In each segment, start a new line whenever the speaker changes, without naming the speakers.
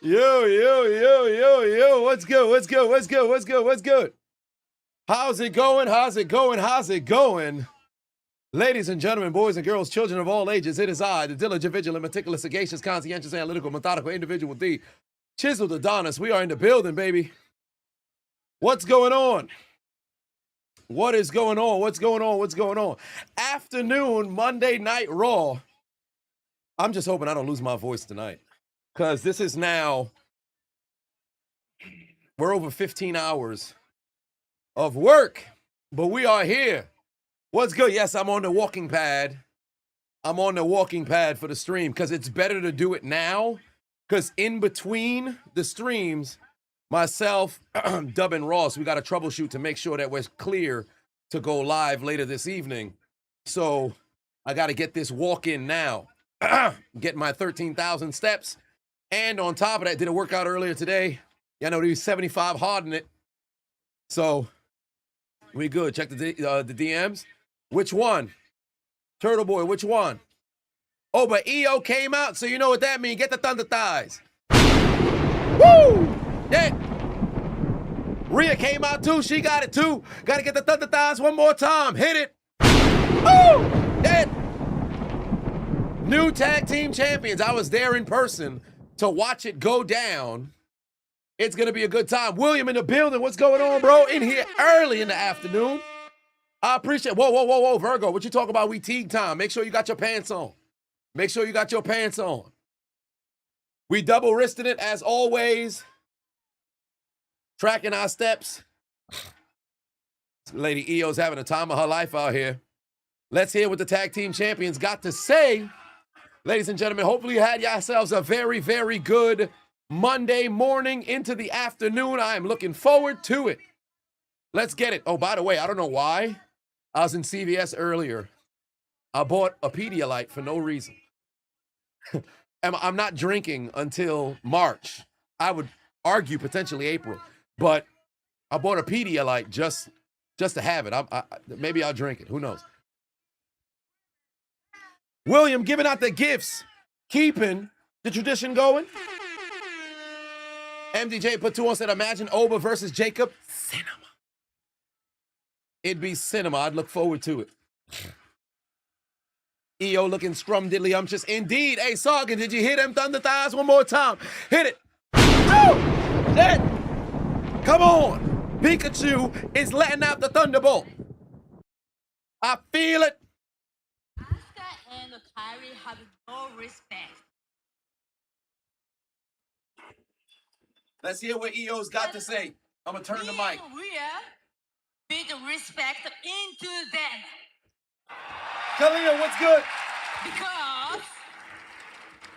Yo. What's good? How's it going? Ladies and gentlemen, boys and girls, children of all ages, it is I, the diligent, vigilant, meticulous, sagacious, conscientious, analytical, methodical individual, the Chiseled Adonis. We are in the building, baby. What's going on? What is going on? Afternoon, Monday Night Raw. I'm just hoping I don't lose my voice tonight, because this is now, we're over 15 hours of work, but we are here. What's good? Yes, I'm on the walking pad. I'm on the walking pad for the stream, because it's better to do it now, because in between the streams, myself, Dub, and Ross, we got to troubleshoot to make sure that we're clear to go live later this evening. So I got to get this walk in now, get my 13,000 steps. And on top of that, did a workout earlier today. Yeah, I know these 75 hard in it. So we good. Check the DMs. Which one? Turtle Boy, which one? Oh, but EO came out, so you know what that means. Get the thunder thighs. Woo! Yeah. Rhea came out too. She got it too. Got to get the thunder thighs one more time. Hit it. Woo! Yeah. New tag team champions. I was there in person to watch it go down. It's going to be a good time. William in the building. What's going on, bro? In here early in the afternoon. I appreciate. Whoa, Virgo. What you talking about? We teague time. Make sure you got your pants on. We double wristed it as always. Tracking our steps. Lady EO's having a time of her life out here. Let's hear what the tag team champions got to say. Ladies and gentlemen, hopefully you had yourselves a very, very good Monday morning into the afternoon. I am looking forward to it. Let's get it. Oh, by the way, I don't know why. I was in CVS earlier. I bought a Pedialyte for no reason. I'm not drinking until March. I would argue potentially April. But I bought a Pedialyte just to have it. Maybe I'll drink it. Who knows? William giving out the gifts. Keeping the tradition going. MDJ put 2 on, said, imagine Oba versus Jacob. Cinema. It'd be cinema. I'd look forward to it. EO looking scrum-diddly-umptious. Indeed. Hey, Sargon, did you hit them thunder thighs one more time? Hit it. Oh! Dead. Come on. Pikachu is letting out the thunderbolt. I feel it.
Asuka and Kyrie have no respect.
Let's hear what EO's got to say. I'm going to turn the mic.
With respect into them.
Khalil, what's good?
Because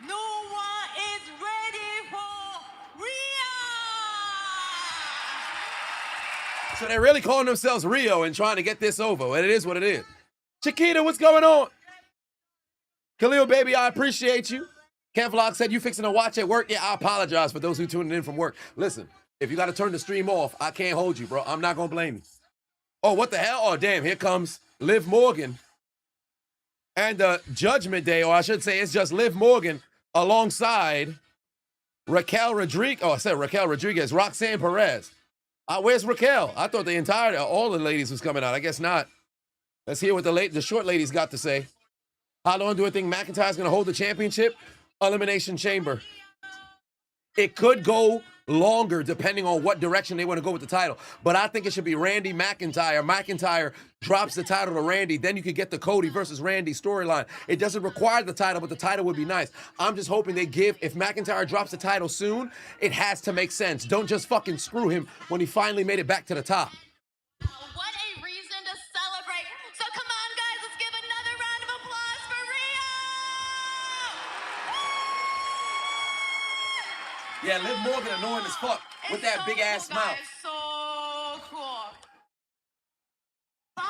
no one is ready for Rhea.
So they're really calling themselves Rio and trying to get this over. And it is what it is. Chiquita, what's going on? Khalil, baby, I appreciate you. Kevlog said you fixing to watch at work. Yeah, I apologize for those who tuned in from work. Listen, if you got to turn the stream off, I can't hold you, bro. I'm not going to blame you. Oh, what the hell? Oh, damn, here comes Liv Morgan. And Judgment Day, or I should say it's just Liv Morgan alongside Raquel Rodriguez. Oh, I said Raquel Rodriguez. Roxanne Perez. Where's Raquel? I thought all the ladies was coming out. I guess not. Let's hear what the short ladies got to say. How long do I think McIntyre's going to hold the championship? Elimination Chamber. It could go longer depending on what direction they want to go with the title. But I think it should be Randy McIntyre. McIntyre drops the title to Randy. Then you could get the Cody versus Randy storyline. It doesn't require the title, but the title would be nice. I'm just hoping they give, if McIntyre drops the title soon, it has to make sense. Don't just fucking screw him when he finally made it back to the top.
What a reason to celebrate. So come on, guys, let's give another round of applause for Rhea.
Yeah, Liv Morgan annoying as fuck with that
so
big ass
cool,
mouth.
guys. So cool. But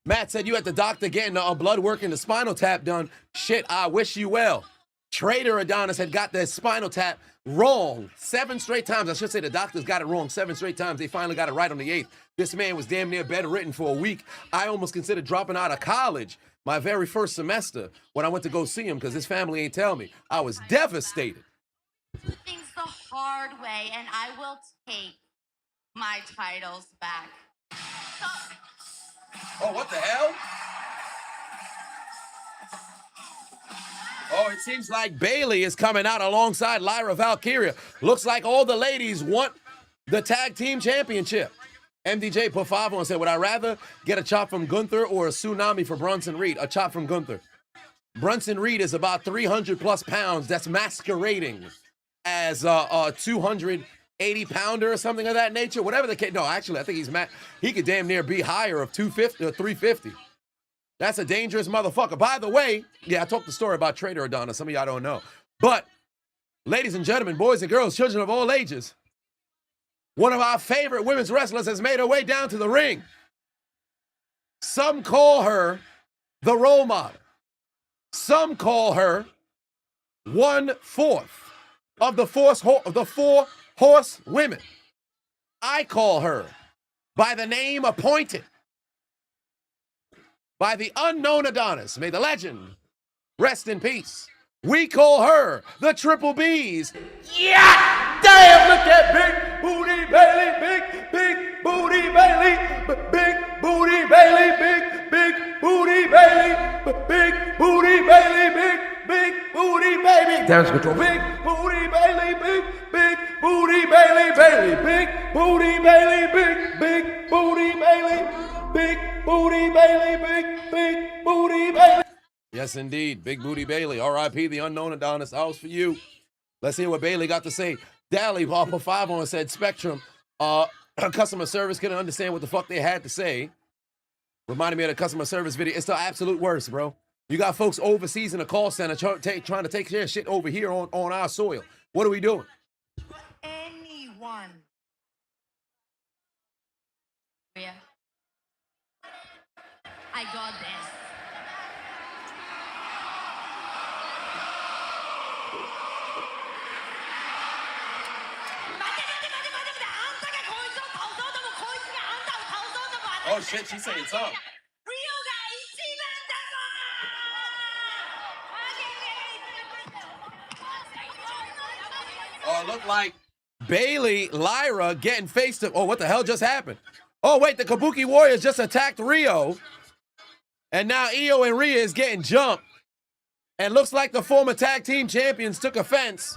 Matt said you at the doctor getting a blood work and the spinal tap done. Shit, I wish you well. Trader Adonis had got the spinal tap wrong 7 straight times. I should say the doctors got it wrong 7 straight times. They finally got it right on the 8th. This man was damn near bedridden for a week. I almost considered dropping out of college. my very first semester when I went to go see him because his family ain't tell me. I was devastated.
Things the hard way, and I will take my titles back.
Oh, what the hell? Oh, it seems like Bailey is coming out alongside Lyra Valkyria. Looks like all the ladies want the tag team championship. MDJ put 5 on and said, would I rather get a chop from Gunther or a tsunami for Bronson Reed? A chop from Gunther. Bronson Reed is about 300 plus pounds. That's masquerading as a 280 pounder or something of that nature. Whatever the case. No, actually, I think he could damn near be higher of 250 or 350. That's a dangerous motherfucker. By the way, yeah, I talked the story about Trader Adonis. Some of y'all don't know. But, ladies and gentlemen, boys and girls, children of all ages, one of our favorite women's wrestlers has made her way down to the ring. Some call her the role model. Some call her 1/4 of the 4 horse women. I call her by the name appointed by the unknown Adonis. May the legend rest in peace. We call her the Triple B's. Yeah! Damn, look at Big Booty Bailey, big Booty Bailey, Big Booty Bailey, big Booty Bailey, Big Booty Bailey, big Booty Baby. There's control. Big Booty Bailey, big Booty Bailey, big Booty Bailey, big Booty Bailey, Big Booty Bailey, big Booty Bailey. Yes, indeed. Big Booty Bailey. R.I.P. the unknown Adonis. House for you. Let's hear what Bailey got to say. Dally put 5 on and said, Spectrum, customer service couldn't understand what the fuck they had to say. Reminded me of the customer service video. It's the absolute worst, bro. You got folks overseas in a call center trying to take their shit over here on our soil. What are we doing?
Anyone. Yeah. I got this.
Oh shit, she's saying something. Oh, look like Bailey, Lyra getting faced up. Oh, what the hell just happened? Oh, wait, the Kabuki Warriors just attacked Rio. And now Io and Rhea is getting jumped. And looks like the former tag team champions took offense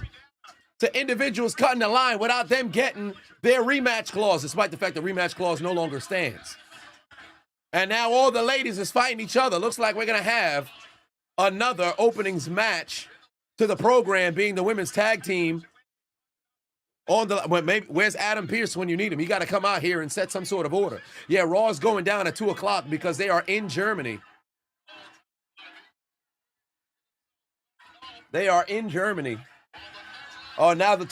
to individuals cutting the line without them getting their rematch clause, despite the fact the rematch clause no longer stands. And now all the ladies is fighting each other. Looks like we're going to have another openings match to the program, being the women's tag team. Where's Adam Pearce when you need him? He got to come out here and set some sort of order. Yeah, Raw's going down at 2 o'clock because they are in Germany. They are in Germany. Oh, now the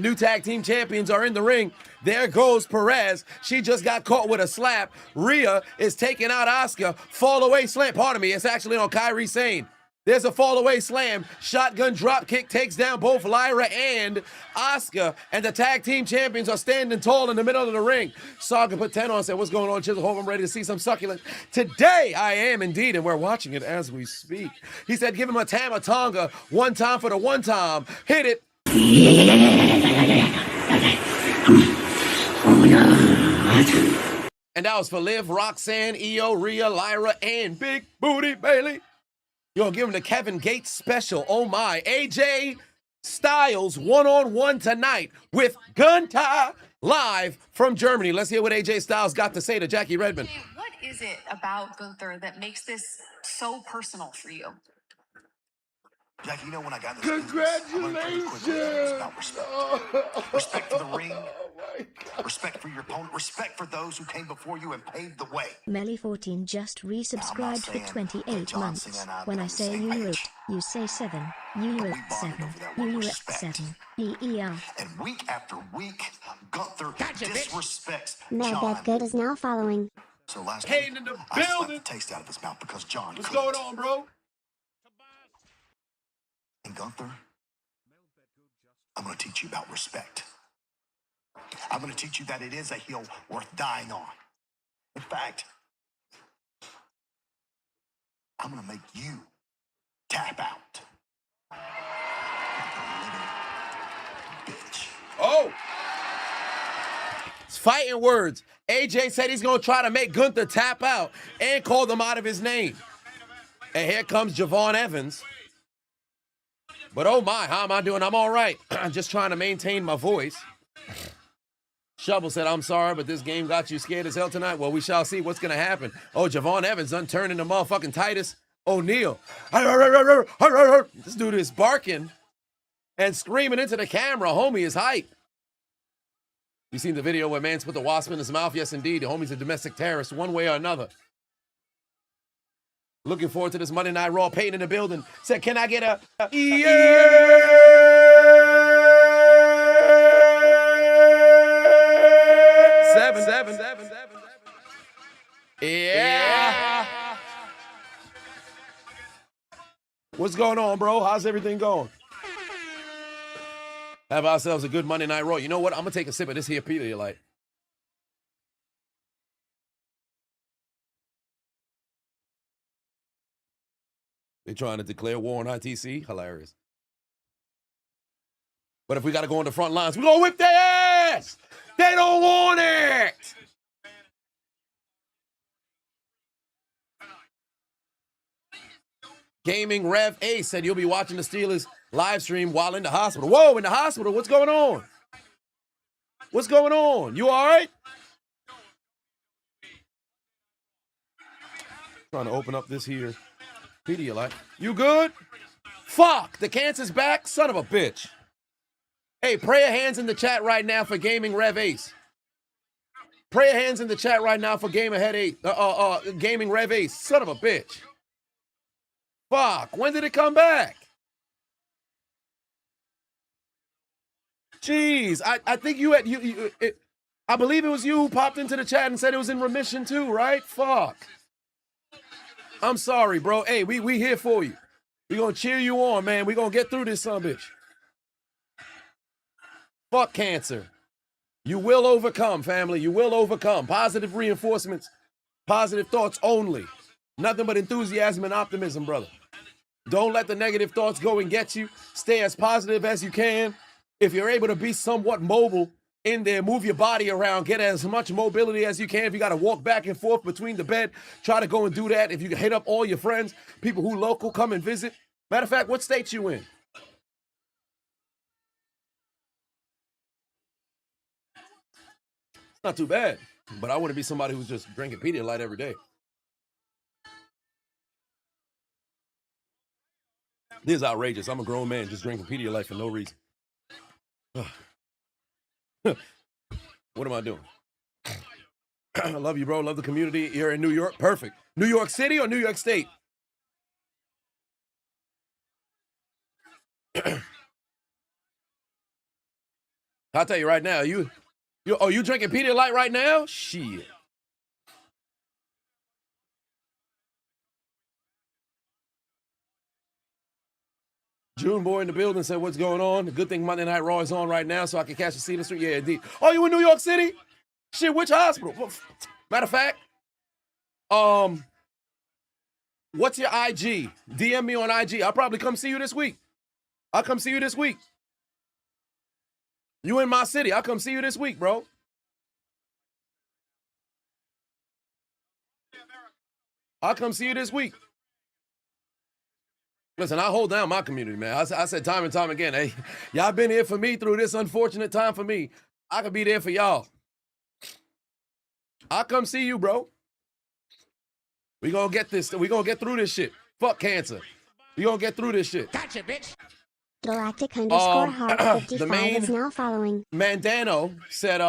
new tag team champions are in the ring. There goes Perez. She just got caught with a slap. Rhea is taking out Asuka. Fall away slam. Pardon me, it's actually on Kairi Sane. There's a fall away slam. Shotgun drop kick takes down both Lyra and Asuka. And the tag team champions are standing tall in the middle of the ring. Saga put 10 on and said, what's going on, Chiseled? Hope I'm ready to see some succulent. Today I am indeed, and we're watching it as we speak. He said, give him a Tama Tonga. One time for the one time. Hit it. And that was for Liv, Roxanne, Io, Rhea, Lyra, and Big Booty Bailey. You're going to give him the Kevin Gates special. Oh my. AJ Styles one-on-one tonight with Gunther live from Germany. Let's hear what AJ Styles got to say to Jackie Redmond.
What is it about Gunther that makes this so personal for you?
Jackie, you know when I got this congratulations. It's about respect. Respect for the ring. Respect for your opponent. Respect for those who came before you and paved the way.
Melly14 just resubscribed for 28 months. When I say Europe, you say 7. Europe 7. Europe 7. EER.
And week after week, Gunther disrespects
Mad
John.
That Good is now following.
So last
Kane
week,
in the
I slapped
building.
the taste out of his mouth because John
What's
couldn't.
going on, bro?
And Gunther, I'm going to teach you about respect. I'm going to teach you that it is a hill worth dying on. In fact, I'm gonna make you tap out. Bitch.
Oh! It's fighting words. AJ said he's going to try to make Gunther tap out and called him out of his name. And here comes Javon Evans. But oh my, how am I doing? I'm all right. I'm just trying to maintain my voice. Shovel said, I'm sorry, but this game got you scared as hell tonight. Well, we shall see what's going to happen. Oh, Javon Evans done turned into motherfucking Titus O'Neil. This dude is barking and screaming into the camera. Homie is hype. You seen the video where man's put the wasp in his mouth? Yes, indeed. The homie's a domestic terrorist one way or another. Looking forward to this Monday Night Raw. Peyton in the building. Said, can I get a yeah? Seven. Yeah. What's going on, bro? How's everything going? Have ourselves a good Monday Night Raw. You know what? I'm going to take a sip of this here Pedialyte. They're trying to declare war on ITC. Hilarious. But if we got to go on the front lines, we're going to whip their ass. They don't want it. Gaming Rev A said you'll be watching the Steelers live stream while in the hospital. Whoa, in the hospital? What's going on? What's going on? You all right? Trying to open up this here Pedialyte. You good? Fuck, the cancer's back? Son of a bitch. Hey, prayer hands in the chat right now for Gaming Rev Ace. Prayer hands in the chat right now for Gaming Rev Ace. Son of a bitch. Fuck, when did it come back? Jeez, I think you had, I believe it was you who popped into the chat and said it was in remission too, right? Fuck. I'm sorry, bro. Hey, we here for you. We gonna cheer you on, man. We gonna get through this son of a bitch. Fuck cancer. You will overcome, family. You will overcome. Positive reinforcements, positive thoughts only. Nothing but enthusiasm and optimism, brother. Don't let the negative thoughts go and get you. Stay as positive as you can. If you're able to be somewhat mobile in there, move your body around, get as much mobility as you can. If you got to walk back and forth between the bed, try to go and do that. If you can hit up all your friends, people who local, come and visit. Matter of fact, what state you in? It's not too bad, but I wouldn't be somebody who's just drinking Pedialyte every day. This is outrageous. I'm a grown man just drinking Pedialyte for no reason. What am I doing? I love you, bro. Love the community here in New York. Perfect. New York City or New York State? I'll tell you right now. You drinking Pedialyte right now? Shit. June boy in the building said, what's going on? Good thing Monday Night Raw is on right now so I can catch the Cedar Street. Yeah, indeed. Oh, you in New York City? Shit, which hospital? Matter of fact, what's your IG? DM me on IG. I'll probably come see you this week. I'll come see you this week. You in my city. I'll come see you this week, bro. I'll come see you this week. Listen, I hold down my community, man. I said time and time again, hey, y'all been here for me through this unfortunate time for me. I could be there for y'all. I'll come see you, bro. We gonna get this. We gonna get through this shit. Fuck cancer. We gonna get through this shit.
Gotcha, bitch. Galactic _ heart 55 is now following.
Mandano said,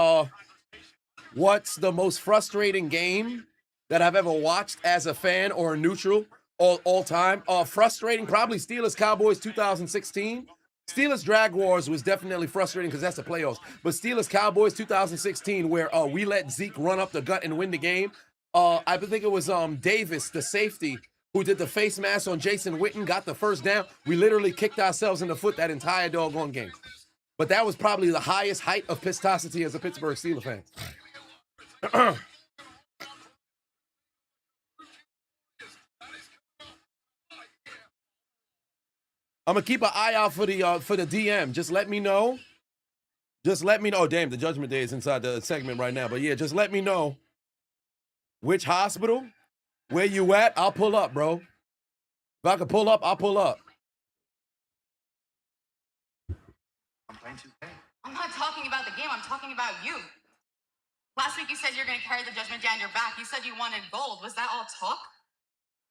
what's the most frustrating game that I've ever watched as a fan or a neutral all time? Frustrating, probably Steelers Cowboys 2016. Steelers Drag Wars was definitely frustrating because that's the playoffs. But Steelers Cowboys 2016, where we let Zeke run up the gut and win the game. I think it was Davis, the safety, who did the face mask on Jason Witten, got the first down. We literally kicked ourselves in the foot that entire doggone game. But that was probably the highest height of pistosity as a Pittsburgh Steelers fan. I'm gonna keep an eye out for the DM. Just let me know. Just let me know. Oh, damn, the Judgment Day is inside the segment right now. But yeah, just let me know which hospital, where you at. I'll pull up, bro. If I can pull up, I'll pull up.
I'm not talking about the game. I'm talking about you. Last week you said you're going to carry the Judgment Day on your back. You said you wanted gold. Was that all talk?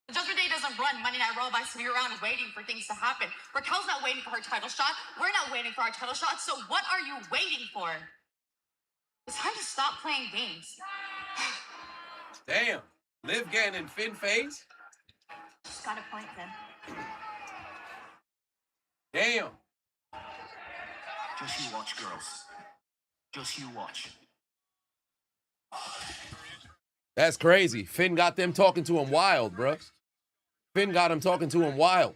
The Judgment Day doesn't run Monday Night Raw by sitting around waiting for things to happen. Raquel's not waiting for her title shot. We're not waiting for our title shot. So what are you waiting for? It's time to stop playing games.
Damn. Liv getting in Finn face?
Just got a point, Finn.
Damn.
Just you watch, girls. Just you watch.
That's crazy. Finn got them talking to him wild, bro. Finn got him talking to him wild.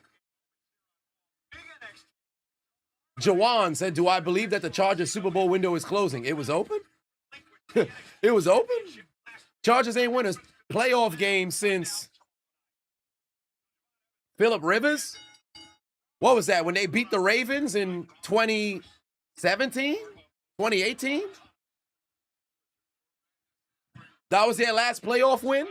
Jawan said, do I believe that the Chargers Super Bowl window is closing? It was open? It was open? Chargers ain't won a playoff game since Phillip Rivers? What was that, when they beat the Ravens in 2017? 2018? That was their last playoff win?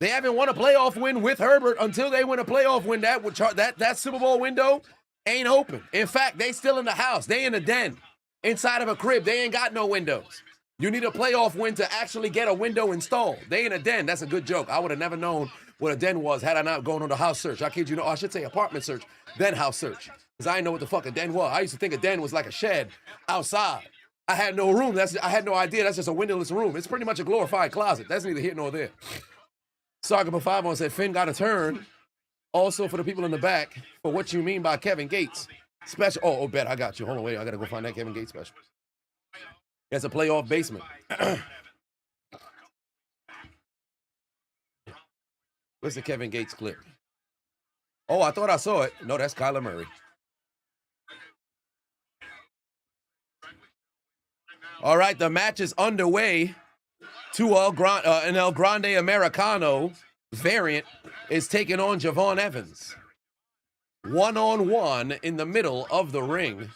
They haven't won a playoff win with Herbert until they win a playoff win. That Super Bowl window ain't open. In fact, they still in the house. They in a den inside of a crib. They ain't got no windows. You need a playoff win to actually get a window installed. They in a den. That's a good joke. I would have never known what a den was had I not gone on the house search. I kid you not. I should say apartment search, then house search. Because I didn't know what the fuck a den was. I used to think a den was like a shed outside. I had no room. I had no idea. That's just a windowless room. It's pretty much a glorified closet. That's neither here nor there. Saga 5 said, Finn got a turn. Also for the people in the back, for what you mean by Kevin Gates. Special. Oh, bet. I got you. Hold on, wait. I got to go find that Kevin Gates special. That's a playoff basement. Where's the Kevin Gates clip? Oh, I thought I saw it. No, that's Kyler Murray. All right, the match is underway. An El Grande Americano variant is taking on Javon Evans. One-on-one in the middle of the ring.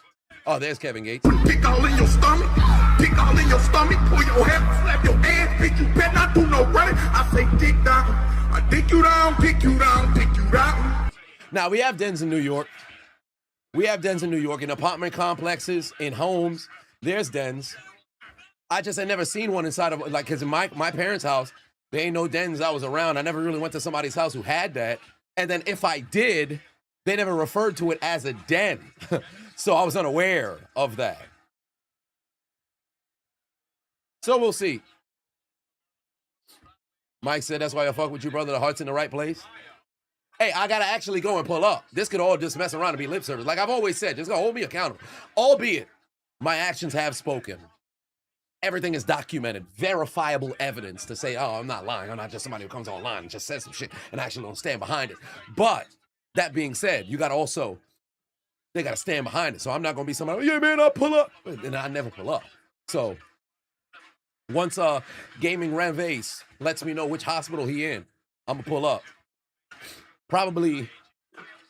Oh, there's Kevin Gates.
Pick all in your stomach. Pick all in your stomach. Pull your hair, slap your ass. Bitch, you better not do no running. I say dick down. I dick you down, pick you down, pick you down.
Now, we have dens in New York. We have dens in New York, in apartment complexes, in homes. There's dens. I just had never seen one inside of, like, because in my parents' house, there ain't no dens I was around. I never really went to somebody's house who had that. And then if I did, they never referred to it as a den. So I was unaware of that. So we'll see. Mike said, that's why I fuck with you, brother. The heart's in the right place. Hey, I got to actually go and pull up. This could all just mess around and be lip service. Like I've always said, just go hold me accountable. Albeit, my actions have spoken. Everything is documented, verifiable evidence to say, oh, I'm not lying. I'm not just somebody who comes online and just says some shit and actually don't stand behind it. But that being said, you got to also, they got to stand behind it. So I'm not going to be somebody, yeah, man, I'll pull up. And I never pull up. So once Gaming Ranvase lets me know which hospital he in, I'm going to pull up. Probably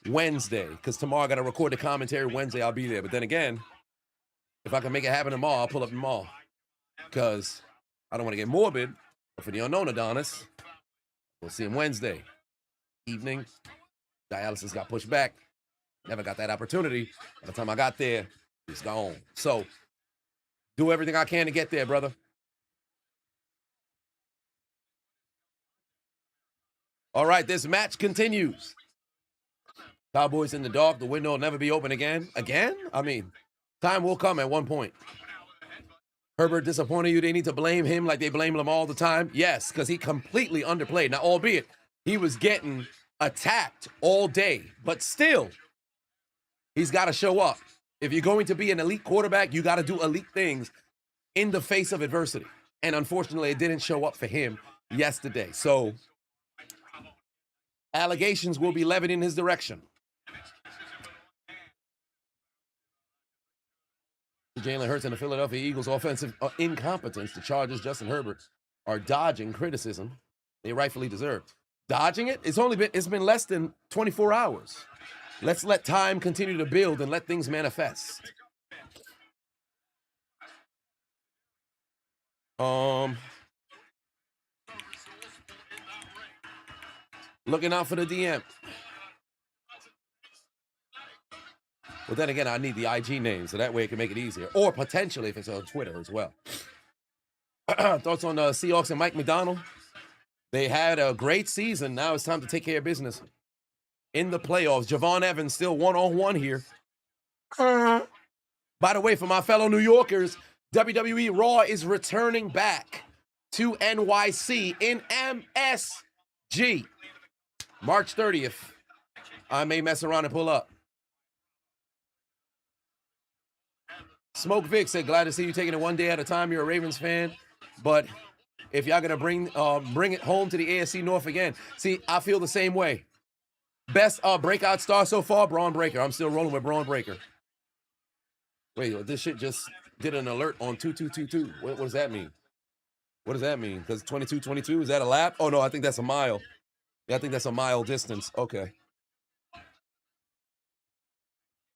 Wednesday, because tomorrow I got to record the commentary. Wednesday, I'll be there. But then again, if I can make it happen tomorrow, I'll pull up tomorrow. Because I don't want to get morbid, but for the unknown Adonis, we'll see him Wednesday evening. Dialysis got pushed back. Never got that opportunity. By the time I got there, he's gone. So, do everything I can to get there, brother. All right, this match continues. Cowboys in the dark. The window will never be open again. Again? I mean, time will come at one point. Herbert disappointed you? They need to blame him like they blame him all the time? Yes, because he completely underplayed. Now, albeit, he was getting attacked all day. But still, he's got to show up. If you're going to be an elite quarterback, you got to do elite things in the face of adversity. And unfortunately, it didn't show up for him yesterday. So, allegations will be levied in his direction. Jalen Hurts and the Philadelphia Eagles' offensive incompetence. The Chargers, Justin Herbert, are dodging criticism they rightfully deserve. Dodging it? It's been less than 24 hours. Let's let time continue to build and let things manifest. Looking out for the DM. But then again, I need the IG name, so that way it can make it easier. Or potentially if it's on Twitter as well. Thoughts on the Seahawks and Mike McDonald? They had a great season. Now it's time to take care of business in the playoffs. Javon Evans still one-on-one here. By the way, for my fellow New Yorkers, WWE Raw is returning back to NYC in MSG. March 30th. I may mess around and pull up. Smoke Vic said, glad to see you taking it one day at a time. You're a Ravens fan. But if y'all going to bring it home to the AFC North again. See, I feel the same way. Best breakout star so far, Braun Breaker. I'm still rolling with Braun Breaker. Wait, this shit just did an alert on 2222. What does that mean? What does that mean? Because 2222, is that a lap? Oh, no, I think that's a mile. Yeah, I think that's a mile distance. Okay.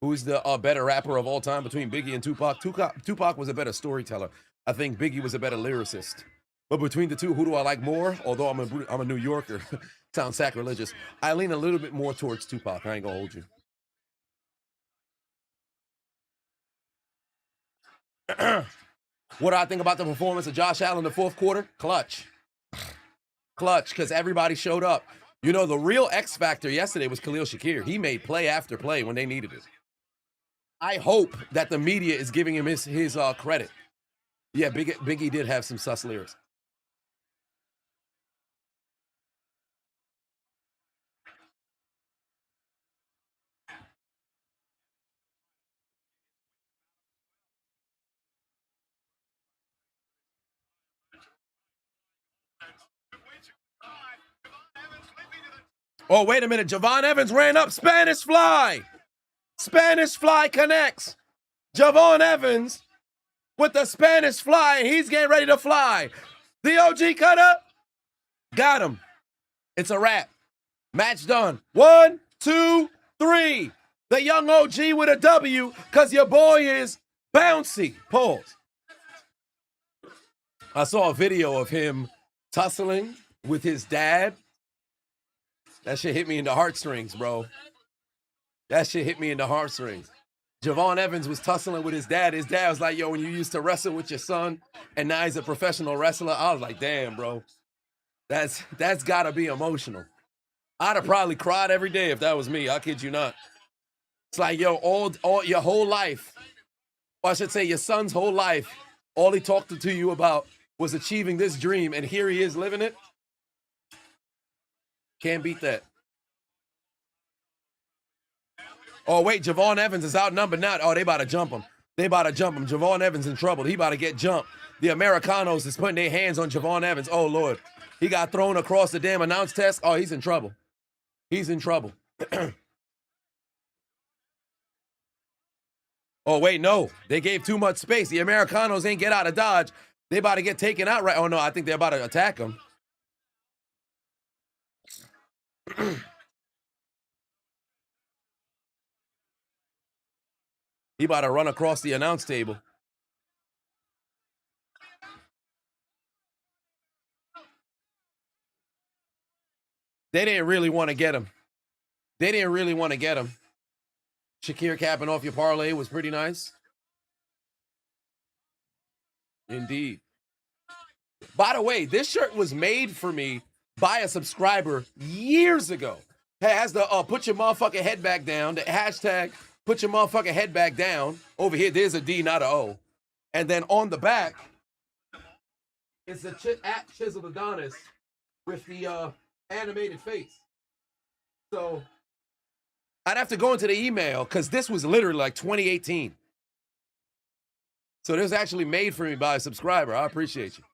Who's the better rapper of all time between Biggie and Tupac? Tupac was a better storyteller. I think Biggie was a better lyricist. But between the two, who do I like more? Although I'm a New Yorker. Sounds sacrilegious. I lean a little bit more towards Tupac. I ain't gonna hold you. What do I think about the performance of Josh Allen in the fourth quarter? Clutch. Clutch, because everybody showed up. You know, the real X factor yesterday was Khalil Shakir. He made play after play when they needed it. I hope that the media is giving him his credit. Yeah, Biggie did have some sus lyrics. Oh, wait a minute. Javon Evans ran up. Spanish fly. Spanish fly connects. Javon Evans with the Spanish fly. He's getting ready to fly. The OG cutter. Got him. It's a wrap. Match done. 1, 2, 3. The young OG with a W because your boy is bouncy. Pause. I saw a video of him tussling with his dad. That shit hit me in the heartstrings, bro. That shit hit me in the heartstrings. Javon Evans was tussling with his dad. His dad was like, yo, when you used to wrestle with your son and now he's a professional wrestler, I was like, damn, bro. That's got to be emotional. I'd have probably cried every day if that was me. I kid you not. It's like, yo, all your whole life, or I should say your son's whole life, all he talked to you about was achieving this dream, and here he is living it. Can't beat that. Oh, wait, Javon Evans is outnumbered now. Oh, they about to jump him. They about to jump him. Javon Evans in trouble. He about to get jumped. The Americanos is putting their hands on Javon Evans. Oh, Lord. He got thrown across the damn announce test. Oh, he's in trouble. He's in trouble. Oh, wait, no. They gave too much space. The Americanos ain't get out of Dodge. They about to get taken out right. Oh, no, I think they're about to attack him. He about to run across the announce table. They didn't really want to get him. Shakir capping off your parlay was pretty nice. Indeed. By the way, this shirt was made for me by a subscriber years ago. It has the put your motherfucking head back down, the hashtag put your motherfucking head back down. Over here, there's a D, not a O. And then on the back, it's the at Chiseled Adonis with the animated face. So I'd have to go into the email because this was literally like 2018. So this was actually made for me by a subscriber. I appreciate you.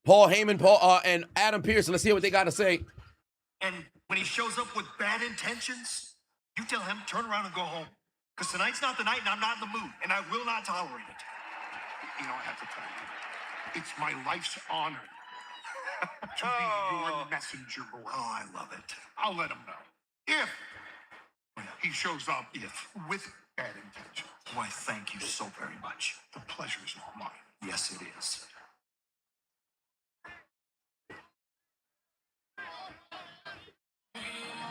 Paul Heyman, and Adam Pearson. Let's hear what they got to say.
And when he shows up with bad intentions, you tell him, turn around and go home. Because tonight's not the night and I'm not in the mood. And I will not tolerate it. You know, I have to tell you, it's my life's honor
To be your messenger boy.
Oh, I love it.
I'll let him know. If he shows up with bad intentions.
Why, thank you so very much.
The pleasure's all mine.
Yes, it is.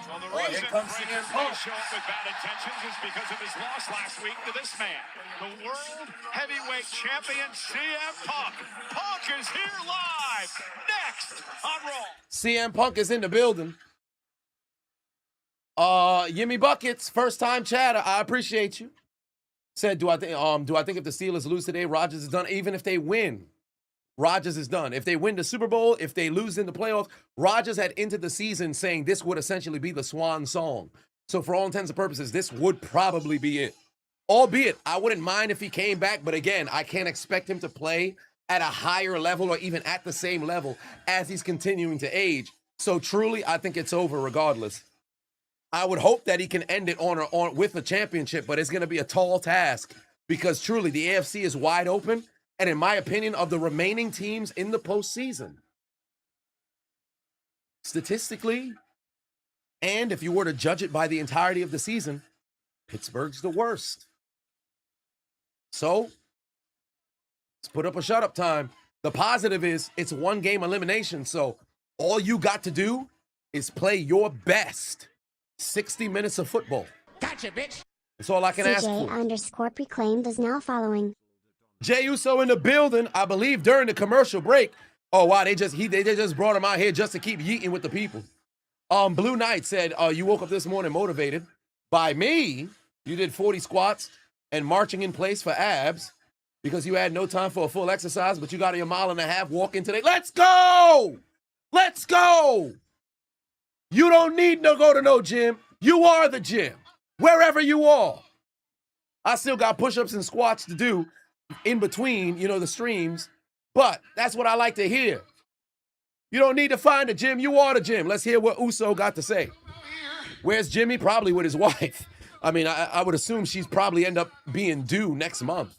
Well, the reason Francis may show up with bad intentions is because of his loss last week to this man, the World Heavyweight Champion CM Punk. Punk is here live next on Raw.
CM Punk is in the building. Yimmy Buckets, first time chatter. I appreciate you. Said, do I think if the Steelers lose today, Rodgers is done? Even if they win, Rodgers is done. If they win the Super Bowl, if they lose in the playoffs, Rodgers had entered the season saying this would essentially be the swan song. So for all intents and purposes, this would probably be it. Albeit, I wouldn't mind if he came back, but again, I can't expect him to play at a higher level or even at the same level as he's continuing to age. So truly, I think it's over regardless. I would hope that he can end it on with a championship, but it's going to be a tall task because truly the AFC is wide open. And in my opinion, of the remaining teams in the postseason, statistically, and if you were to judge it by the entirety of the season, Pittsburgh's the worst. So let's put up a shut up time. The positive is it's one game elimination. So all you got to do is play your best 60 minutes of football.
Gotcha, bitch.
That's all I can ask for.
CJ_Preclaimed is now following.
Jay Uso in the building, I believe during the commercial break. Oh wow, they just brought him out here just to keep yeeting with the people. Blue Knight said, you woke up this morning motivated by me. You did 40 squats and marching in place for abs because you had no time for a full exercise, but you got a mile and a half walking today. Let's go! Let's go! You don't need to go to no gym. You are the gym, wherever you are. I still got push-ups and squats to do in between, the streams, but that's what I like to hear. You don't need to find a gym. You are the gym. Let's hear what Uso got to say. Where's Jimmy? Probably with his wife. I mean, I would assume she's probably end up being due next month.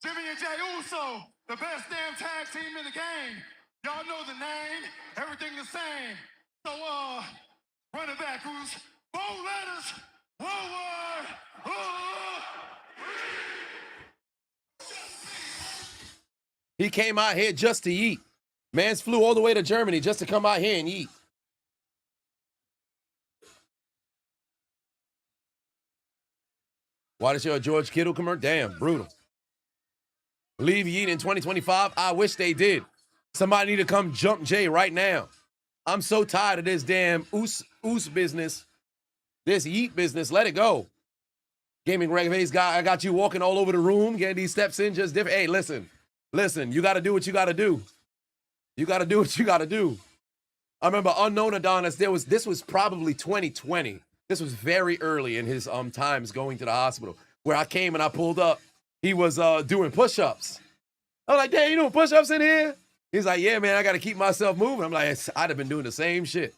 Jimmy and Jay Uso, the best damn tag team in the game. Y'all know the name, everything the same. So, run it back, who's 4 letters, 1 word.
He came out here just to eat. Mans flew all the way to Germany just to come out here and eat. Why did your George Kittle commercial? Damn, brutal. Leave Yeet in 2025? I wish they did. Somebody need to come jump Jay right now. I'm so tired of this damn oos business. This Yeet business. Let it go. Gaming Reg Face guy, I got you walking all over the room, getting these steps in just different. Hey, listen, you got to do what you got to do. You got to do what you got to do. I remember Unknown Adonis, this was probably 2020. This was very early in his times going to the hospital where I came and I pulled up. He was doing push-ups. I was like, damn, you doing push-ups in here? He's like, yeah, man, I got to keep myself moving. I'm like, I'd have been doing the same shit.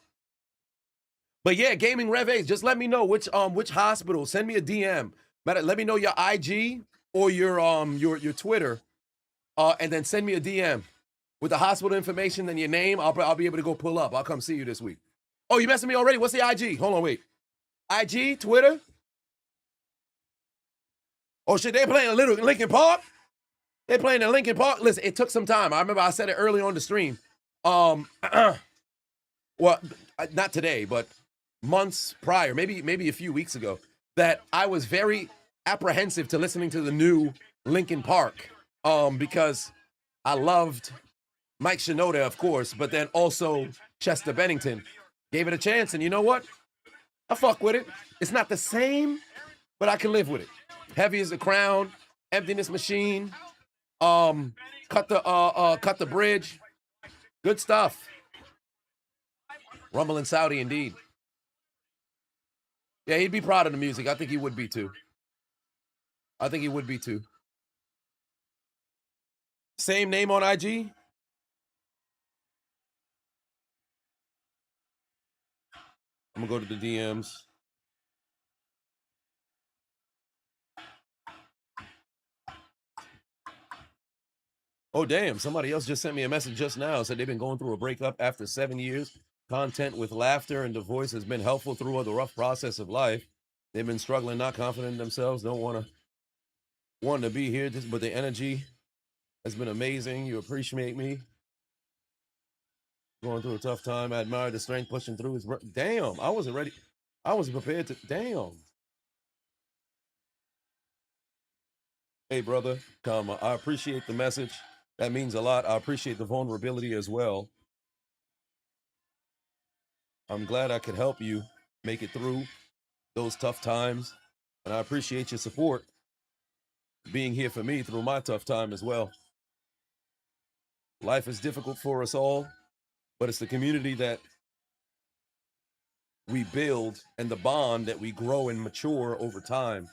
But yeah, Gaming Rev Ace, just let me know which hospital. Send me a DM. Let me know your IG or your Twitter, and then send me a DM with the hospital information and your name. I'll be able to go pull up. I'll come see you this week. Oh, you messing me already? What's the IG? Hold on, wait. IG, Twitter. Oh shit, they playing a little Linkin Park. They playing in Linkin Park. Listen, it took some time. I remember I said it early on the stream. Well, not today, but months prior, maybe a few weeks ago, that I was very apprehensive to listening to the new Linkin Park, because I loved Mike Shinoda, of course, but then also Chester Bennington. Gave it a chance, and you know what? I fuck with it. It's not the same, but I can live with it. Heavy as the Crown, Emptiness Machine, Cut the Bridge. Good stuff. Rumble in Saudi, indeed. Yeah, he'd be proud of the music. I think he would be too. Same name on IG? I'm gonna go to the DMs. Oh, damn. Somebody else just sent me a message just now. Said they've been going through a breakup after 7 years. Content with laughter and divorce has been helpful through the rough process of life. They've been struggling, not confident in themselves, don't want to be here, but the energy has been amazing. You appreciate me. Going through a tough time. I admire the strength pushing through. Damn, I wasn't ready. I wasn't prepared to. Damn. Hey, brother, comma. I appreciate the message. That means a lot. I appreciate the vulnerability as well. I'm glad I could help you make it through those tough times. And I appreciate your support, being here for me through my tough time as well. Life is difficult for us all, but it's the community that we build and the bond that we grow and mature over time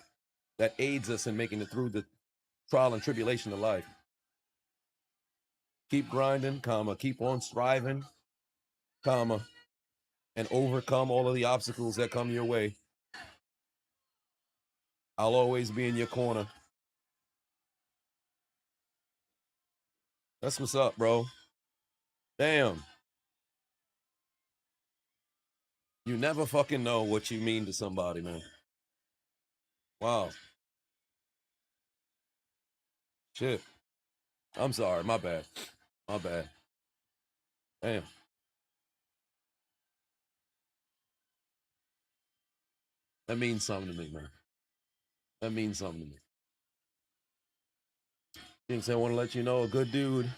that aids us in making it through the trial and tribulation of life. Keep grinding, comma, keep on striving, comma, and overcome all of the obstacles that come your way. I'll always be in your corner. That's what's up, bro. Damn. You never fucking know what you mean to somebody, man. Wow. Shit. I'm sorry. My bad. My bad. Damn. That means something to me, man. That means something to me. Things I want to let you know, a good dude.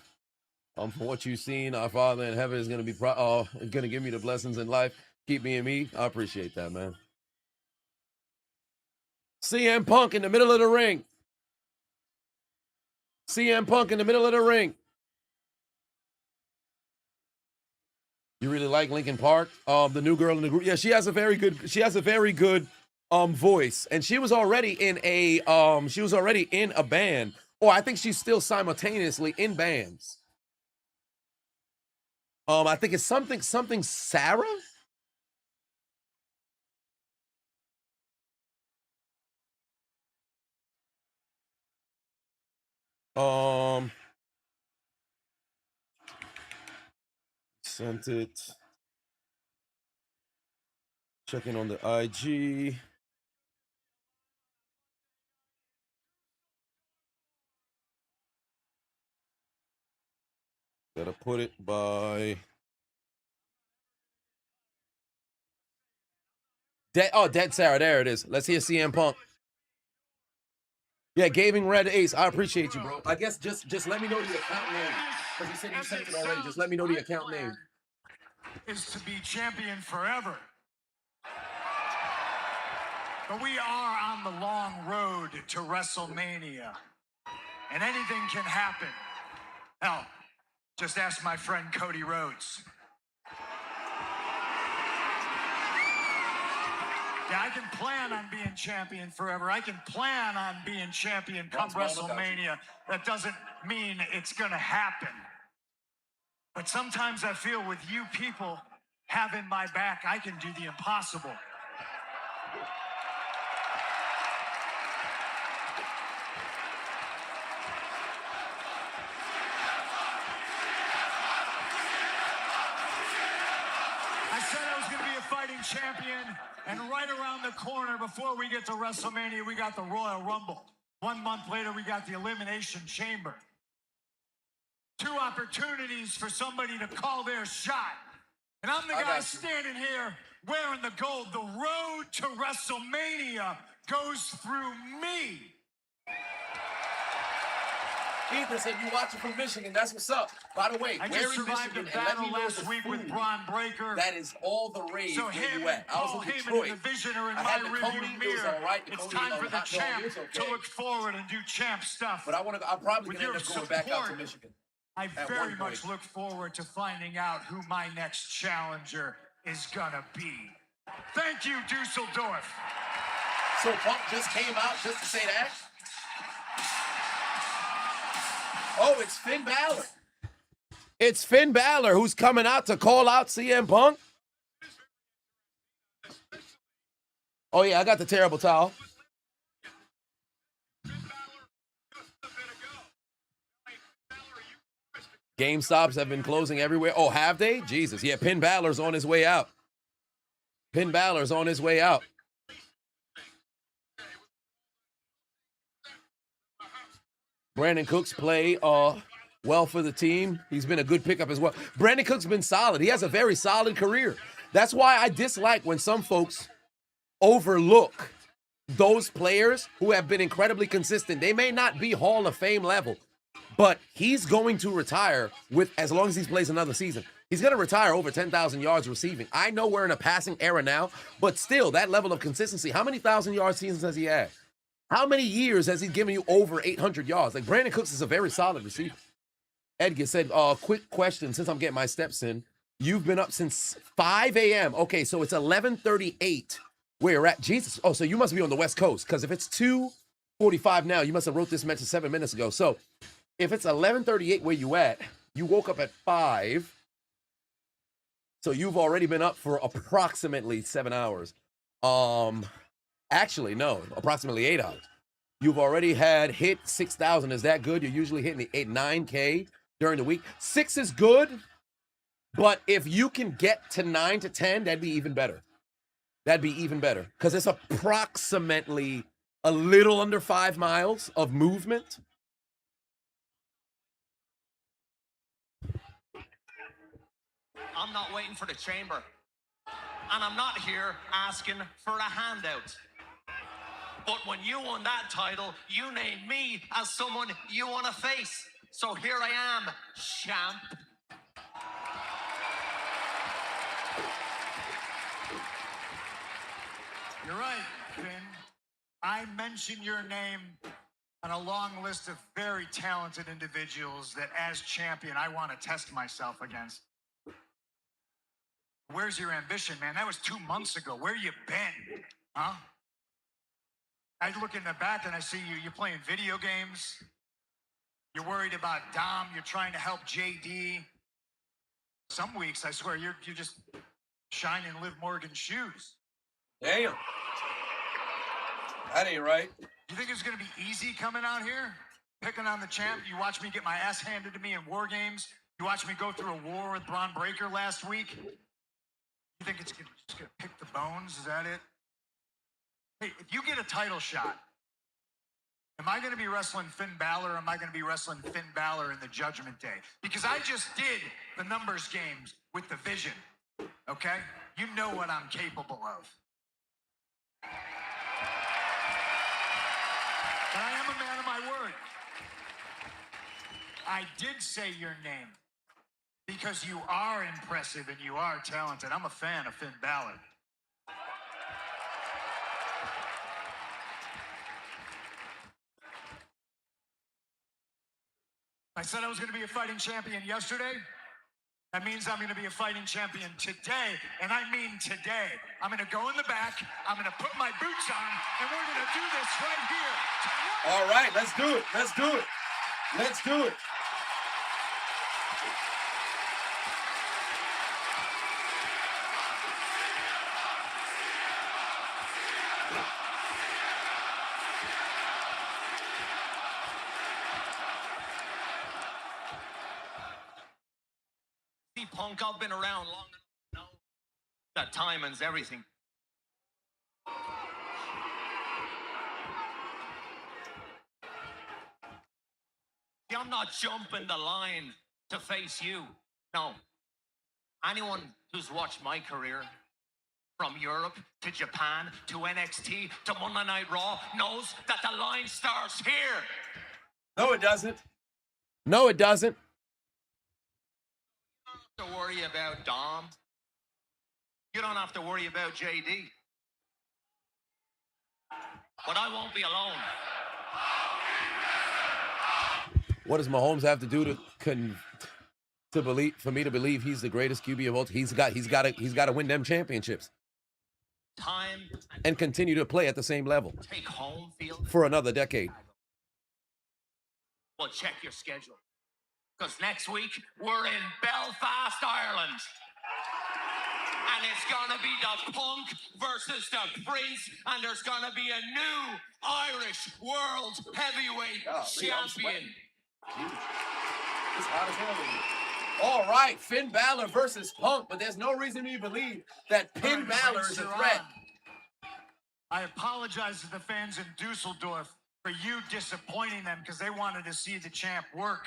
From what you've seen, our Father in heaven is going to be going to give me the blessings in life. Keep me and me. I appreciate that, man. CM Punk in the middle of the ring. CM Punk in the middle of the ring. You really like Linkin Park? The new girl in the group. Yeah, she has a very good voice. And she was already in a band. Or I think she's still simultaneously in bands. I think it's something Sarah. Sent it. Checking on the IG. Gotta put it by Dead Sarah. There it is. Let's hear CM Punk. Yeah, Gaming Red Ace. I appreciate you, bro. I guess just let me know the account name. Because you said you sent it already. Just let me know the account name.
Is to be champion forever. But we are on the long road to WrestleMania. And anything can happen. Hell, just ask my friend Cody Rhodes. Yeah, I can plan on being champion forever. I can plan on being champion come WrestleMania. That doesn't mean it's going to happen. But sometimes I feel with you people having my back, I can do the impossible. I said I was going to be a fighting champion, and right around the corner before we get to WrestleMania, we got the Royal Rumble. 1 month later, we got the Elimination Chamber. 2 opportunities for somebody to call their shot. And I'm the guy standing here wearing the gold. The road to WrestleMania goes through me.
Ethan said you watching from Michigan. That's what's up. By the way,
I just survived a battle last week with Braun Breaker.
That is all the rage.
So him and Paul Heyman and the Vision are in my rearview mirror. It's time for the champ to look forward and do champ stuff.
But I'm probably going to end up going back out to Michigan.
I very much look forward to finding out who my next challenger is gonna be. Thank you, Dusseldorf.
So Punk just came out just to say that? Oh, it's Finn Balor. It's Finn Balor who's coming out to call out CM Punk. Oh, yeah, I got the terrible towel. GameStops have been closing everywhere. Oh, have they? Jesus. Yeah, Finn Balor's on his way out. Finn Balor's on his way out. Brandon Cooks play well for the team. He's been a good pickup as well. Brandon Cooks been solid. He has a very solid career. That's why I dislike when some folks overlook those players who have been incredibly consistent. They may not be Hall of Fame level, but he's going to retire with, as long as he plays another season, he's going to retire over 10,000 yards receiving. I know we're in a passing era now, but still, that level of consistency, how many 1,000-yard seasons has he had? How many years has he given you over 800 yards? Like, Brandon Cooks is a very solid receiver. Edgar said, quick question, since I'm getting my steps in. You've been up since 5 a.m. Okay, so it's 11:38 where you're at. Jesus. Oh, so you must be on the West Coast, because if it's 2:45 now, you must have wrote this message 7 minutes ago. So if it's 11:38 where you at, you woke up at 5. So you've already been up for approximately 7 hours. Actually, no, approximately 8 hours. You've already hit 6,000. Is that good? You're usually hitting the 9K during the week. 6 is good, but if you can get to 9 to 10, that'd be even better. That'd be even better, because it's approximately a little under 5 miles of movement.
I'm not waiting for the chamber. And I'm not here asking for a handout. But when you won that title, you named me as someone you want to face. So here I am, champ.
You're right, Finn. I mentioned your name on a long list of very talented individuals that, as champion, I want to test myself against. Where's your ambition, man? That was 2 months ago. Where you been? Huh? I look in the back and I see you're playing video games. You're worried about Dom. You're trying to help JD. Some weeks, I swear, you're just shining Liv Morgan's shoes.
Damn. That ain't right.
You think it's going to be easy coming out here? Picking on the champ? You watch me get my ass handed to me in War Games? You watch me go through a war with Braun Breaker last week? You think it's just going to pick the bones? Is that it? Hey, if you get a title shot, am I going to be wrestling Finn Balor, or am I going to be wrestling Finn Balor in the Judgment Day? Because I just did the numbers games with the Vision, okay? You know what I'm capable of. But I am a man of my word. I did say your name because you are impressive and you are talented. I'm a fan of Finn Balor. I said I was going to be a fighting champion yesterday. That means I'm going to be a fighting champion today, and I mean today. I'm going to go in the back, I'm going to put my boots on, and we're going to do this right here tonight.
All right, let's do it. Let's do it. Let's do it.
See, Punk, I've been around long enough to know that timing's everything. See, I'm not jumping the line to face you. No. Anyone who's watched my career, from Europe to Japan to NXT to Monday Night Raw, knows that the line starts here.
No, it doesn't. No, it doesn't.
You don't have to worry about Dom. You don't have to worry about JD. But I won't be alone.
What does Mahomes have to do to believe, for me to believe he's the greatest QB of all time? He's got to win them championships.
Time
and continue to play at the same level
take home field
for another decade.
Well, check your schedule, because next week we're in Belfast, Ireland, and it's gonna be the Punk versus the Prince, and there's gonna be a new Irish World Heavyweight Champion.
It's hot as hell in here. All right, Finn Balor versus Punk, but there's no reason to believe that Finn Balor is a threat.
I apologize to the fans in Dusseldorf for you disappointing them because they wanted to see the champ work.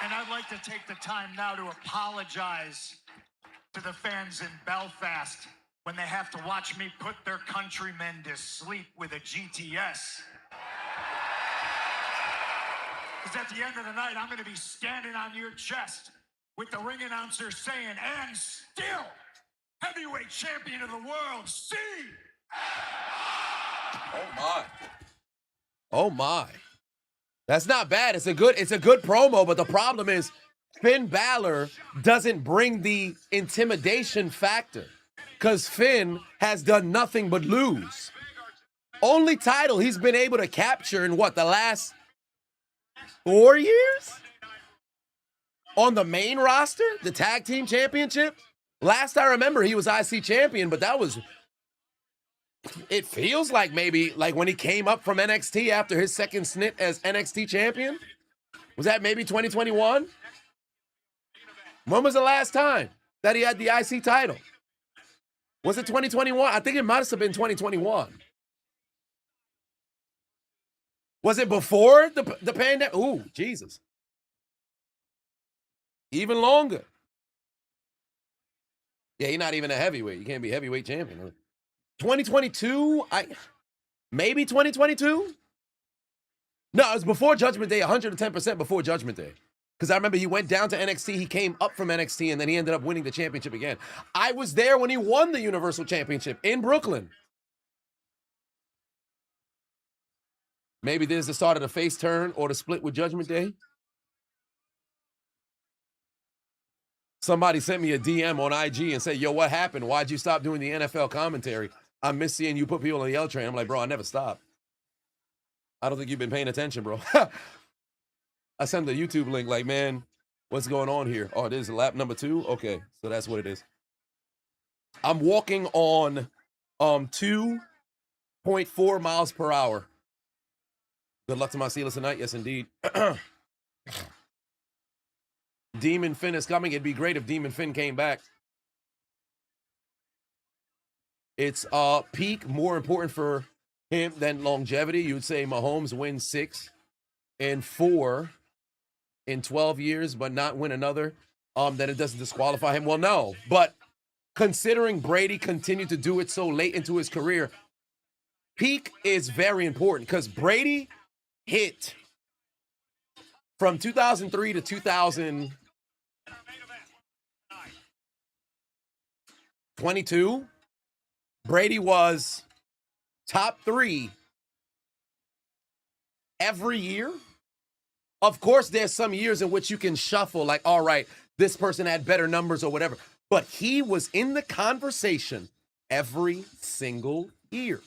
And I'd like to take the time now to apologize to the fans in Belfast when they have to watch me put their countrymen to sleep with a GTS. Because at the end of the night, I'm going to be standing on your chest with the ring announcer saying, and still heavyweight champion of the world, C.
Oh my. Oh my. That's not bad. It's a good promo, but the problem is Finn Balor doesn't bring the intimidation factor because Finn has done nothing but lose. Only title he's been able to capture in what, the last 4 years? On the main roster, the tag team championship? Last I remember, he was IC champion, but that was, it feels like maybe like when he came up from NXT after his second stint as NXT champion. Was that maybe 2021? When was the last time that he had the IC title? Was it 2021? I think it might have been 2021. Was it before the pandemic? Ooh, Jesus. Even longer. Yeah, you're not even a heavyweight. You can't be heavyweight champion. 2022? Maybe 2022? No, it was before Judgment Day, 110% before Judgment Day. Because I remember he went down to NXT, he came up from NXT, and then he ended up winning the championship again. I was there when he won the Universal Championship in Brooklyn. Maybe this is the start of the face turn or the split with Judgment Day. Somebody sent me a DM on IG and said, yo, what happened? Why'd you stop doing the NFL commentary? I miss seeing you put people on the L train. I'm like, bro, I never stopped. I don't think you've been paying attention, bro. I sent the YouTube link like, man, what's going on here? Oh, this is lap number 2? Okay, so that's what it is. I'm walking on 2.4 miles per hour. Good luck to my Steelers tonight. Yes, indeed. Demon Finn is coming. It'd be great if Demon Finn came back. It's peak more important for him than longevity. You would say Mahomes wins 6 and 4 in 12 years, but not win another. Then it doesn't disqualify him. Well, no, but considering Brady continued to do it so late into his career, peak is very important because Brady hit from 2003 to 2022. Brady was top 3 every year. Of course, there's some years in which you can shuffle, like, all right, this person had better numbers or whatever. But he was in the conversation every single year.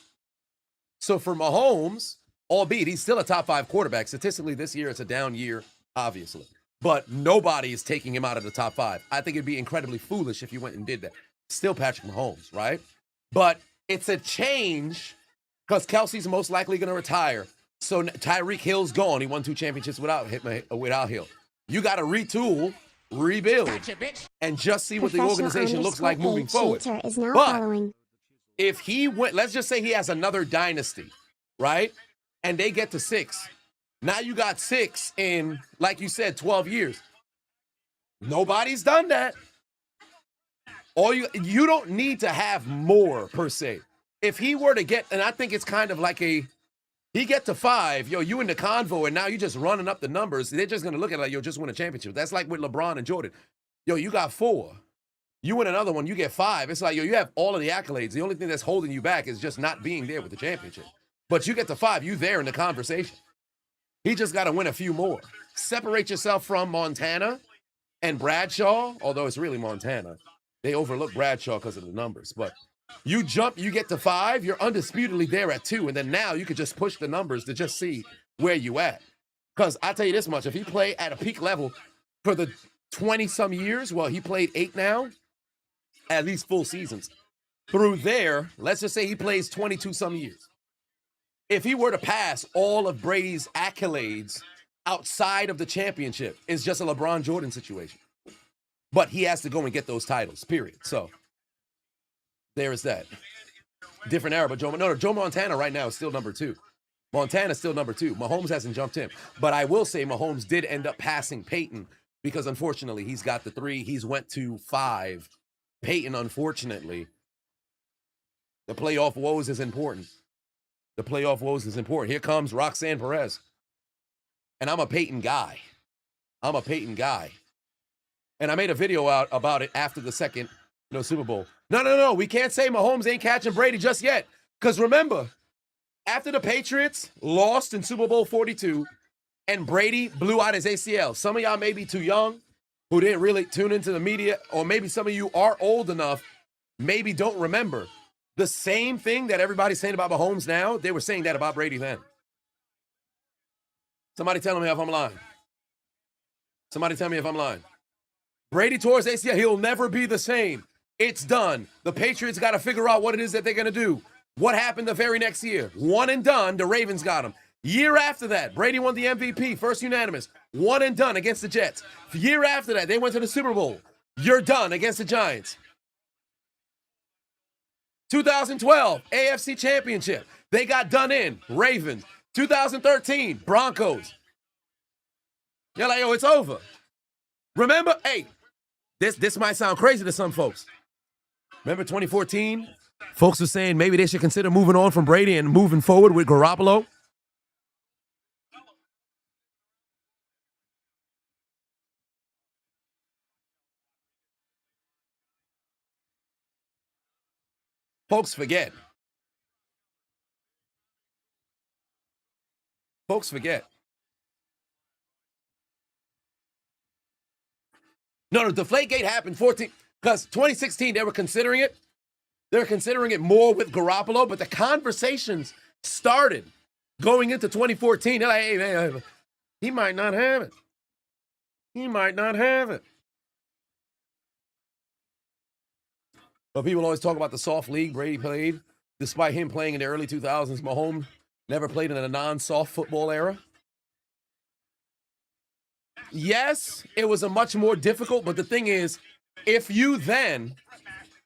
So for Mahomes, albeit he's still a top 5 quarterback, statistically this year it's a down year, obviously. But nobody is taking him out of the top 5. I think it'd be incredibly foolish if you went and did that. Still Patrick Mahomes, right? But it's a change because Kelsey's most likely going to retire. So Tyreek Hill's gone. He won 2 championships without Hill. You got to retool, rebuild, and just see what the organization looks like moving forward. But if he went, let's just say he has another dynasty, right? And they get to 6. Now you got 6 in, like you said, 12 years. Nobody's done that. You don't need to have more per se. If he were to get, and I think it's kind of like he get to 5, yo, you in the convo, and now you just running up the numbers. They're just gonna look at it like, yo, just win a championship. That's like with LeBron and Jordan. Yo, you got 4. You win another one, you get 5. It's like, yo, you have all of the accolades. The only thing that's holding you back is just not being there with the championship. But you get to 5, you there in the conversation. He just got to win a few more. Separate yourself from Montana and Bradshaw, although it's really Montana. They overlook Bradshaw because of the numbers. But you jump, you get to 5, you're undisputedly there at 2. And then now you could just push the numbers to just see where you at. Because I tell you this much, if he played at a peak level for the 20-some years, well, he played 8 now, at least full seasons. Through there, let's just say he plays 22-some years. if he were to pass all of Brady's accolades outside of the championship, it's just a LeBron Jordan situation. But he has to go and get those titles, period. So there is that. Different era, but Joe Montana right now is still number 2. Montana's still number 2. Mahomes hasn't jumped him. But I will say Mahomes did end up passing Peyton because, unfortunately, he's got the 3. He's went to 5. Peyton, unfortunately, the playoff woes is important. The playoff woes is important. Here comes Roxanne Perez. And I'm a Peyton guy. I'm a Peyton guy. And I made a video out about it after the second Super Bowl. No. We can't say Mahomes ain't catching Brady just yet. Because remember, after the Patriots lost in Super Bowl 42 and Brady blew out his ACL, some of y'all may be too young who didn't really tune into the media, or maybe some of you are old enough, maybe don't remember. The same thing that everybody's saying about Mahomes now, they were saying that about Brady then. Somebody tell me if I'm lying. Somebody tell me if I'm lying. Brady tore his ACL. He'll never be the same. It's done. The Patriots got to figure out what it is that they're going to do. What happened the very next year? One and done. The Ravens got him. Year after that, Brady won the MVP, first unanimous. One and done against the Jets. Year after that, they went to the Super Bowl. You're done against the Giants. 2012, AFC Championship. They got done in. Ravens. 2013, Broncos. You're like, yo, it's over. Remember, hey, this might sound crazy to some folks. Remember 2014? Folks were saying maybe they should consider moving on from Brady and moving forward with Garoppolo. Folks forget. Folks forget. No, Deflategate happened 14, because 2016, they were considering it. They were considering it more with Garoppolo, but the conversations started going into 2014. They're like, hey, man, he might not have it. He might not have it. But people always talk about the soft league Brady played. Despite him playing in the early 2000s, Mahomes never played in a non-soft football era. Yes, it was a much more difficult, but the thing is, if you then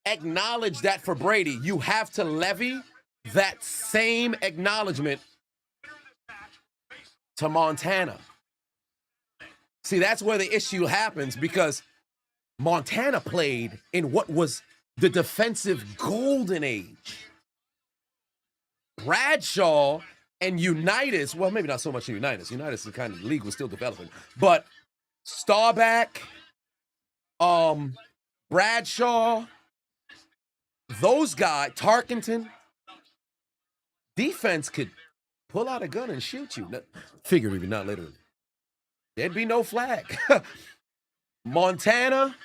acknowledge that for Brady, you have to levy that same acknowledgement to Montana. See, that's where the issue happens, because Montana played in what was the defensive golden age. Bradshaw and Unitas, well, maybe not so much Unitas. Unitas, the kind of league was still developing. But Starback, Bradshaw, those guys, Tarkenton, defense could pull out a gun and shoot you. Figuratively, not literally. There'd be no flag. Montana,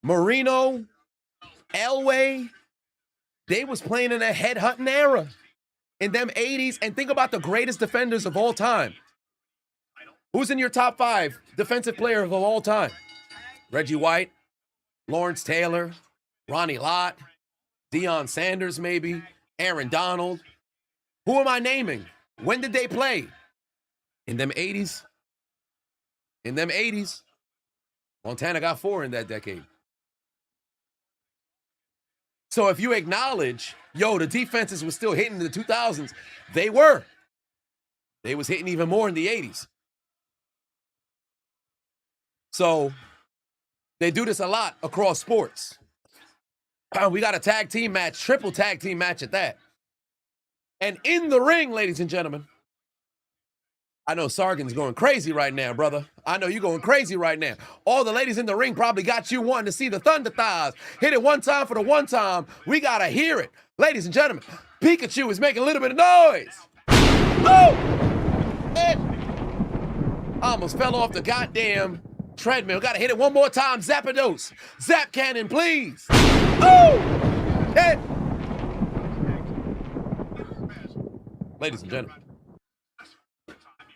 Marino, Elway, they was playing in a head-hunting era in them 80s. And think about the greatest defenders of all time. Who's in your top 5 defensive players of all time? Reggie White, Lawrence Taylor, Ronnie Lott, Deion Sanders maybe, Aaron Donald. Who am I naming? When did they play? In them 80s? In them 80s. Montana got 4 in that decade. So if you acknowledge, yo, the defenses were still hitting in the 2000s, they were. They was hitting even more in the 80s. So they do this a lot across sports. We got a tag team match, triple tag team match at that. And in the ring, ladies and gentlemen, I know Sargon's going crazy right now, brother. I know you're going crazy right now. All the ladies in the ring probably got you wanting to see the Thunder Thighs. Hit it one time for the one time. We got to hear it. Ladies and gentlemen, Pikachu is making a little bit of noise. Oh! I almost fell off the goddamn treadmill. Got to hit it one more time. Zapdos. Zap cannon, please. Oh! Hit. Ladies and gentlemen,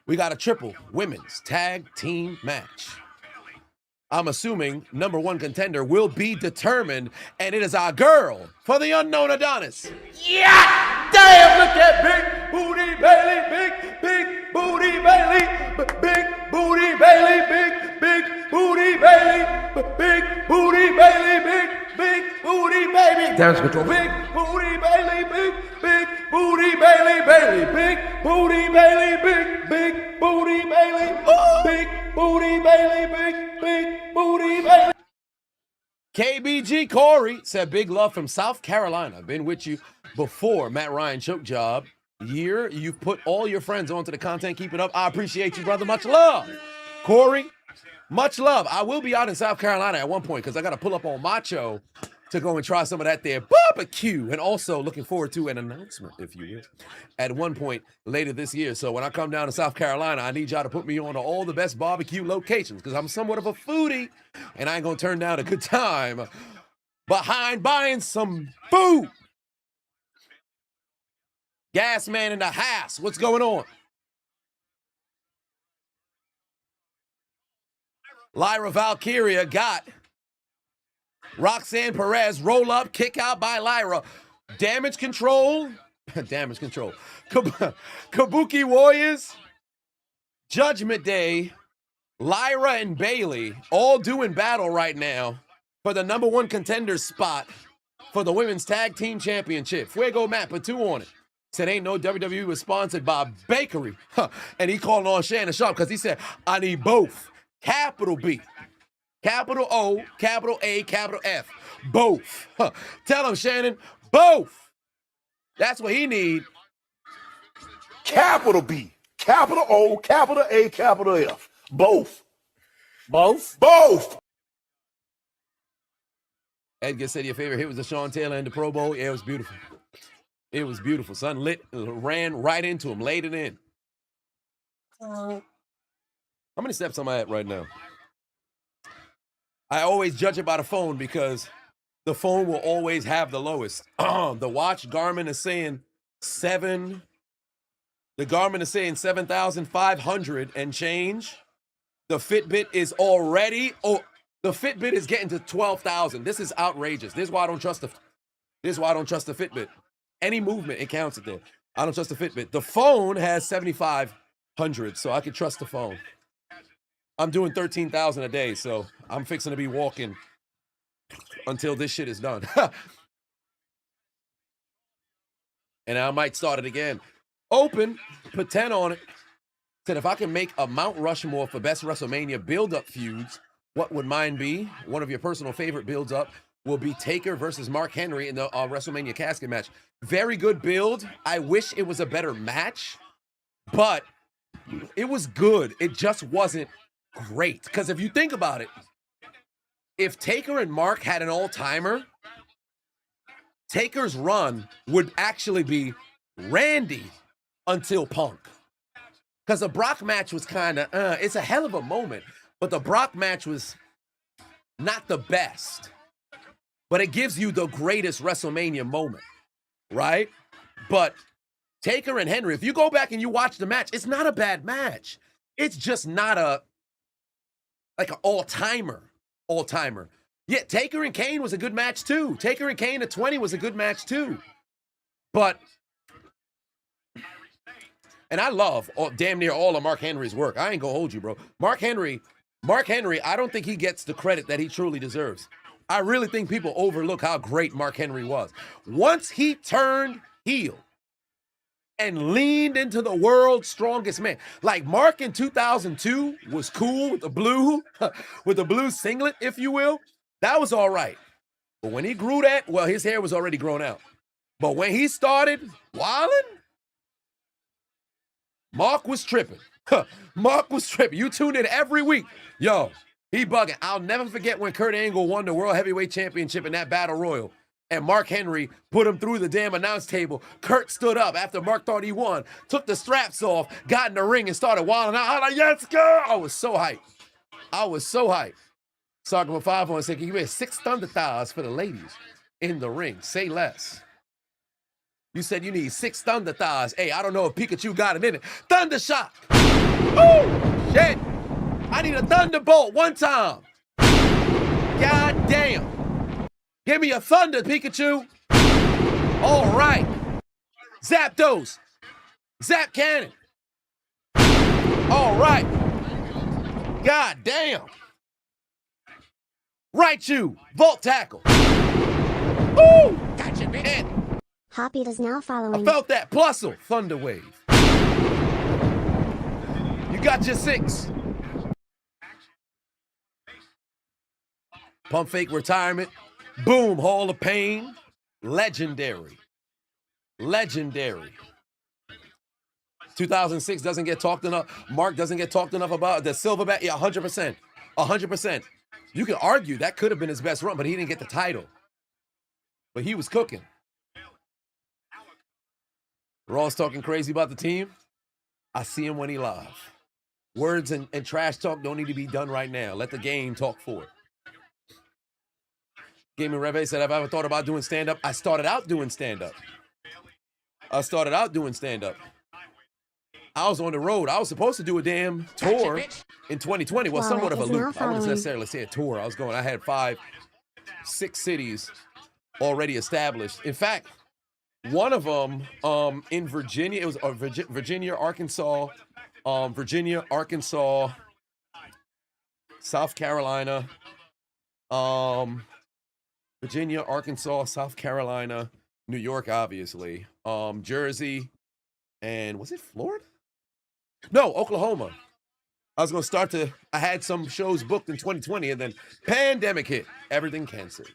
we got a triple women's tag team match. I'm assuming number one contender will be determined, and it is our girl for the unknown Adonis. Yeah! Damn, look at Big Booty Bailey, big Booty Bailey, big Booty Bailey, big Booty Bailey, big Booty Bailey, big Booty Baby. Damage control. Big Booty Bailey, big Booty Bailey, big Booty Bailey, big Booty Bailey, big Booty Bailey, big Booty Bailey. KBG Corey said, big love from South Carolina. Been with you before Matt Ryan choke job. Year, you've put all your friends onto the content. Keep it up. I appreciate you, brother. Much love. Corey, much love. I will be out in South Carolina at one point because I got to pull up on Macho to go and try some of that there barbecue. And also looking forward to an announcement, if you will, at one point later this year. So when I come down to South Carolina, I need y'all to put me on to all the best barbecue locations because I'm somewhat of a foodie and I ain't going to turn down a good time behind buying some food. Gas man in the house. What's going on? Lyra Valkyria got Roxanne Perez, roll up, kick out by Lyra. Damage control. Damage control. Kabuki Warriors. Judgment Day. Lyra and Bailey all doing battle right now for the number one contender spot for the Women's Tag Team Championship. Fuego Matt put 2 on it. Said ain't no WWE was sponsored by Bakery. And he called on Shannon Sharp because he said, I need both. Capital B. Capital O, capital A, capital F. Both. Tell him, Shannon, both. That's what he need.
Capital B, capital O, capital A, capital F. Both.
Both?
Both.
Edgar said your favorite hit was the Sean Taylor in the Pro Bowl. Yeah, it was beautiful. It was beautiful. Son ran right into him, laid it in. How many steps am I at right now? I always judge it by the phone because the phone will always have the lowest. The watch Garmin is saying 7. The Garmin is saying 7,500 and change. The Fitbit is already, the Fitbit is getting to 12,000. This is outrageous. This is why I don't trust the Fitbit. Any movement, it counts it there. I don't trust the Fitbit. The phone has 7,500, so I can trust the phone. I'm doing 13,000 a day, so I'm fixing to be walking until this shit is done. And I might start it again. Open, put 10 on it. Said if I can make a Mount Rushmore for best WrestleMania build-up feuds, what would mine be? One of your personal favorite builds-up will be Taker versus Mark Henry in the WrestleMania casket match. Very good build. I wish it was a better match, but it was good. It just wasn't great. Because if you think about it, if Taker and Mark had an all-timer, Taker's run would actually be Randy until Punk. Because the Brock match was kind of, it's a hell of a moment, but the Brock match was not the best. But it gives you the greatest WrestleMania moment, right? But Taker and Henry, if you go back and you watch the match, it's not a bad match. It's just not like an all-timer. Yeah, Taker and Kane was a good match too. Taker and Kane at 20 was a good match too. But, and I love damn near all of Mark Henry's work. I ain't gonna hold you, bro. Mark Henry, I don't think he gets the credit that he truly deserves. I really think people overlook how great Mark Henry was. Once he turned heel and leaned into the world's strongest man, like Mark in 2002 was cool with the blue singlet, if you will. That was all right. But when he grew that, well, his hair was already grown out. But when he started wilding, Mark was tripping. Mark was tripping. You tune in every week. Yo, he bugging. I'll never forget when Kurt Angle won the World Heavyweight Championship in that Battle Royal. And Mark Henry put him through the damn announce table. Kurt stood up after Mark thought he won, took the straps off, got in the ring, and started wilding out. I was like, yes, girl. I was so hyped. Sergeant 5 said, can you wear 6 Thunder Thighs for the ladies in the ring? Say less. You said you need 6 Thunder Thighs. Hey, I don't know if Pikachu got it in it. Thunder Shot. Oh, shit. I need a Thunderbolt one time. God damn. Give me a thunder, Pikachu. All right. Zapdos. Zap Cannon. All right. God damn. Raichu. Volt Tackle. Woo! Gotcha, bitch.
Hoppy is now
I
following.
felt that. Plusle. Thunder Wave. You got your 6. Pump Fake Retirement. Boom. Hall of Pain. Legendary. Legendary. 2006 doesn't get talked enough. Mark doesn't get talked enough about. The Silverback, yeah, 100%. 100%. You can argue that could have been his best run, but he didn't get the title. But he was cooking. Raw's talking crazy about the team. I see him when he live. Words and trash talk don't need to be done right now. Let the game talk for it. Gaming Reve said, have I ever thought about doing stand-up? I started out doing stand-up. I was on the road. I was supposed to do a damn tour in 2020. Well, somewhat of a loop. I wouldn't necessarily say a tour. I had 5, 6 cities already established. In fact, one of them in Virginia, it was Virginia, Arkansas, South Carolina, Virginia, Arkansas, South Carolina, New York, obviously, Jersey, and was it Florida? No, Oklahoma. I had some shows booked in 2020 and then pandemic hit. Everything canceled.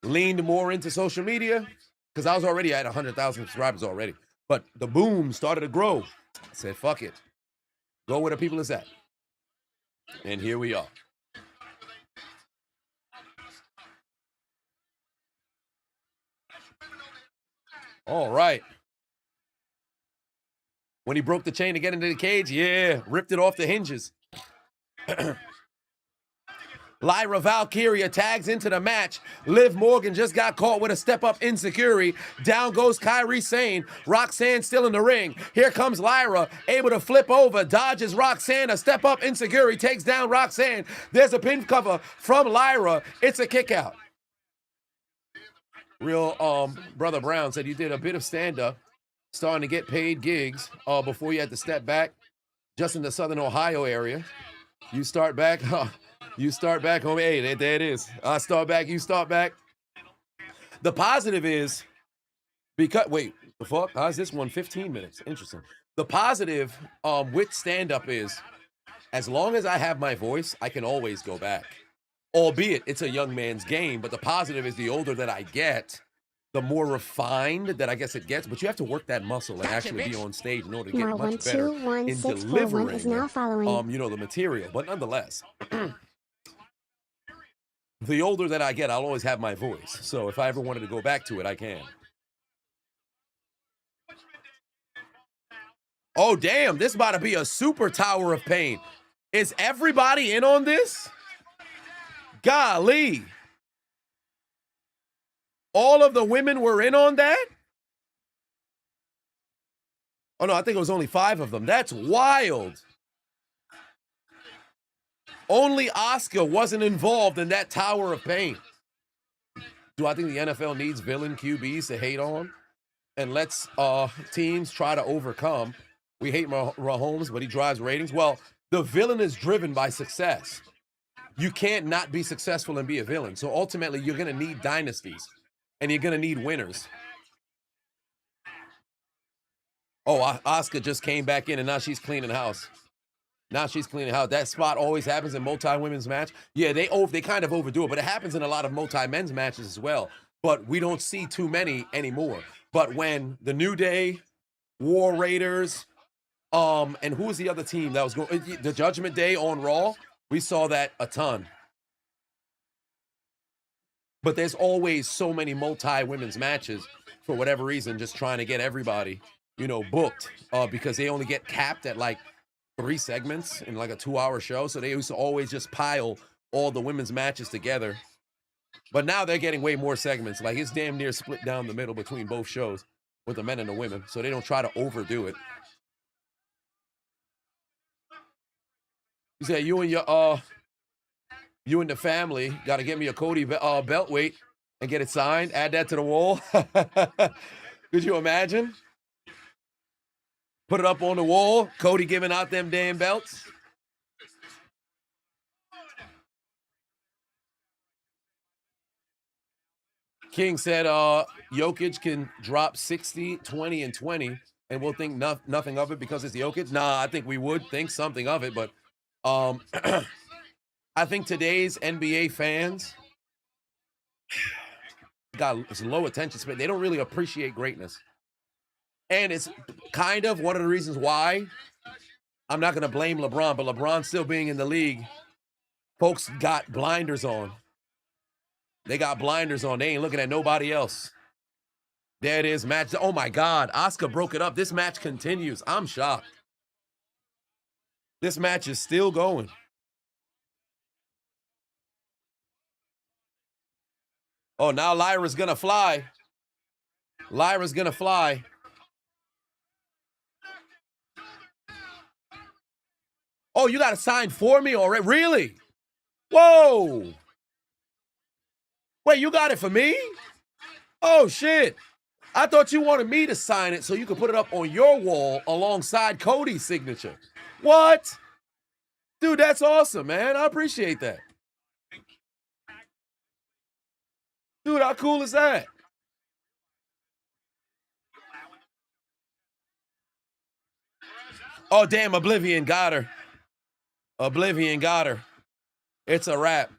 Leaned more into social media because I was already at 100,000 subscribers already. But the boom started to grow. I said, fuck it. Go where the people is at. And here we are. All right. When he broke the chain to get into the cage, yeah, ripped it off the hinges. Lyra Valkyria tags into the match. Liv Morgan just got caught with a step-up insecurity. Down goes Kairi Sane. Roxanne still in the ring. Here comes Lyra, able to flip over. Dodges Roxanne. A step-up insecurity takes down Roxanne. There's a pin cover from Lyra. It's a kick out. Real Brother Brown said you did a bit of stand-up, starting to get paid gigs before you had to step back just in the Southern Ohio area. You start back, homie. Hey, there it is. I start back, you start back. The positive is, because, wait, the fuck? How's this one 15 minutes? Interesting. The positive with stand-up is, as long as I have my voice, I can always go back. Albeit, it's a young man's game, but the positive is the older that I get, the more refined that I guess it gets, but you have to work that muscle and actually be on stage in order to get much better in delivering, the material. But nonetheless, the older that I get, I'll always have my voice. So if I ever wanted to go back to it, I can. Oh, damn, this about to be a super tower of pain. Is everybody in on this? Golly. All of the women were in on that? Oh, no, I think it was only 5 of them. That's wild. Only Asuka wasn't involved in that tower of pain. Do I think the NFL needs villain QBs to hate on and lets teams try to overcome? We hate Mahomes, but he drives ratings. Well, the villain is driven by success. You can't not be successful and be a villain. So ultimately, you're going to need dynasties. And you're going to need winners. Oh, Asuka just came back in and now she's cleaning house. That spot always happens in multi-women's match. Yeah, they kind of overdo it, but it happens in a lot of multi-men's matches as well. But we don't see too many anymore. But when the New Day, War Raiders, and who was the other team that was going? The Judgment Day on Raw, we saw that a ton. But there's always so many multi-women's matches for whatever reason, just trying to get everybody, booked because they only get capped at like 3 segments in like a 2-hour show. So they used to always just pile all the women's matches together. But now they're getting way more segments. Like it's damn near split down the middle between both shows with the men and the women. So they don't try to overdo it. You said you and You and the family got to get me a Cody belt weight and get it signed. Add that to the wall. Could you imagine? Put it up on the wall. Cody giving out them damn belts. King said Jokic can drop 60, 20, and 20, and we'll think nothing of it because it's Jokic. Nah, I think we would think something of it, but I think today's NBA fans got low attention span. They don't really appreciate greatness. And it's kind of one of the reasons why I'm not going to blame LeBron, but LeBron still being in the league, folks got blinders on. They got blinders on. They ain't looking at nobody else. There it is, match. Oh, my God. Asuka broke it up. This match continues. I'm shocked. This match is still going. Oh, now Lyra's going to fly. Lyra's going to fly. Oh, you got to sign for me already? Really? Whoa. Wait, you got it for me? Oh, shit. I thought you wanted me to sign it so you could put it up on your wall alongside Cody's signature. What? Dude, that's awesome, man. I appreciate that. Dude, how cool is that? Oh, damn, Oblivion got her. Oblivion got her. It's a wrap.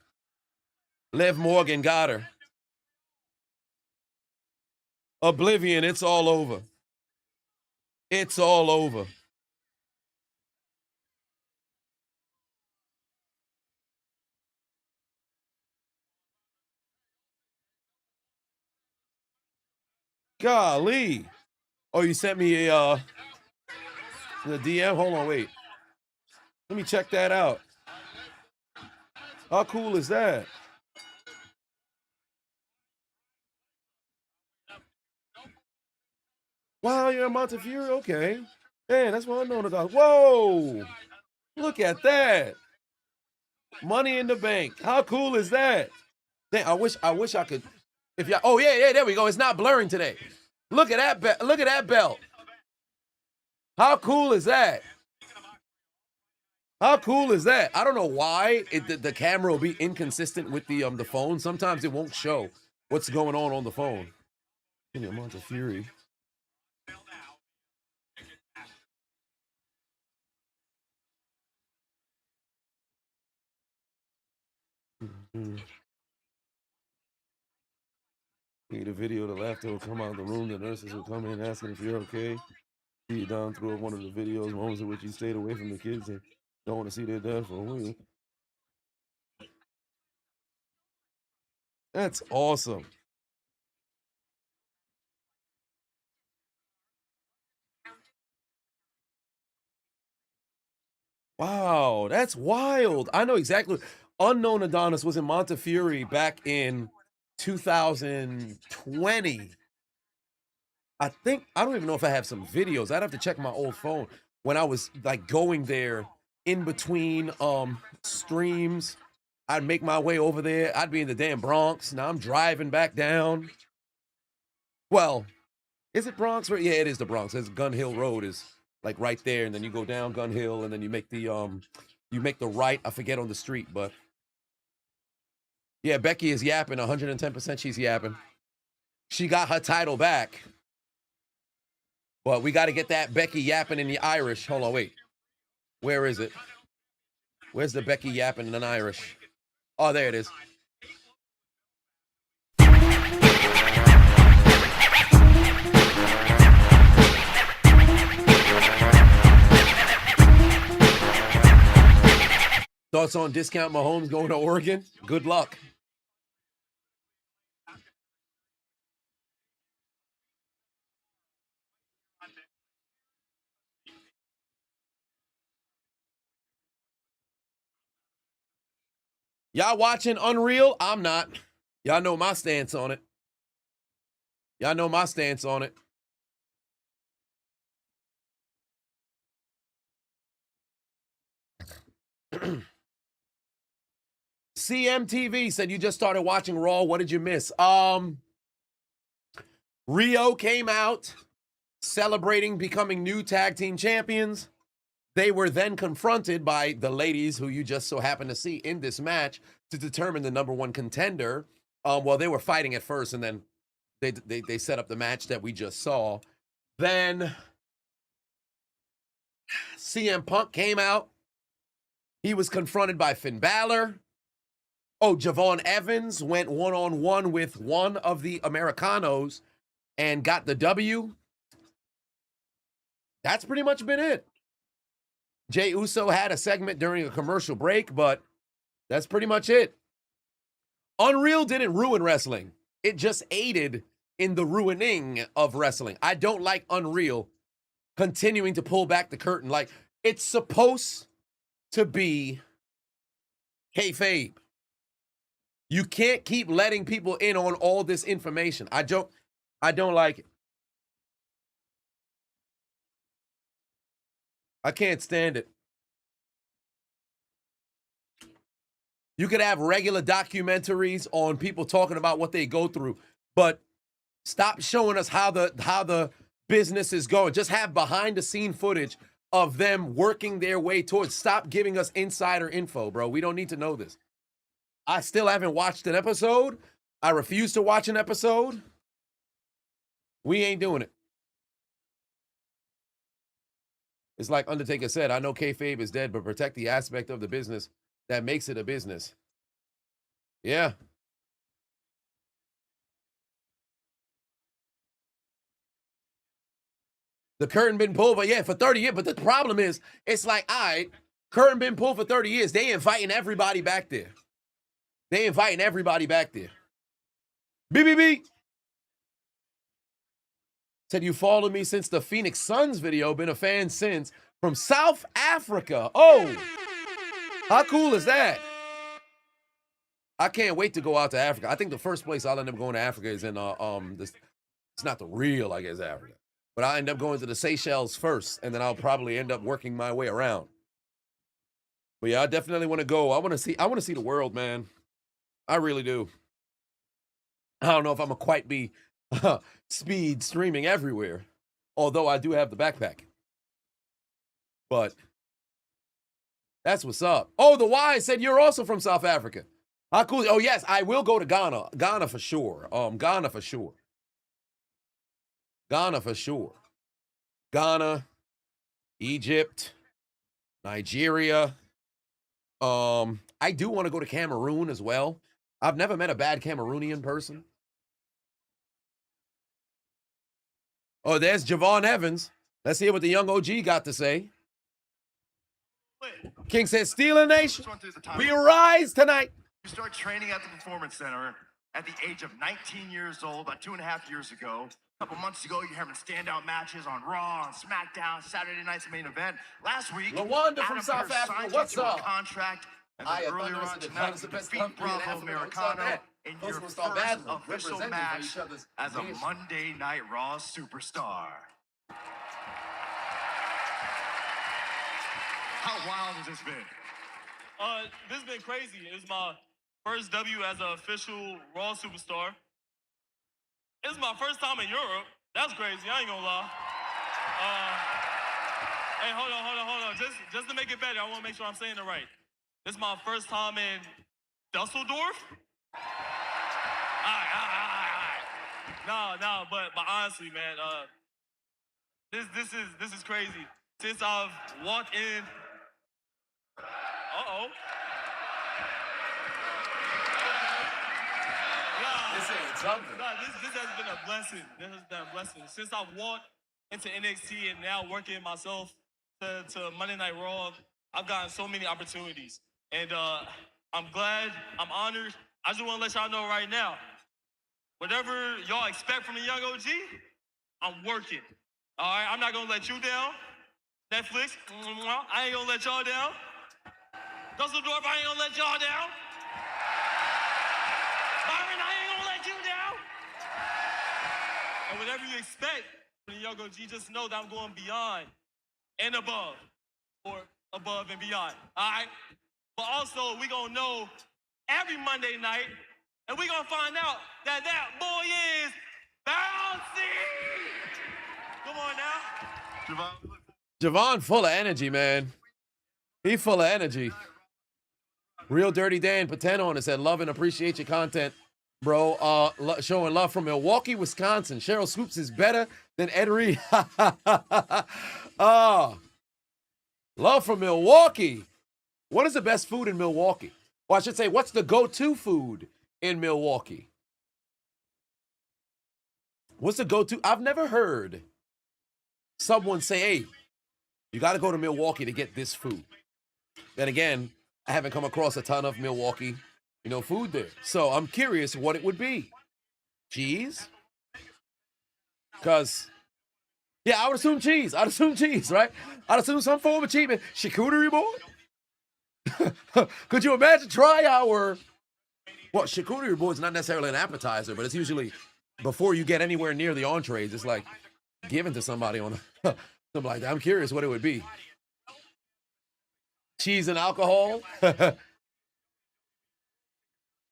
Liv Morgan got her. Oblivion, it's all over. It's all over. Golly. Oh, you sent me a the DM? Hold on, wait. Let me check that out. How cool is that? Wow, you're a Montefiore? Okay. Man, that's what I'm knowing about. Whoa! Look at that. Money in the bank. How cool is that? Damn, I wish I could. If you oh yeah, there we go. It's not blurring today. Look at that look at that belt. How cool is that? How cool is that? I don't know why the camera will be inconsistent with the phone. Sometimes it won't show what's going on the phone. Give me a Montefiore. See the video, the laughter will come out of the room. The nurses will come in asking if you're okay. See you down through one of the videos, moments in which you stayed away from the kids and don't want to see their dad for a week. That's awesome. Wow, that's wild. I know exactly. Unknown Adonis was in Montefiore back in 2020. I think, I don't even know if I have some videos. I'd have to check my old phone when I was like going there in between streams. I'd make my way over there. I'd be in the damn Bronx. Now I'm driving back down. Well, is it Bronx? Yeah, it is the Bronx. It's Gun Hill Road is like right there, and then you go down Gun Hill, and then you make the right. I forget on the street, but yeah, Becky is yapping 110%. She's yapping. She got her title back, but we got to get that Becky yapping in the Irish. Hold on, wait. Where is it? Where's the Becky yapping in an Irish? Oh, there it is. Thoughts on discount Mahomes going to Oregon? Good luck. Y'all watching Unreal? I'm not. Y'all know my stance on it. Y'all know my stance on it. CMTV said you just started watching Raw. What did you miss? Rio came out celebrating becoming new tag team champions. They were then confronted by the ladies who you just so happen to see in this match to determine the number one contender. Well, they were fighting at first, and then they set up the match that we just saw. Then CM Punk came out. He was confronted by Finn Balor. Oh, Javon Evans went one-on-one with one of the Americanos and got the W. That's pretty much been it. Jey Uso had a segment during a commercial break, but that's pretty much it. Unreal didn't ruin wrestling. It just aided in the ruining of wrestling. I don't like Unreal continuing to pull back the curtain. Like, it's supposed to be kayfabe. You can't keep letting people in on all this information. I don't like it. I can't stand it. You could have regular documentaries on people talking about what they go through, but stop showing us how the business is going. Just have behind the scene footage of them working their way towards. Stop giving us insider info, bro. We don't need to know this. I still haven't watched an episode. I refuse to watch an episode. We ain't doing it. It's like Undertaker said, I know kayfabe is dead, but protect the aspect of the business that makes it a business. Yeah. The curtain been pulled, but yeah, for 30 years. But the problem is, it's like, all right, curtain been pulled for 30 years. They inviting everybody back there. They inviting everybody back there. BBB. Said you followed me since the Phoenix Suns video. Been a fan since. From South Africa. Oh, how cool is that? I can't wait to go out to Africa. I think the first place I'll end up going to Africa is in this. It's not the real, I guess, Africa, but I end up going to the Seychelles first, and then I'll probably end up working my way around. But yeah, I definitely want to go. I want to see the world, man. I really do. I don't know if I'm gonna quite be speed streaming everywhere, although I do have the backpack. But that's what's up. Oh, the Y said you're also from South Africa. How cool. Oh, yes, I will go to Ghana. Ghana for sure. Ghana for sure. Ghana for sure. Ghana, Egypt, Nigeria. I do want to go to Cameroon as well. I've never met a bad Cameroonian person. Oh, there's Javon Evans. Let's hear what the young OG got to say. King says, Steeler Nation, we rise tonight.
You start training at the Performance Center at the age of 19 years old, about 2.5 years ago. A couple months ago, you're having standout matches on Raw, on SmackDown, Saturday night's main event. Last week,
Lawanda from South Africa, what's up?
A contract, and then earlier on tonight, you defeat Bravo Americano in your first official match as a Monday Night Raw superstar. How wild has this been?
This has been crazy. It was my first W as an official Raw superstar. This is my first time in Europe. That's crazy. I ain't gonna lie. Hey, hold on. Just to make it better, I want to make sure I'm saying it right. This is my first time in Dusseldorf. All right. No, but honestly, man, this is crazy. Since I've walked in. This has been a blessing. This has been a blessing. Since I walked into NXT and now working myself to Monday Night Raw, I've gotten so many opportunities. And I'm glad, I'm honored. I just want to let y'all know right now, whatever y'all expect from a young OG, I'm working. All right, I'm not going to let you down. Netflix, I ain't going to let y'all down. Dusseldorf, I ain't going to let y'all down. Byron, I ain't gonna let you down. And whatever you expect from the young OG, just know that I'm going beyond and above, or above and beyond. All right. But also, we gonna know every Monday night, and we're going to find out that boy is bouncy. Come on now.
Javon full of energy, man. He full of energy. Real Dirty Dan Pateno said, love and appreciate your content, bro. Showing love from Milwaukee, Wisconsin. Cheryl Swoops is better than Ed Reed. Love from Milwaukee. What is the best food in Milwaukee? Or I should say, what's the go-to food in Milwaukee? What's the go-to? I've never heard someone say, hey, you got to go to Milwaukee to get this food. Then again, I haven't come across a ton of Milwaukee, food there. So I'm curious what it would be. Cheese? Because, yeah, I would assume cheese. I'd assume cheese, right? I'd assume some form of cheese. Charcuterie board? Could you imagine try our... Well, charcuterie board is not necessarily an appetizer, but it's usually before you get anywhere near the entrees. It's like given to somebody on something like that. I'm curious what it would be. Cheese and alcohol?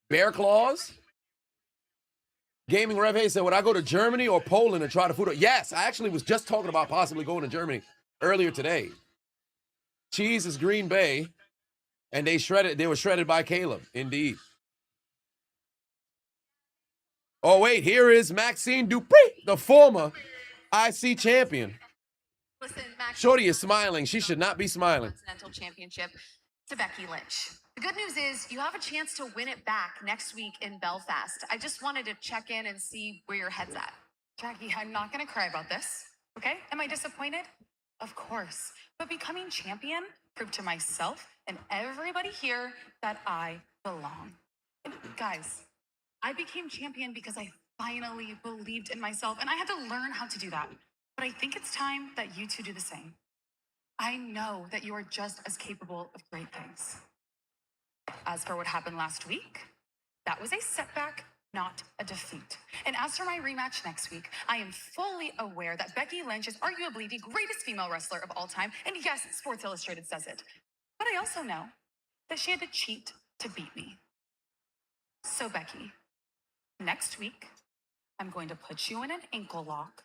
Bear claws? Gaming Rev Hay said, would I go to Germany or Poland and try the food? Yes, I actually was just talking about possibly going to Germany earlier today. Cheese is Green Bay, and they were shredded by Caleb, indeed. Oh, wait, here is Maxine Dupree, the former IC champion.
Listen, Max.
Shorty is smiling. She should not be smiling.
Continental Championship to Becky Lynch. The good news is you have a chance to win it back next week in Belfast. I just wanted to check in and see where your head's at. Jackie, I'm not going to cry about this, okay? Am I disappointed? Of course. But becoming champion proved to myself and everybody here that I belong. And guys, I became champion because I finally believed in myself, and I had to learn how to do that. But I think it's time that you two do the same. I know that you are just as capable of great things. As for what happened last week, that was a setback, not a defeat. And as for my rematch next week, I am fully aware that Becky Lynch is arguably the greatest female wrestler of all time. And yes, Sports Illustrated says it. But I also know that she had to cheat to beat me. So Becky, next week, I'm going to put you in an ankle lock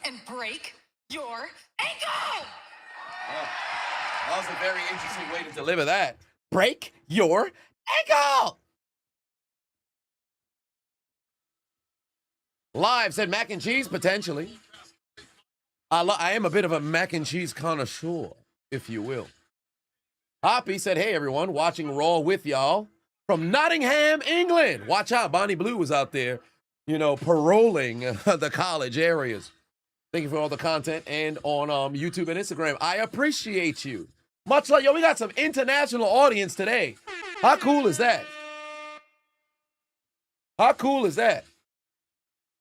and break your ankle!
Oh, that was a very interesting way to deliver that. Break your ankle! Live said mac and cheese, potentially. I am a bit of a mac and cheese connoisseur, if you will. Hoppy said, hey, everyone, watching Raw with y'all from Nottingham, England. Watch out, Bonnie Blue was out there, paroling the college areas. Thank you for all the content and on YouTube and Instagram. I appreciate you. Much like, we got some international audience today. How cool is that? How cool is that?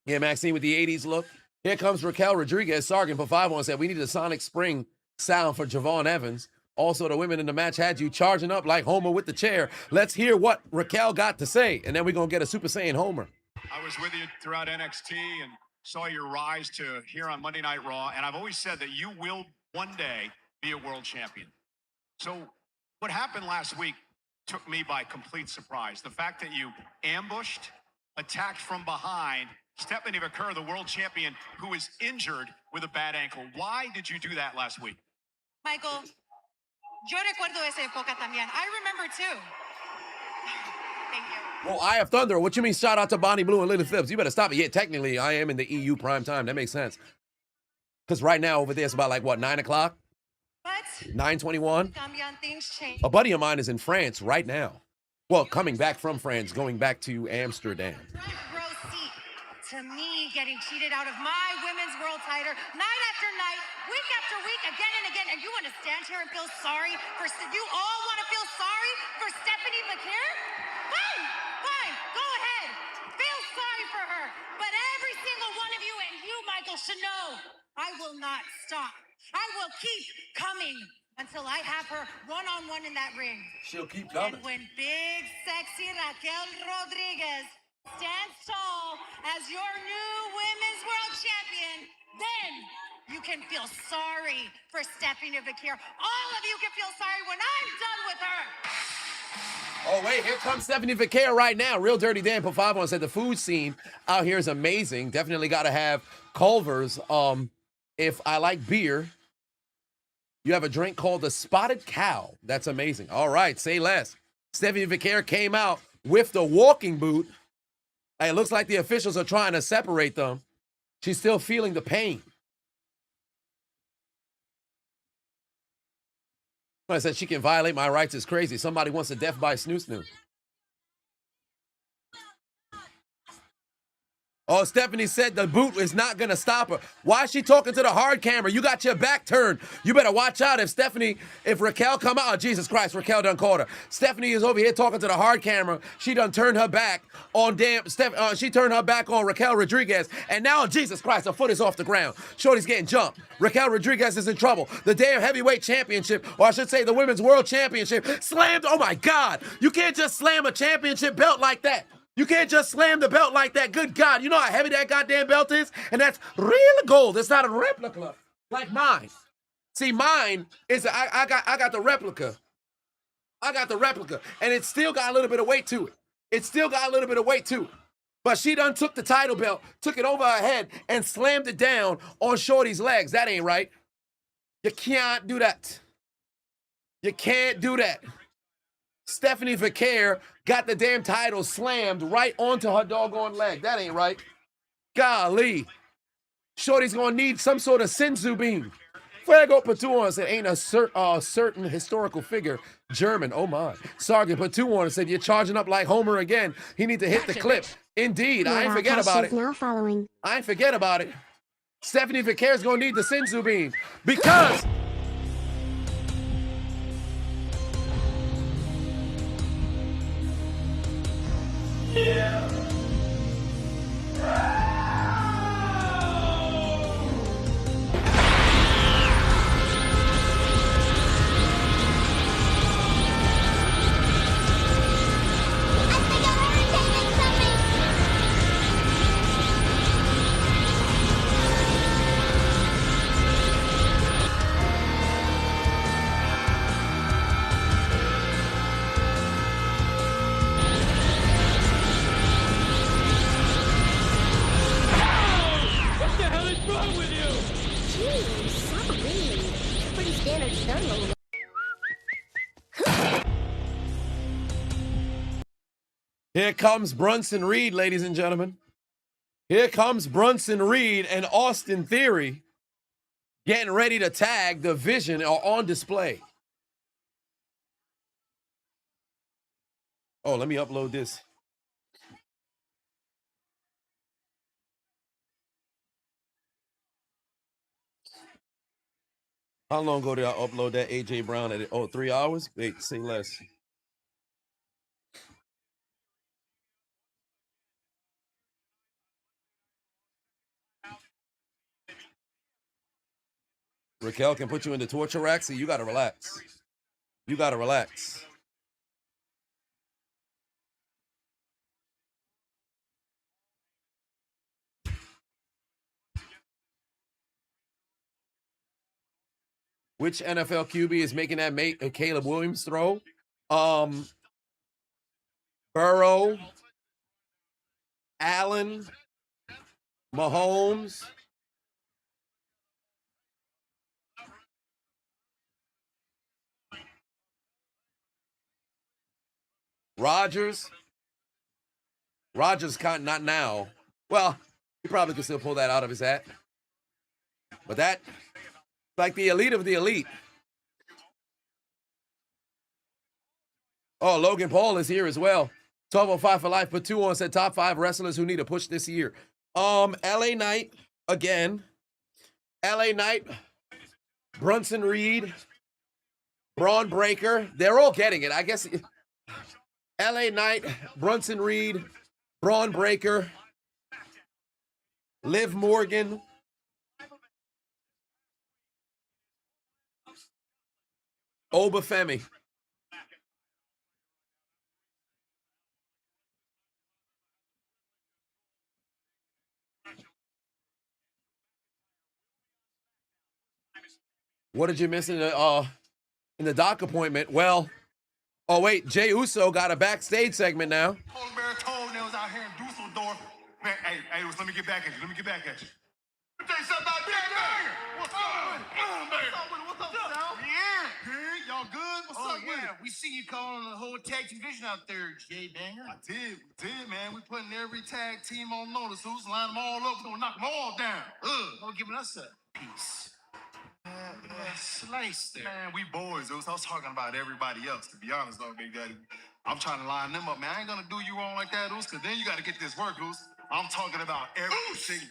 Yeah, Maxine with the 80s look. Here comes Raquel Rodriguez. Sargent put 5 on said, we need a Sonic Spring sound for Javon Evans. Also, the women in the match had you charging up like Homer with the chair. Let's hear what Raquel got to say, and then we're going to get a Super Saiyan Homer.
I was with you throughout NXT and saw your rise to here on Monday Night Raw, and I've always said that you will one day be a world champion. So what happened last week took me by complete surprise. The fact that you ambushed, attacked from behind, Stephanie McCurr, the world champion, who is injured with a bad ankle. Why did you do that last week?
Michael, yo recuerdo esa época también. I remember too. Thank you.
Well, Eye of Thunder. What you mean shout out to Bonnie Blue and Lily Phillips? You better stop it. Yeah, technically, I am in the EU prime time. That makes sense. Because right now over there, it's about like, 9 o'clock?
What?
9:21?
Things change.
A buddy of mine is in France right now. Well, coming back from France, going back to Amsterdam.
Row seat to me getting cheated out of my women's world title night after night, week after week, again and again. And you want to stand here and feel sorry for, you all want to feel sorry for Stephanie McCurr? Fine, go ahead. Feel sorry for her. But every single one of you and you, Michael, should know I will not stop. I will keep coming until I have her one-on-one in that ring.
She'll keep coming.
And when big, sexy Raquel Rodriguez stands tall as your new women's world champion, then you can feel sorry for Stephanie McCurr. All of you can feel sorry when I'm done with her.
Oh, wait, here comes Stephanie Vaquer right now. Real Dirty Dan put 5 on, said the food scene out here is amazing. Definitely got to have Culver's. If I like beer, you have a drink called the Spotted Cow. That's amazing. All right, say less. Stephanie Vaquer came out with the walking boot. It looks like the officials are trying to separate them. She's still feeling the pain. I said she can violate my rights is crazy. Somebody wants a death by snoo snoo. Oh, Stephanie said the boot is not going to stop her. Why is she talking to the hard camera? You got your back turned. You better watch out if Raquel come out. Oh, Jesus Christ, Raquel done caught her. Stephanie is over here talking to the hard camera. She done turned her back on she turned her back on Raquel Rodriguez. And now, Jesus Christ, her foot is off the ground. Shorty's getting jumped. Raquel Rodriguez is in trouble. The damn heavyweight championship, or I should say the women's world championship, slammed. Oh my God. You can't just slam a championship belt like that. You can't just slam the belt like that. Good God. You know how heavy that goddamn belt is? And that's real gold. It's not a replica like mine. See, mine is, I got the replica. I got the replica. And it still got a little bit of weight to it. But she done took the title belt, took it over her head, and slammed it down on Shorty's legs. That ain't right. You can't do that. You can't do that. Stephanie Vaquer got the damn title slammed right onto her doggone leg. That ain't right. Golly. Shorty's gonna need some sort of senzu bean. Fuego Patuan said, ain't a certain historical figure German. Oh my. Sergeant Patuan said, you're charging up like Homer again. He need to hit the clip. Indeed. I ain't forget about it.
Now following.
I ain't forget about it. Stephanie Vaquer's gonna need the senzu bean because... Yeah. Here comes Brunson Reed, ladies and gentlemen. Here comes Brunson Reed and Austin Theory getting ready to tag. The Vision are on display. Oh, let me upload this. How long ago did I upload that AJ Brown at it? Oh, 3 hours? Wait, say less. Raquel can put you in the torture rack. See, you got to relax. You got to relax. Which NFL QB is making that Caleb Williams throw? Burrow, Allen, Mahomes. Rodgers not now. Well, he probably could still pull that out of his hat. But that, like the elite of the elite. Oh, Logan Paul is here as well. 1205 for life, put 2 on, said top 5 wrestlers who need a push this year. LA Knight, again. LA Knight, Brunson Reed, Braun Breaker. They're all getting it. I guess LA Knight, Brunson Reed, Braun Breaker, Liv Morgan, Obafemi. What did you miss in the doc appointment? Well, Oh, wait. Jey Uso got a backstage segment now.
Polar bear toenails out here in Dusseldorf. Man, hey, let me get back at you. Let me get back at you. Let me tell you something about Big Bang. What's up with it? What's up, Sal? Yeah. Good. Y'all good? What's up with it? We see you calling the whole tag team division out there, Jay Banger. I did, man. We putting every tag team on notice. Who's line them all up? We're gonna knock them all down. No giving us a piece. Slice there. Man, we boys, Zeus. I was talking about everybody else, to be honest, though, Big Daddy. I'm trying to line them up, man. I ain't gonna do you wrong like that, Zeus, because then you gotta get this work, Zeus. I'm talking about everything.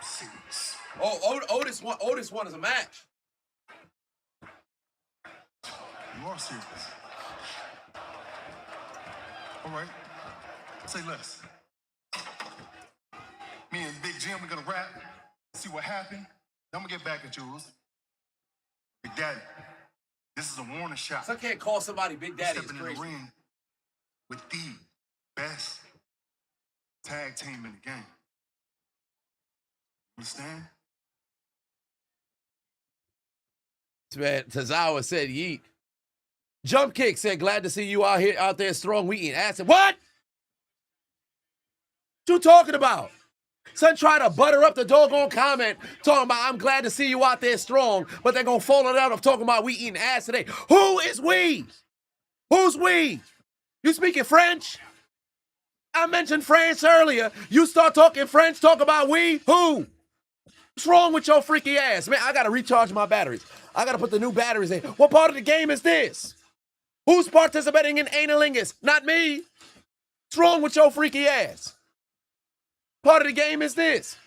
Serious.
Oh, Otis won as a match.
You are serious. All right. Say less. Me and Big Jim, we're gonna rap, see what happened. Then I'm gonna get back at you, Zeus. Big Daddy, this is a warning shot.
So I can't call somebody Big Daddy.
Stepping in the ring with the best tag team in the game. Understand?
Man, Tozawa said yeet. Jump Kick said, glad to see you out there strong. We eating ass. What? What you talking about? Son tried to butter up the doggone comment talking about I'm glad to see you out there strong, but they're gonna fall it out of talking about we eating ass today. Who is we? Who's we? You speaking French? I mentioned France earlier. You start talking French, talk about we? Who? What's wrong with your freaky ass? Man, I gotta recharge my batteries. I gotta put the new batteries in. What part of the game is this? Who's participating in analingus? Not me. What's wrong with your freaky ass? Part of the game is this.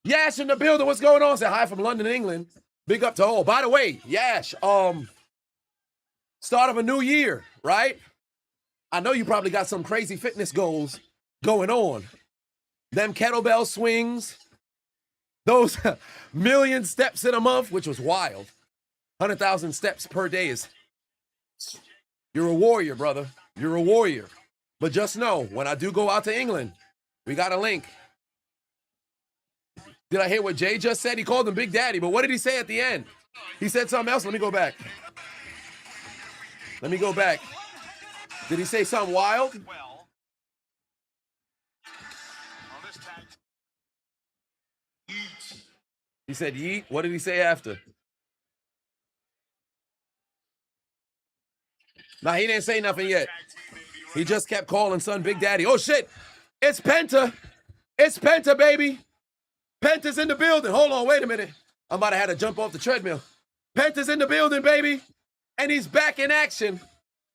Yash in the building. What's going on? Say hi from London, England. Big up to all. By the way, Yash, start of a new year, right? I know you probably got some crazy fitness goals going on. Them kettlebell swings, those million steps in a month, which was wild. 100,000 steps per day is, you're a warrior, brother. You're a warrior. But just know, when I do go out to England, we got a link. Did I hear what Jay just said? He called him Big Daddy, but what did he say at the end? He said something else. Let me go back. Let me go back. Did he say something wild? He said yeet. What did he say after? Nah, he didn't say nothing yet. He just kept calling son Big Daddy. Oh, shit. It's Penta. It's Penta, baby. Penta's in the building. Hold on, wait a minute. I might have had to jump off the treadmill. Penta's in the building, baby. And he's back in action.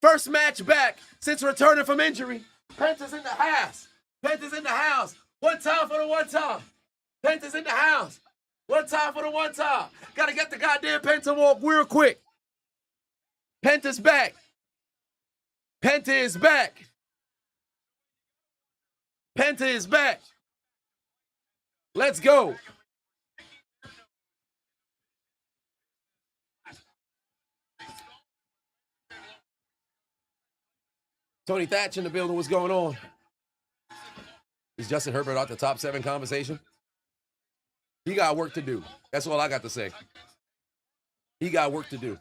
First match back since returning from injury. Penta's in the house. Penta's in the house. One time for the one time. Penta's in the house. One time for the one time. Gotta get the goddamn Penta walk real quick. Penta's back. Penta is back. Penta is back. Let's go. Tony Thatch in the building. What's going on? Is Justin Herbert out the top 7 conversation? He got work to do. That's all I got to say. He got work to do.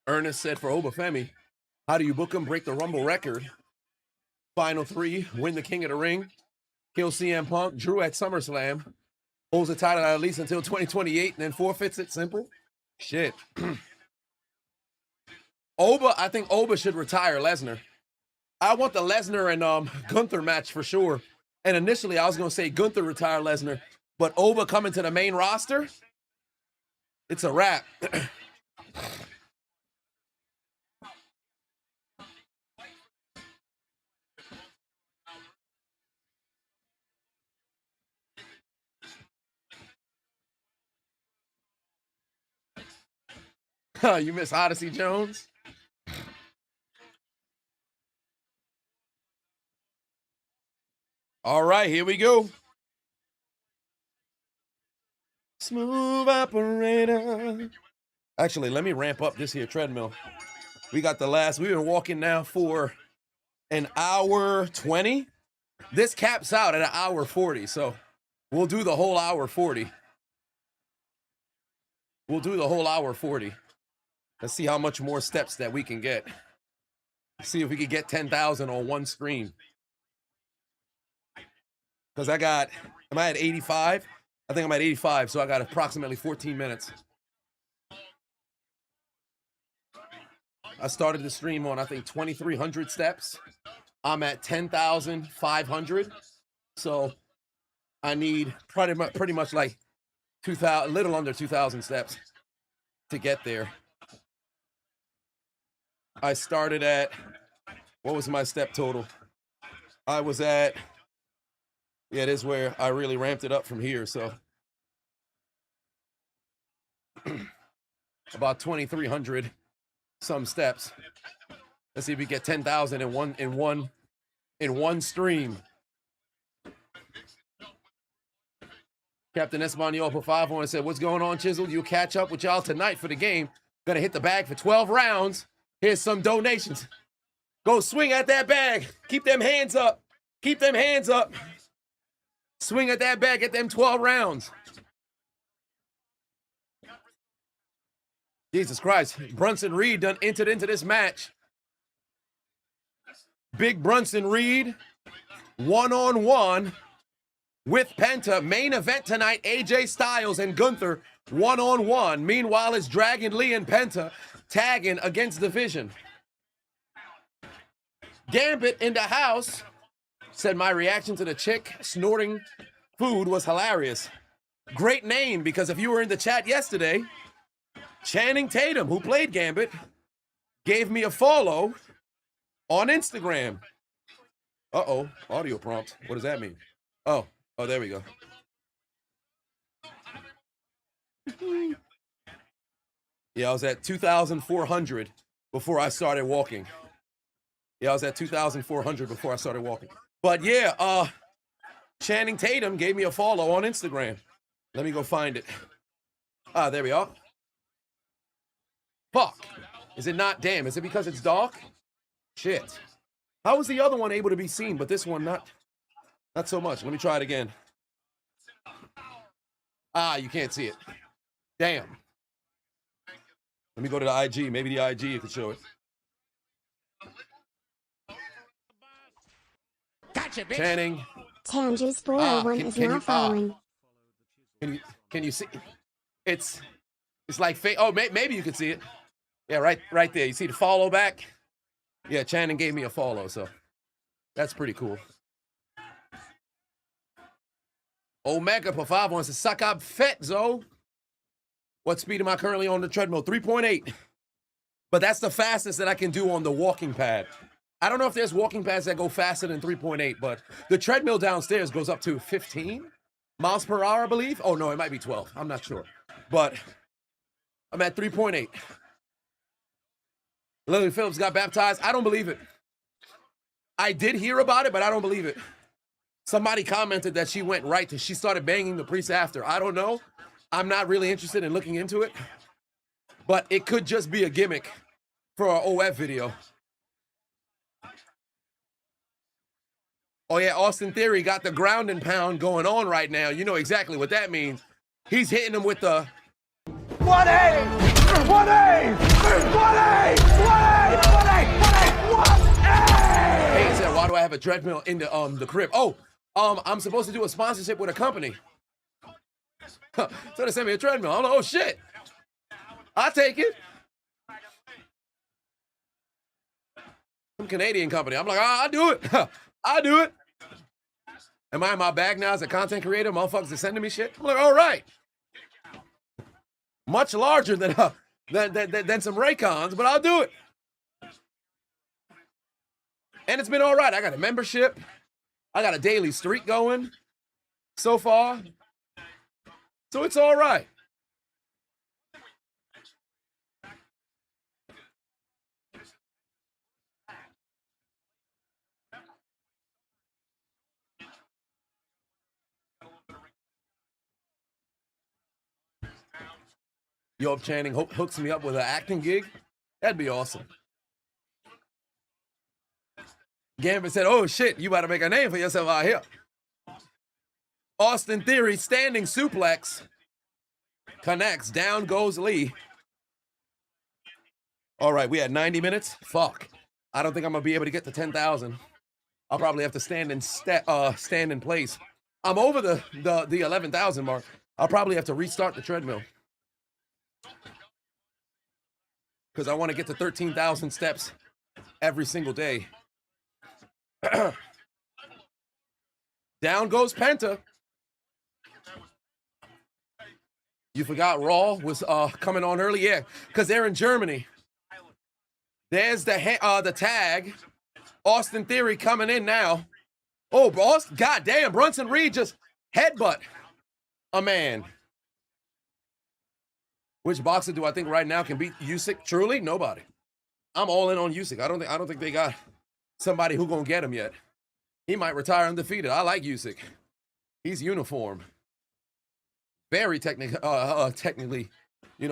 Ernest said for Obafemi, how do you book him? Break the Rumble record. Final 3, win the King of the Ring, kill CM Punk, Drew at SummerSlam, holds the title at least until 2028, and then forfeits it. Simple. Shit. I think Oba should retire Lesnar. I want the Lesnar and Gunther match for sure. And initially I was going to say Gunther retire Lesnar, but Oba coming to the main roster, it's a wrap. You miss Odyssey Jones? All right, here we go. Smooth operator. Actually, let me ramp up this here treadmill. We got we've been walking now for an hour 20. This caps out at an hour 40, so we'll do the whole hour 40. We'll do the whole hour 40. Let's see how much more steps that we can get. See if we can get 10,000 on one stream. Because am I at 85? I think I'm at 85, so I got approximately 14 minutes. I started the stream on, I think, 2,300 steps. I'm at 10,500. So I need pretty much like 2,000, little under 2,000 steps to get there. I started at, what was my step total? I was at, yeah, this is where I really ramped it up from here. So about 2,300 some steps. Let's see if we get 10,000 in one stream. Captain Espanol for 5 on and said, "What's going on, Chiseled? You'll catch up with y'all tonight for the game. Gonna hit the bag for 12 rounds. Here's some donations. Go swing at that bag. Keep them hands up. Keep them hands up. Swing at that bag. Get them 12 rounds." Jesus Christ. Brunson Reed done entered into this match. Big Brunson Reed, one-on-one with Penta. Main event tonight, AJ Styles and Gunther, one-on-one. Meanwhile, it's Dragon Lee and Penta tagging against Division. Gambit in the house said my reaction to the chick snorting food was hilarious. Great name, because if you were in the chat yesterday, Channing Tatum, who played Gambit, gave me a follow on Instagram. Uh-oh, audio prompt. What does that mean? Oh, there we go. Yeah, I was at 2,400 before I started walking. Yeah, I was at 2,400 before I started walking. But yeah, Channing Tatum gave me a follow on Instagram. Let me go find it. Ah, there we are. Fuck. Is it not? Damn, is it because it's dark? Shit. How was the other one able to be seen, but this one not so much? Let me try it again. Ah, you can't see it. Damn. Let me go to the IG. Maybe the IG could show it. Gotcha, bitch. Channing.
Tanges 401 is not following.
Can you see? It's like fake. Oh, maybe you can see it. Yeah, right there. You see the follow back? Yeah, Channing gave me a follow, so that's pretty cool. Omega for 5 wants to suck up fat, Zo. What speed am I currently on the treadmill? 3.8. But that's the fastest that I can do on the walking pad. I don't know if there's walking pads that go faster than 3.8, but the treadmill downstairs goes up to 15 miles per hour, I believe. Oh, no, it might be 12. I'm not sure. But I'm at 3.8. Lily Phillips got baptized. I don't believe it. I did hear about it, but I don't believe it. Somebody commented that she went right to, she started banging the priest after. I don't know. I'm not really interested in looking into it. But it could just be a gimmick for our OF video. Oh yeah, Austin Theory got the ground and pound going on right now. You know exactly what that means. He's hitting him with the
1A! 1A! 1A! 1A! 1A! 1A!
Hey, said, why do I have a treadmill in the crib? Oh, I'm supposed to do a sponsorship with a company. So they sent me a treadmill. I'm like, oh shit. I'll take it. Some Canadian company. I'm like, I'll do it. I'll do it. Am I in my bag now as a content creator? Motherfuckers are sending me shit. I'm like, all right. Much larger than some Raycons, but I'll do it. And it's been all right. I got a membership. I got a daily streak going so far. So it's all right. Yo, if Channing hooks me up with an acting gig, that'd be awesome. Gambit said, oh shit, you better make a name for yourself out here. Austin Theory, standing suplex. Connects, down goes Lee. All right, we had 90 minutes. Fuck. I don't think I'm gonna be able to get to 10,000. I'll probably have to stand in place. I'm over the 11,000 mark. I'll probably have to restart the treadmill. Because I want to get to 13,000 steps every single day. Down goes Penta. You forgot Raw was coming on early? Yeah, because they're in Germany. There's the tag. Austin Theory coming in now. Oh, boss, goddamn, Brunson Reed just headbutt a man. Which boxer do I think right now can beat Usyk? Truly, nobody. I'm all in on Usyk. I don't think they got somebody who gonna get him yet. He might retire undefeated. I like Usyk. He's uniform. Very technically,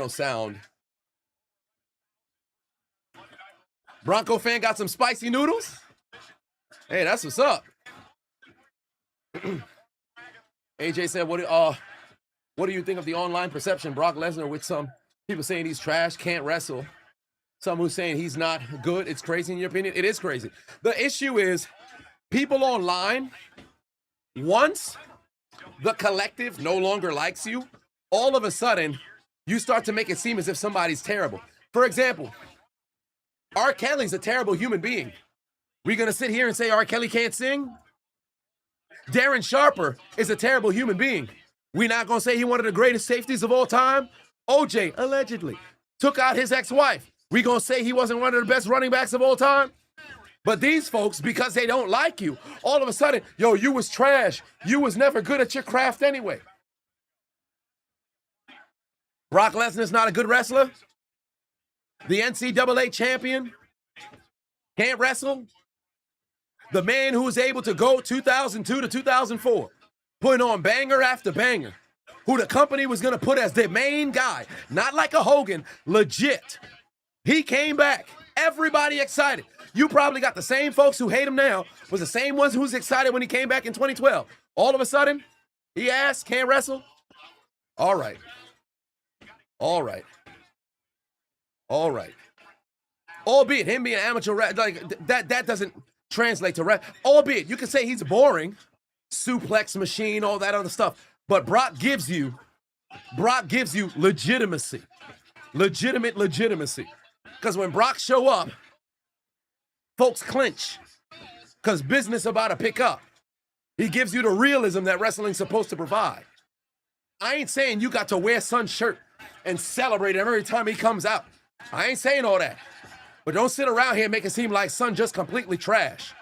sound. Bronco fan got some spicy noodles? Hey, that's what's up. AJ said, what do you think of the online perception? Brock Lesnar, with some people saying he's trash, can't wrestle. Some who's saying he's not good. It's crazy in your opinion. It is crazy. The issue is people online, once the collective no longer likes you, all of a sudden, you start to make it seem as if somebody's terrible. For example, R. Kelly's a terrible human being. We gonna sit here and say R. Kelly can't sing? Darren Sharper is a terrible human being. We not gonna say he one of the greatest safeties of all time? OJ, allegedly, took out his ex-wife. We gonna say he wasn't one of the best running backs of all time? But these folks, because they don't like you, all of a sudden, yo, you was trash. You was never good at your craft anyway. Brock Lesnar's not a good wrestler. The NCAA champion can't wrestle. The man who was able to go 2002 to 2004, putting on banger after banger, who the company was going to put as the main guy, not like a Hogan, legit. He came back. Everybody excited. You probably got the same folks who hate him now was the same ones who's excited when he came back in 2012. All of a sudden, he asked, can't wrestle? All right. All right. All right. Albeit him being an amateur, like that doesn't translate to rap. Albeit you can say he's boring, suplex machine, all that other stuff. But Brock gives you legitimacy, legitimate legitimacy. Because when Brock show up, folks clinch. Because business about to pick up. He gives you the realism that wrestling's supposed to provide. I ain't saying you got to wear Son's shirt and celebrate him every time he comes out. I ain't saying all that. But don't sit around here and make it seem like Son just completely trash.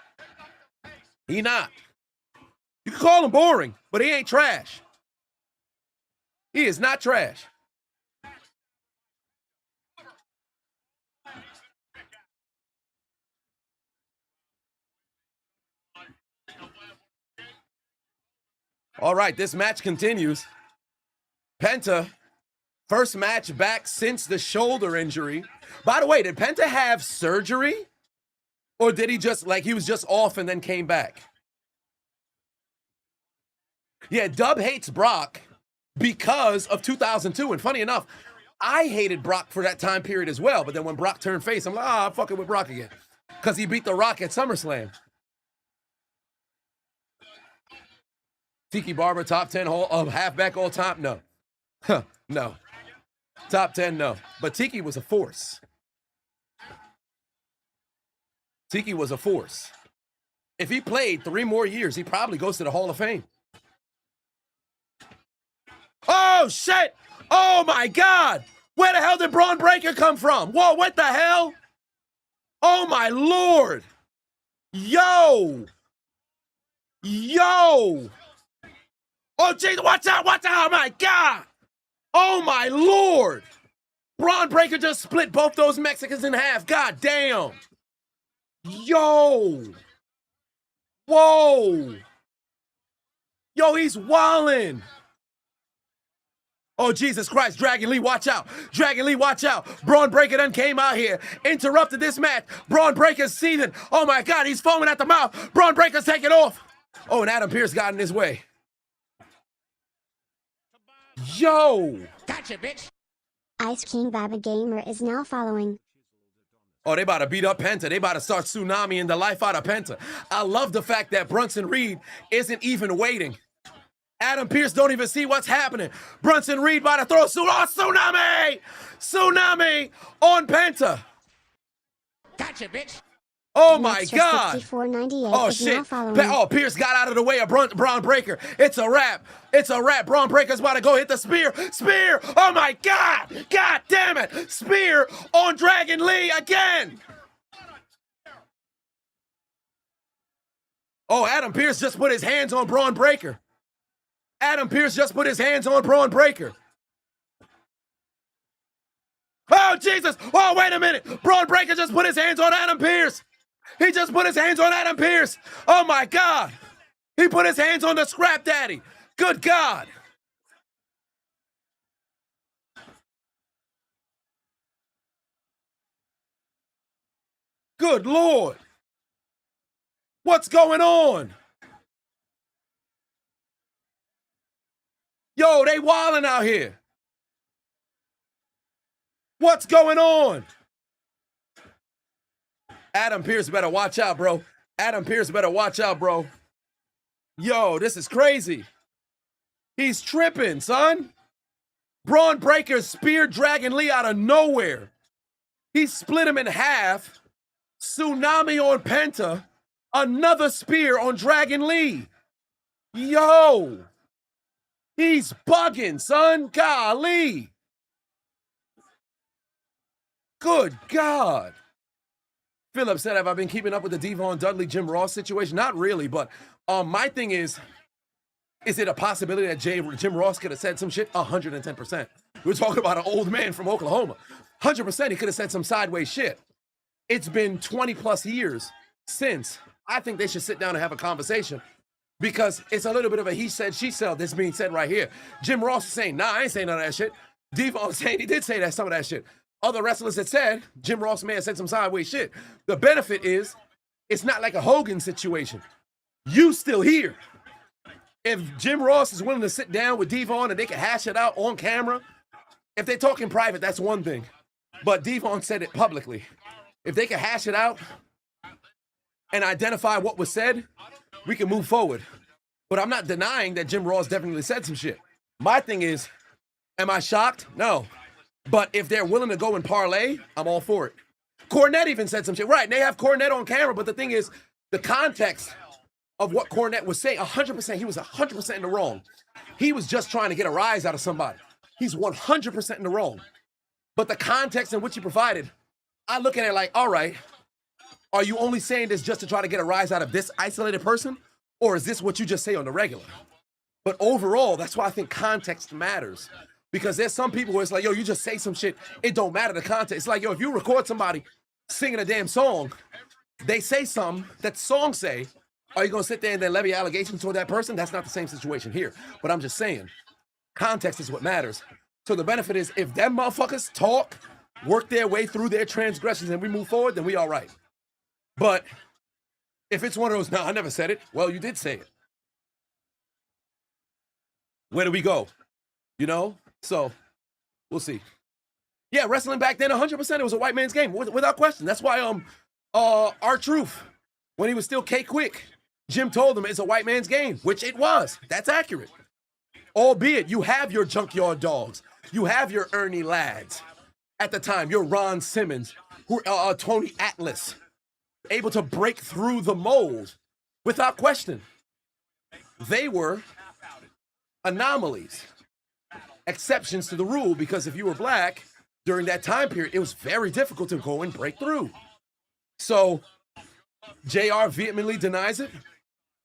He not. You can call him boring, but he ain't trash. He is not trash. All right, this match continues. Penta, first match back since the shoulder injury. By the way, did Penta have surgery? Or did he he was just off and then came back? Yeah, Dub hates Brock because of 2002. And funny enough, I hated Brock for that time period as well. But then when Brock turned face, I'm like, I'm fucking with Brock again. Because he beat The Rock at SummerSlam. Tiki Barber, top 10 halfback all time? No. No. Top 10, no. But Tiki was a force. Tiki was a force. If he played 3 more years, he probably goes to the Hall of Fame. Oh, shit! Oh, my God! Where the hell did Braun Breaker come from? Whoa, what the hell? Oh, my Lord! Yo! Yo! Oh, jeez, watch out, oh, my God! Oh, my Lord! Braun Breaker just split both those Mexicans in half. God damn! Yo! Whoa! Yo, he's wildin'! Oh, Jesus Christ. Dragon Lee, watch out. Dragon Lee, watch out. Braun Breaker done came out here, interrupted this match. Braun Breaker's seething. Oh, my God, he's foaming at the mouth. Braun Breaker's taking off. Oh, and Adam Pearce got in his way. Yo.
Gotcha, bitch. Ice King Baba Gamer is now following.
Oh, they about to beat up Penta. They about to start tsunami in the life out of Penta. I love the fact that Brunson Reed isn't even waiting. Adam Pearce don't even see what's happening. Brunson Reed about to throw tsunami! Tsunami on Penta.
Gotcha, bitch.
Oh my God!
Oh
shit! Oh, Pierce got out of the way of Braun Breaker. It's a wrap. It's a wrap. Braun Breaker's about to go hit the spear. Spear! Oh my God! God damn it! Spear on Dragon Lee again. Oh, Adam Pearce just put his hands on Braun Breaker. Adam Pearce just put his hands on Braun Breaker. Oh, Jesus! Oh, wait a minute! Braun Breaker just put his hands on Adam Pearce. He just put his hands on Adam Pearce. Oh, my God. He put his hands on the Scrap Daddy. Good God. Good Lord. What's going on? Yo, they wilding out here. What's going on? Adam Pearce better watch out, bro. Adam Pearce better watch out, bro. Yo, this is crazy. He's tripping, son. Braun Breaker speared Dragon Lee out of nowhere. He split him in half. Tsunami on Penta. Another spear on Dragon Lee. Yo. He's bugging, son. Golly. Good God. Philip said, have I been keeping up with the Devon Dudley, Jim Ross situation? Not really, but my thing is it a possibility that Jim Ross could have said some shit? 110%. We're talking about an old man from Oklahoma. 100% he could have said some sideways shit. It's been 20 plus years since. I think they should sit down and have a conversation because it's a little bit of a he said, she said that's being said right here. Jim Ross is saying, nah, I ain't saying none of that shit. Devon saying he did say that, some of that shit. Other wrestlers had said, Jim Ross may have said some sideways shit. The benefit is, it's not like a Hogan situation. You still here. If Jim Ross is willing to sit down with Devon and they can hash it out on camera, if they talk in private, that's one thing. But Devon said it publicly. If they can hash it out and identify what was said, we can move forward. But I'm not denying that Jim Ross definitely said some shit. My thing is, am I shocked? No. But if they're willing to go and parlay, I'm all for it. Cornette even said some shit. Right, they have Cornette on camera, but the thing is, the context of what Cornette was saying, 100%, he was 100% in the wrong. He was just trying to get a rise out of somebody. He's 100% in the wrong. But the context in which he provided, I look at it like, all right, are you only saying this just to try to get a rise out of this isolated person? Or is this what you just say on the regular? But overall, that's why I think context matters. Because there's some people where it's like, yo, you just say some shit, it don't matter the context. It's like, yo, if you record somebody singing a damn song, they say something that song say, are you gonna sit there and then levy allegations toward that person? That's not the same situation here. But I'm just saying, context is what matters. So the benefit is, if them motherfuckers talk, work their way through their transgressions and we move forward, then we all right. But if it's one of those, no, I never said it. Well, you did say it. Where do we go? You know? So, we'll see. Yeah, wrestling back then, 100%, it was a white man's game, without question. That's why R-Truth, when he was still K-Quick, Jim told him it's a white man's game, which it was. That's accurate. Albeit, you have your Junkyard Dogs. You have your Ernie Lads. At the time, your Ron Simmons, Tony Atlas, able to break through the mold without question. They were anomalies. Exceptions to the rule, because if you were black during that time period, it was very difficult to go and break through. So JR vehemently denies it.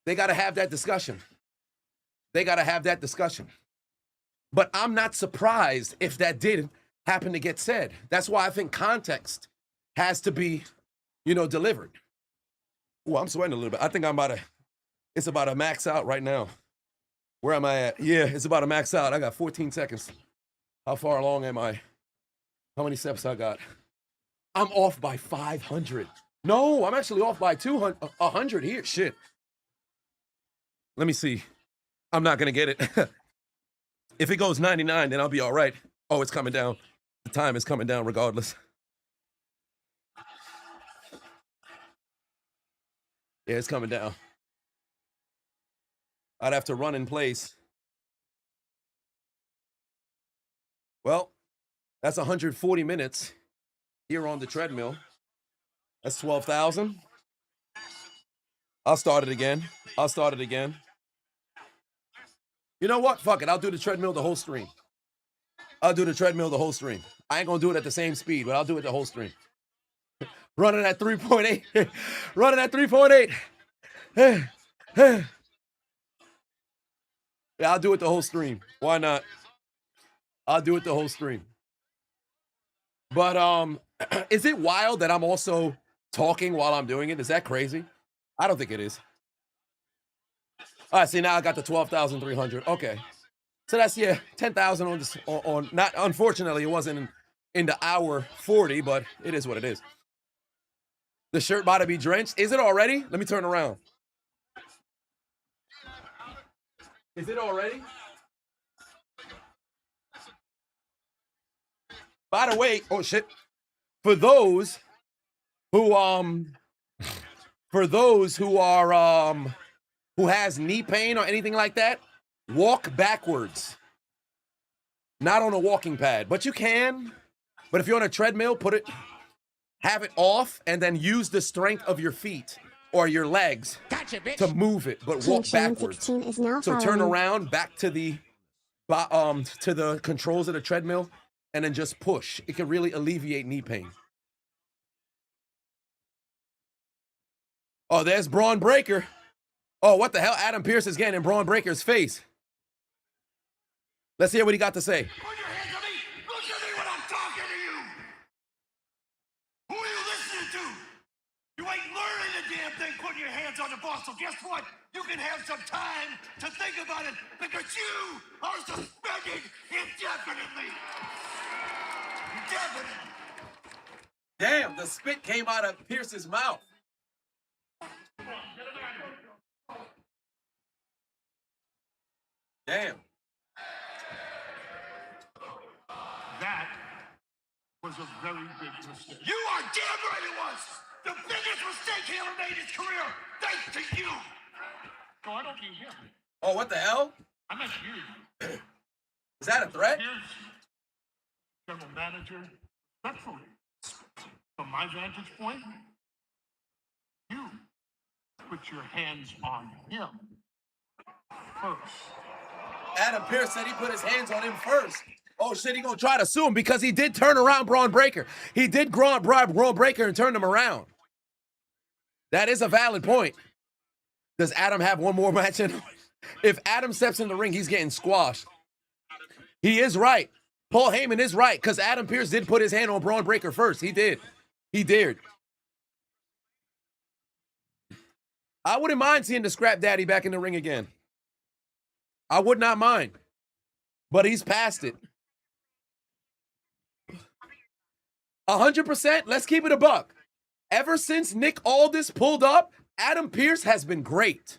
They got to have that discussion. They got to have that discussion. But I'm not surprised if that did happen to get said. That's why I think context has to be, delivered. Oh, I'm sweating a little bit. I think it's about to max out right now. Where am I at? Yeah, it's about to max out. I got 14 seconds. How far along am I? How many steps I got? I'm off by 500. No, I'm actually off by 200, 100 here. Shit. Let me see. I'm not going to get it. If it goes 99, then I'll be all right. Oh, it's coming down. The time is coming down regardless. Yeah, it's coming down. I'd have to run in place. Well, that's 140 minutes here on the treadmill. That's 12,000. I'll start it again. You know what? Fuck it. I'll do the treadmill the whole stream. I ain't going to do it at the same speed, but I'll do it the whole stream. Running at 3.8. Running at 3.8. Yeah, I'll do it the whole stream. Why not? I'll do it the whole stream. But is it wild that I'm also talking while I'm doing it? Is that crazy? I don't think it is. All right, see, now I got the 12,300. Okay. So that's, yeah, 10,000 on this, on not, unfortunately, it wasn't in the hour 40, but it is what it is. The shirt about to be drenched. Is it already? Let me turn around. Is it already? By the way, oh shit. For those who who has knee pain or anything like that, walk backwards. Not on a walking pad, but you can. But if you're on a treadmill, have it off and then use the strength of your feet or your legs to move it, but walk backwards. So turn around back to the controls of the treadmill and then just push. It can really alleviate knee pain. Oh, there's Braun Breaker. Oh, what the hell? Adam Pearce is getting in Braun Breaker's face. Let's hear what he got to say.
Put your hands on me! Look at me when I'm talking to you! Who are you listening to? You ain't learning the damn thing putting your hands on the ball, so guess what? You can have some time to think about it because you are suspended indefinitely! Indefinitely!
Damn, the spit came out of Pierce's mouth. Damn.
That was a very big mistake. You are damn right it was! The biggest mistake he ever made in his career, thanks to you! No, I don't mean him.
Oh, what the hell?
I meant you.
Is that a threat?
Here's general manager, respectfully. From my vantage point, you put your hands on him first.
Adam Pearce said he put his hands on him first. Oh shit, he gonna try to sue him because he did turn around Braun Breaker. He did bribe Braun Breaker and turn him around. That is a valid point. Does Adam have one more match in him? If Adam steps in the ring, he's getting squashed. He is right. Paul Heyman is right because Adam Pearce did put his hand on Braun Breaker first. He did. He dared. I wouldn't mind seeing the Scrap Daddy back in the ring again. I would not mind. But he's past it. 100%. Let's keep it a buck. Ever since Nick Aldis pulled up, Adam Pearce has been great.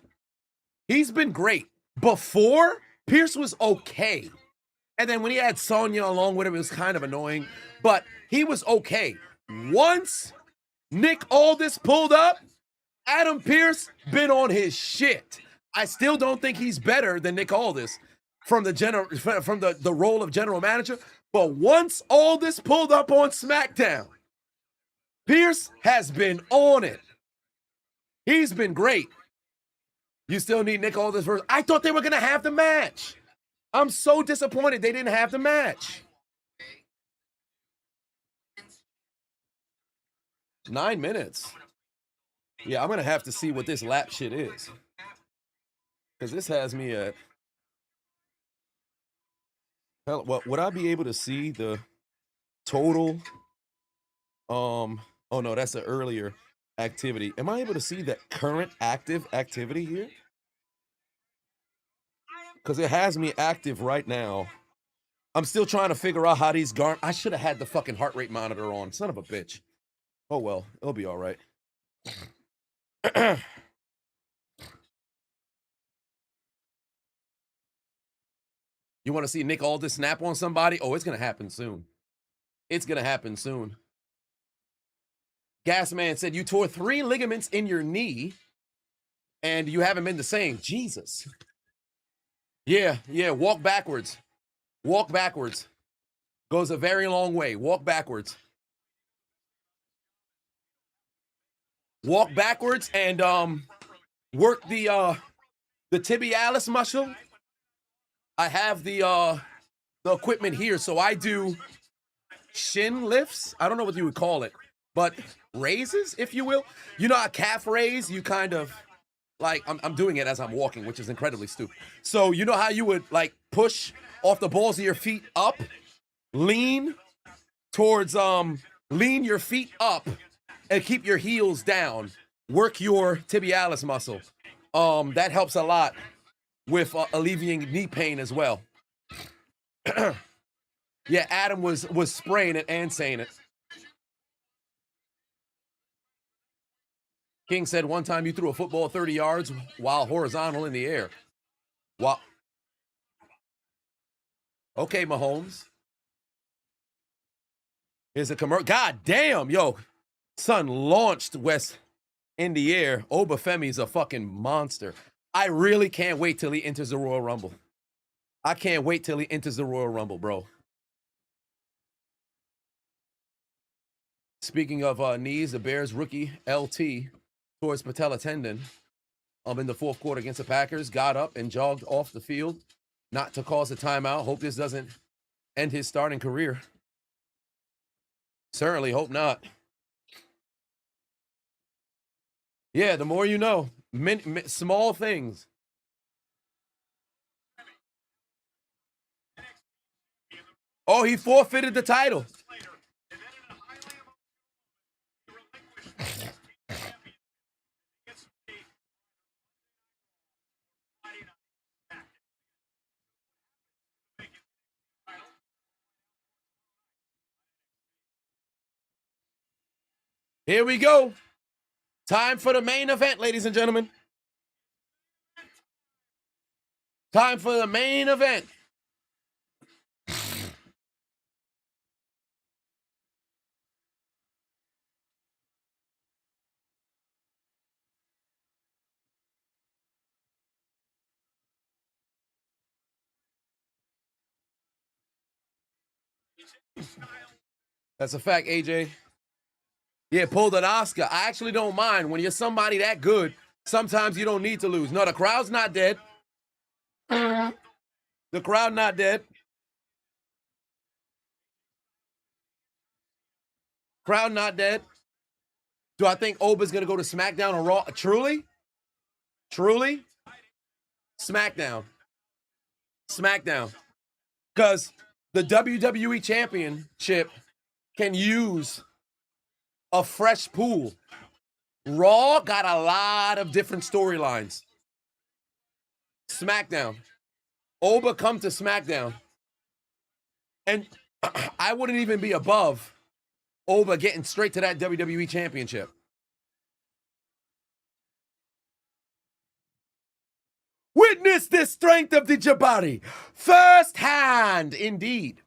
He's been great. Before, Pearce was okay. And then when he had Sonya along with him, it was kind of annoying. But he was okay. Once Nick Aldis pulled up, Adam Pearce been on his shit. I still don't think he's better than Nick Aldis from the role of general manager. But once Aldis pulled up on SmackDown, Pearce has been on it. He's been great. You still need Nick Aldis first. I thought they were going to have the match. I'm so disappointed they didn't have the match. 9 minutes. Yeah, I'm going to have to see what this lap shit is. Because this has me at... Hell, well, would I be able to see the total? Oh, no, that's an earlier activity. Am I able to see the current active activity here? Because it has me active right now I'm still trying to figure out how these I should have had the fucking heart rate monitor on. Son of a bitch. Oh, well. It'll be all right. You want to see Nick Aldis snap on somebody? Oh, it's going to happen soon. It's going to happen soon. Gasman said, you tore 3 ligaments in your knee and you haven't been the same. Jesus. Yeah. Walk backwards. Walk backwards. Goes a very long way. Walk backwards. Walk backwards and work the tibialis muscle. I have the equipment here, so I do shin lifts. I don't know what you would call it, but raises, if you will. You know, a calf raise, you kind of like I'm doing it as I'm walking, which is incredibly stupid. So you know how you would like push off the balls of your feet up, lean towards lean your feet up and keep your heels down. Work your tibialis muscle. That helps a lot with alleviating knee pain as well. Yeah, Adam was spraying it and saying it. King said one time you threw a football 30 yards while horizontal in the air. Wow. Okay, Mahomes. Here's a commercial. God damn, yo. Son launched West in the air. Obafemi's a fucking monster. I really can't wait till he enters the Royal Rumble. I can't wait till he enters the Royal Rumble, bro. Speaking of knees, the Bears rookie LT towards patella tendon in the fourth quarter against the Packers, got up and jogged off the field, not to cause a timeout. Hope this doesn't end his starting career. Certainly hope not. Yeah, the more you know. Small things. Oh, he forfeited the title. Here we go. Time for the main event, ladies and gentlemen. Time for the main event. That's a fact, AJ. Yeah, pulled an Oscar. I actually don't mind. When you're somebody that good, sometimes you don't need to lose. No, the crowd's not dead. The crowd not dead. Crowd not dead. Do I think Oba's going to go to SmackDown or Raw? Truly? Truly? SmackDown. SmackDown. Because the WWE Championship can use a fresh pool. Raw got a lot of different storylines. SmackDown. Oba come to SmackDown. And I wouldn't even be above Oba getting straight to that WWE Championship. Witness the strength of the Jabari firsthand, indeed.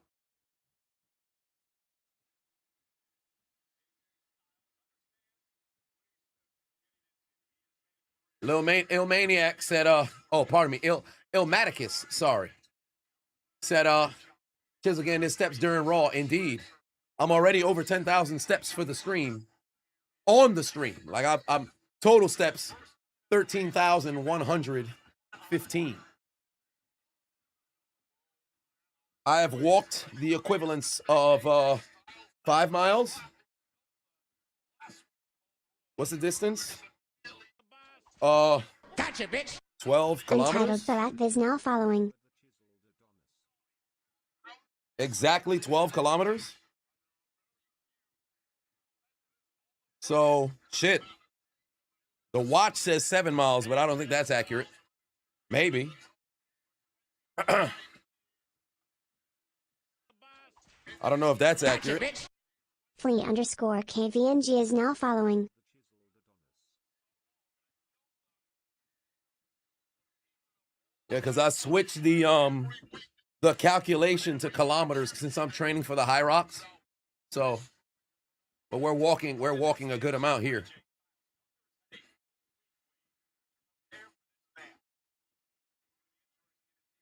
Illmaniac said, pardon me, Illmaticus, sorry. Said, Chisel getting his steps during Raw, indeed. I'm already over 10,000 steps for the stream. On the stream. Like, I'm total steps, 13,115. I have walked the equivalence of 5 miles. What's the distance? Gotcha, bitch. 12 kilometers.
Entitled Farak is now following.
Exactly 12 kilometers. So, shit. The watch says 7 miles, but I don't think that's accurate. Maybe. I don't know if that's accurate.
Free_KVNG is now following.
Yeah, because I switched the calculation to kilometers since I'm training for the high rocks. So, but we're walking a good amount here.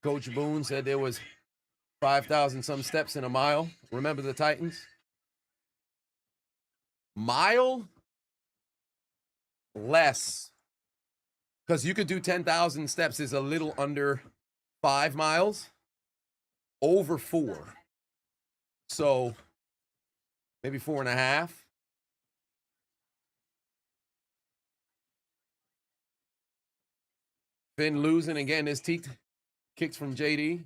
Coach Boone said there was 5,000 some steps in a mile. Remember the Titans? Mile? Less. Because you could do 10,000 steps is a little under 5 miles. Over 4. So maybe 4.5. Finn losing again. His teeth kicks from JD.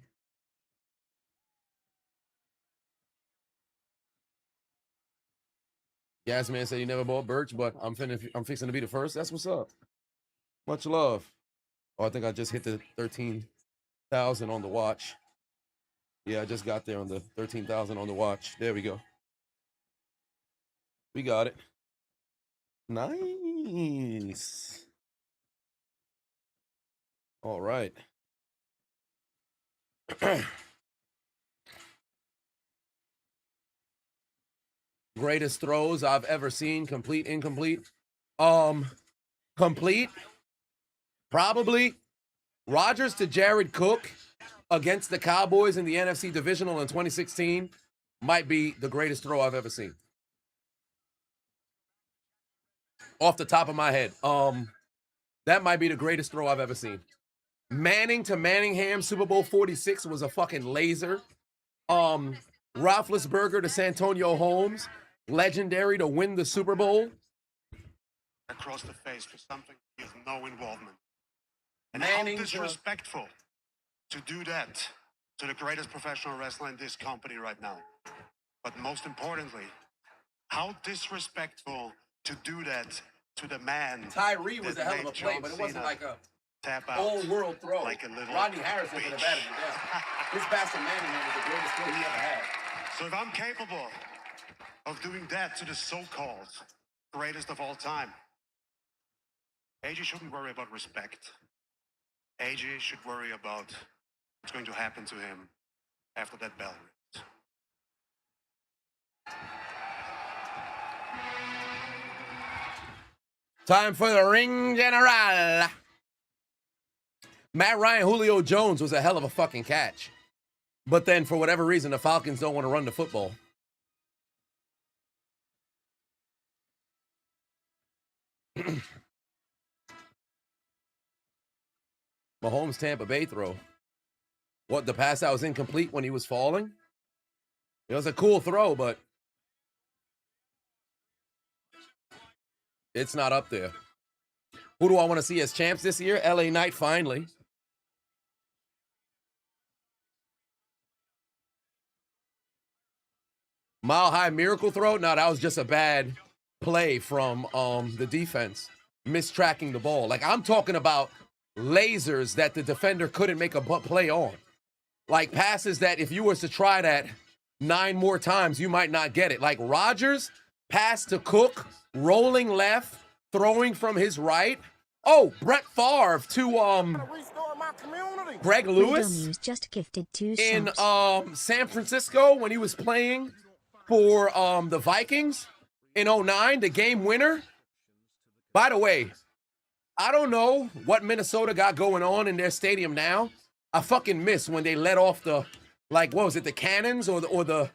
Gasman said he never bought Birch, but I'm fixing to be the first. That's what's up. Much love. Oh, I think I just hit the 13,000 on the watch. Yeah, I just got there on the 13,000 on the watch. There we go. We got it. Nice. All right. Greatest throws I've ever seen. Complete, incomplete. Complete. Probably Rodgers to Jared Cook against the Cowboys in the NFC Divisional in 2016 might be the greatest throw I've ever seen. Off the top of my head. That might be the greatest throw I've ever seen. Manning to Manningham, Super Bowl 46 was a fucking laser. Roethlisberger to Santonio Holmes, legendary to win the Super Bowl.
Across the face for something he has no involvement. And
Manning
how disrespectful to do that to the greatest professional wrestler in this company right now. But most importantly, how disrespectful to do that to the man.
Tyree was a
that
hell of
made
a play,
John
but it wasn't
Cena
like a
tap out
all-world throw.
like a little
Rodney Harrison could have
bitch.
batted it down. His pass to Manningham was the greatest throw he ever had.
So if I'm capable of doing that to the so-called greatest of all time, AJ shouldn't worry about respect. AJ should worry about what's going to happen to him after that bell rings.
Time for the ring general. Matt Ryan, Julio Jones was a hell of a fucking catch. But then, for whatever reason, the Falcons don't want to run the football. Mahomes Tampa Bay throw. What, the pass that was incomplete when he was falling? It was a cool throw, but it's not up there. Who do I want to see as champs this year? LA Knight, finally. Mile high miracle throw? No, that was just a bad play from the defense. Mistracking the ball. Like, I'm talking about lasers that the defender couldn't make a play on. Like passes that if you was to try that 9 more times, you might not get it. Like Rodgers, pass to Cook, rolling left, throwing from his right. Oh, Brett Favre to Greg Lewis
Adonis just gifted 2
in
subs.
San Francisco when he was playing for the Vikings in 2009, the game winner. By the way, I don't know what Minnesota got going on in their stadium now. I fucking miss when they let off the, like, what was it, the cannons or the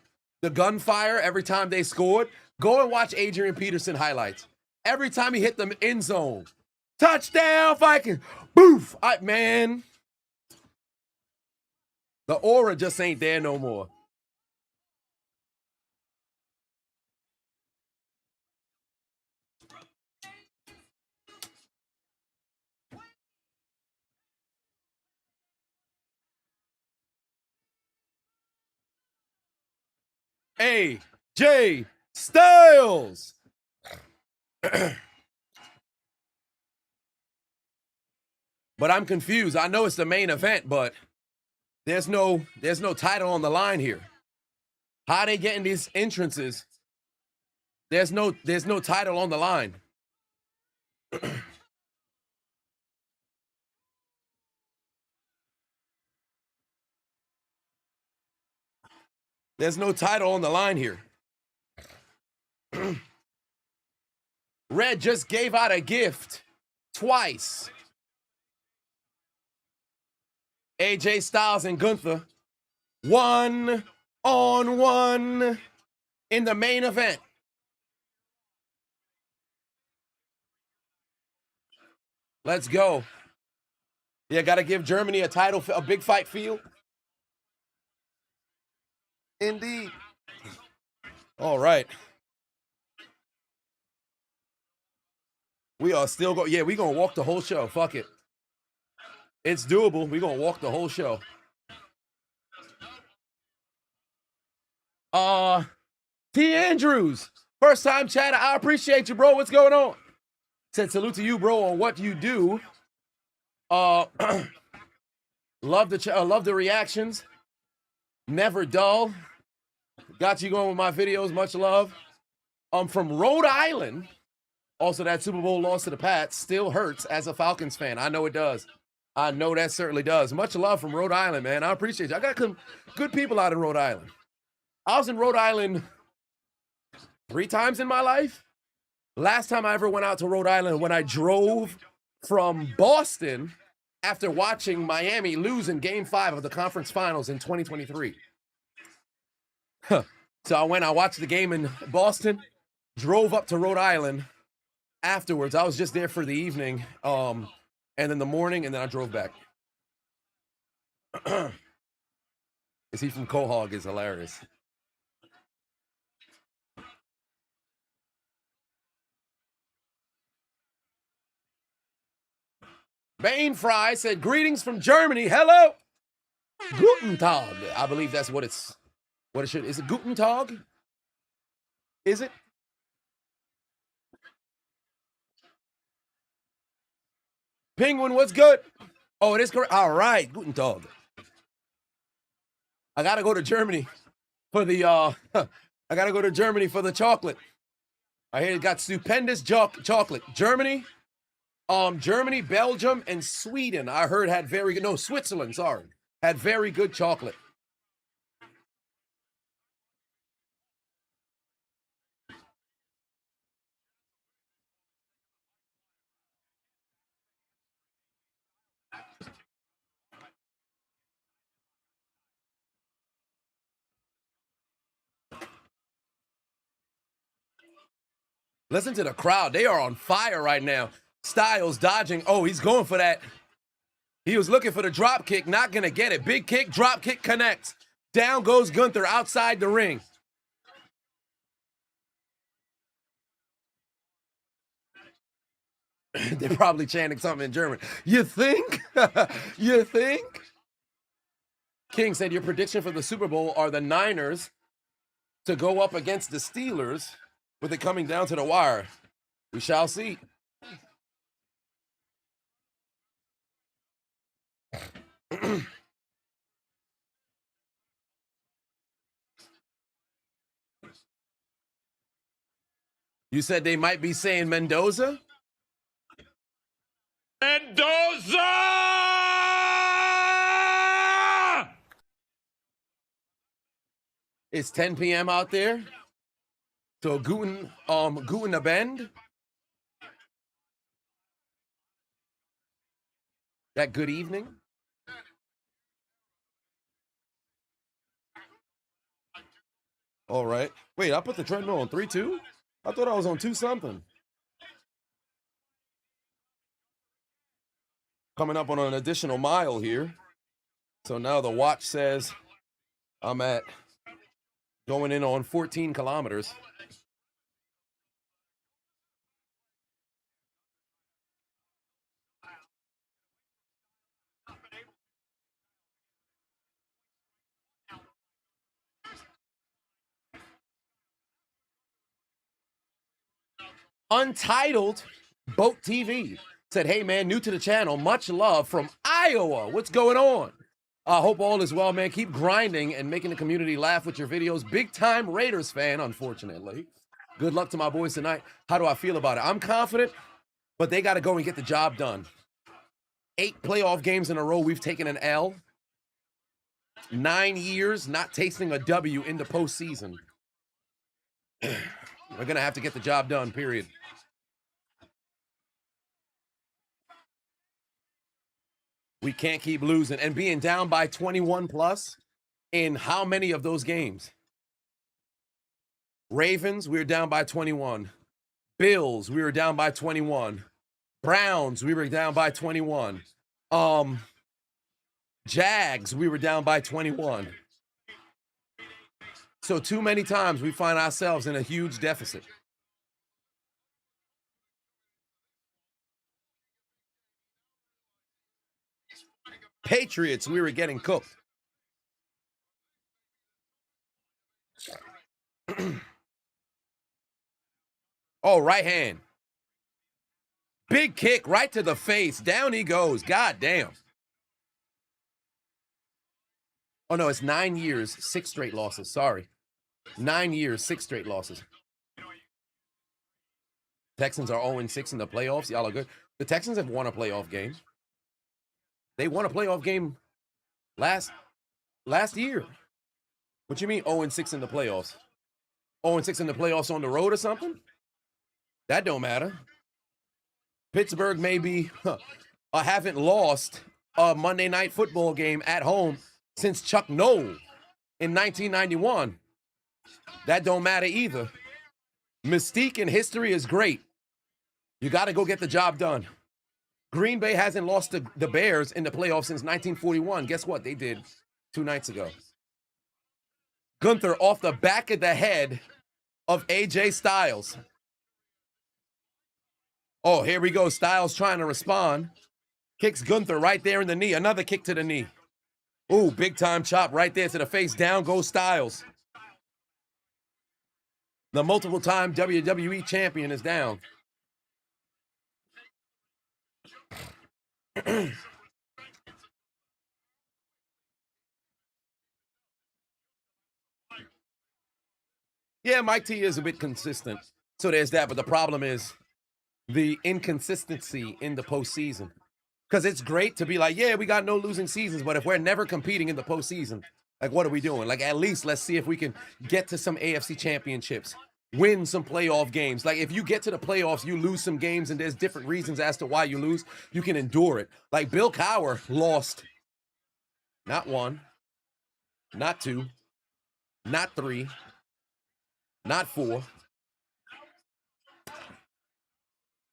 gunfire every time they scored. Go and watch Adrian Peterson highlights. Every time he hit the end zone, touchdown Vikings, boof. Man, the aura just ain't there no more. AJ Styles. But I'm confused. I know it's the main event, but there's no title on the line here. How they getting these entrances? There's no title on the line. There's no title on the line here. Red just gave out a gift twice. AJ Styles and Gunther, 1-on-1 in the main event. Let's go. Yeah, got to give Germany a title, a big fight feel. Indeed. All right. We are still going. Yeah, we're going to walk the whole show. Fuck it. It's doable. We're going to walk the whole show. T. Andrews, first time chatter. I appreciate you, bro. What's going on? Said salute to you, bro, on what you do. Love the reactions. Never dull. Got you going with my videos. Much love. From Rhode Island. Also, that Super Bowl loss to the Pats still hurts as a Falcons fan. I know it does. I know that certainly does. Much love from Rhode Island, man. I appreciate you. I got some good people out in Rhode Island. I was in Rhode Island 3 times in my life. Last time I ever went out to Rhode Island when I drove from Boston after watching Miami lose in Game 5 of the conference finals in 2023. So I watched the game in Boston, drove up to Rhode Island afterwards. I was just there for the evening, and then the morning, and then I drove back. Is he from Quahog is hilarious. Bane Fry said, greetings from Germany. Hello. Guten Tag. I believe that's what it should. Is it Guten Tag? Is it? Penguin, what's good? Oh, it is correct. All right. Guten Tag. I got to go to Germany for the, I got to go to Germany for the chocolate. I hear it got stupendous chocolate. Germany, Belgium, and Sweden, I heard had very good, no, Switzerland, sorry, had very good chocolate. Listen to the crowd. They are on fire right now. Styles dodging. Oh, he's going for that. He was looking for the drop kick, not going to get it. Big kick, drop kick connects. Down goes Gunther outside the ring. They're probably chanting something in German. You think? You think? King said, your prediction for the Super Bowl are the Niners to go up against the Steelers with it coming down to the wire. We shall see. You said they might be saying Mendoza?
Mendoza!
It's 10 p.m. out there. So Guten Abend. That good evening. All right. Wait, I put the treadmill on 3-2? I thought I was on 2-something. Coming up on an additional mile here. So now the watch says I'm at going in on 14 kilometers. Untitled Boat TV said, hey man, new to the channel, much love from Iowa. What's going on? I hope all is well, man. Keep grinding and making the community laugh with your videos. Big time Raiders fan, unfortunately. Good luck to my boys tonight. How do I feel about it? I'm confident, but they got to go and get the job done. 8 playoff games in a row, we've taken an L. 9 years not tasting a W in the postseason. We're going to have to get the job done, period. We can't keep losing and being down by 21 plus in how many of those games? Ravens, we were down by 21. Bills, we were down by 21. Browns, we were down by 21. Jags, we were down by 21. So too many times we find ourselves in a huge deficit. Patriots, we were getting cooked. Oh, right hand. Big kick right to the face. Down he goes. God damn. Oh, no, it's 9 years, 6 straight losses. Sorry. 9 years, 6 straight losses. Texans are 0-6 in the playoffs. Y'all are good. The Texans have won a playoff game. They won a playoff game last year. What you mean 0-6 in the playoffs? 0-6 in the playoffs on the road or something? That don't matter. Pittsburgh maybe haven't lost a Monday Night Football game at home since Chuck Noll in 1991. That don't matter either. Mystique in history is great. You got to go get the job done. Green Bay hasn't lost to the Bears in the playoffs since 1941. Guess what? They did 2 nights ago. Gunther off the back of the head of AJ Styles. Oh, here we go. Styles trying to respond. Kicks Gunther right there in the knee. Another kick to the knee. Ooh, big time chop right there to the face. Down goes Styles. The multiple time WWE champion is down. Yeah, Mike T is a bit consistent. So there's that. But the problem is the inconsistency in the postseason. Because it's great to be like, yeah, we got no losing seasons. But if we're never competing in the postseason, like, what are we doing? Like, at least let's see if we can get to some AFC championships, win some playoff games. Like, if you get to the playoffs, you lose some games, and there's different reasons as to why you lose, you can endure it. Like, Bill Cowher lost not 1, not 2, not 3, not 4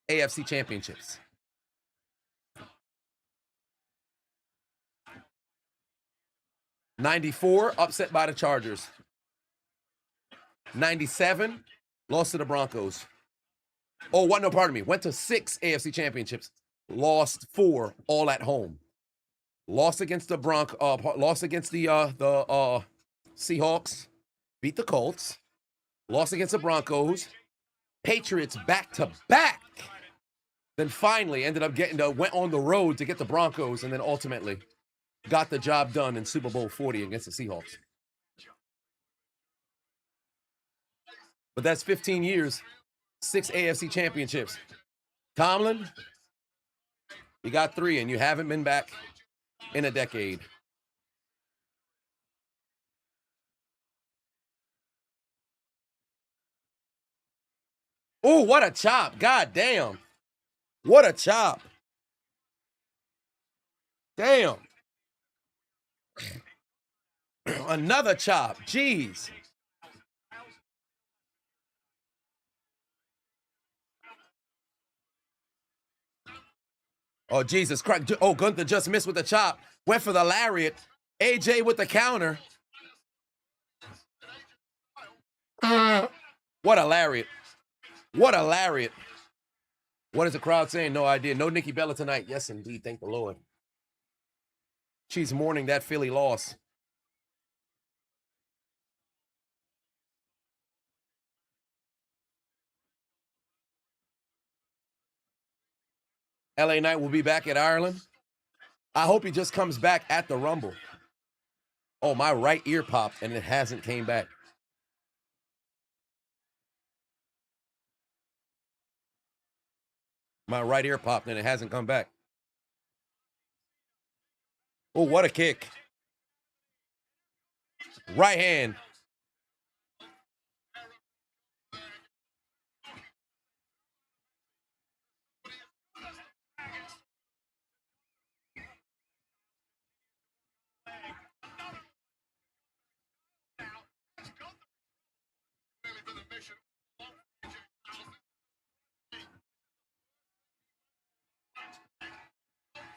AFC championships. '94, upset by the Chargers. '97, lost to the Broncos. Oh, what? No, pardon me. Went to 6 AFC championships. Lost 4, all at home. Lost against the lost against the Seahawks. Beat the Colts. Lost against the Broncos. Patriots back to back. Then finally ended up went on the road to get the Broncos, and then ultimately got the job done in Super Bowl 40 against the Seahawks. But that's 15 years, 6 AFC championships. Tomlin, you got 3, and you haven't been back in a decade. Oh, what a chop. God damn. What a chop. Damn. Another chop. Jeez. Oh, Jesus Christ. Oh, Gunther just missed with the chop. Went for the lariat. AJ with the counter. What a lariat. What a lariat. What is the crowd saying? No idea. No Nikki Bella tonight. Yes, indeed. Thank the Lord. She's mourning that Philly loss. LA Knight will be back at Ireland. I hope he just comes back at the Rumble. Oh, my right ear popped and it hasn't came back. My right ear popped and it hasn't come back. Oh, what a kick. Right hand.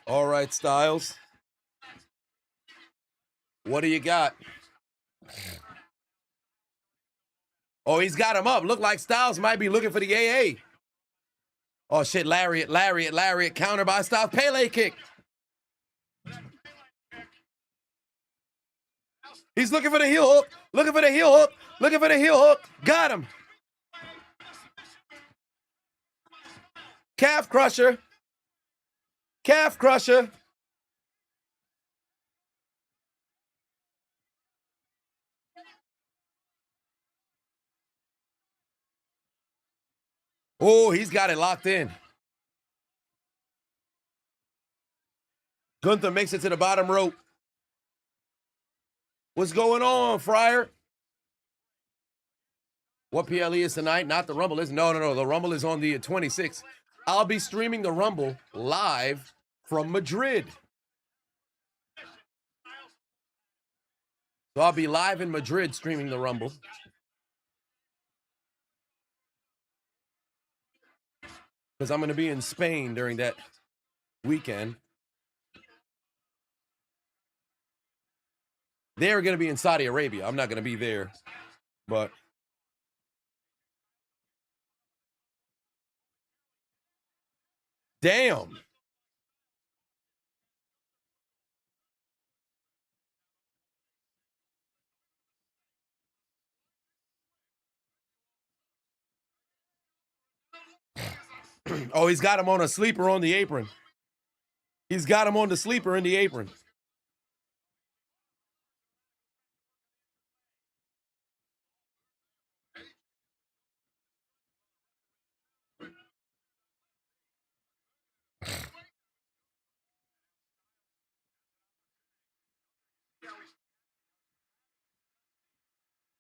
All right, Styles. What do you got? Oh, he's got him up. Look like Styles might be looking for the AA. Oh, shit. Lariat. Counter by Styles. Pele kick. He's looking for the heel hook. Looking for the heel hook. Got him. Calf crusher. Oh, he's got it locked in. Gunther makes it to the bottom rope. What's going on, Fryer? What PLE is tonight? Not the Rumble is. No. The Rumble is on the 26th. I'll be streaming the Rumble live from Madrid. So I'll be live in Madrid streaming the Rumble. Because I'm going to be in Spain during that weekend. They're going to be in Saudi Arabia. I'm not going to be there. But damn. Oh, he's got him on a sleeper on the apron. He's got him on the sleeper in the apron.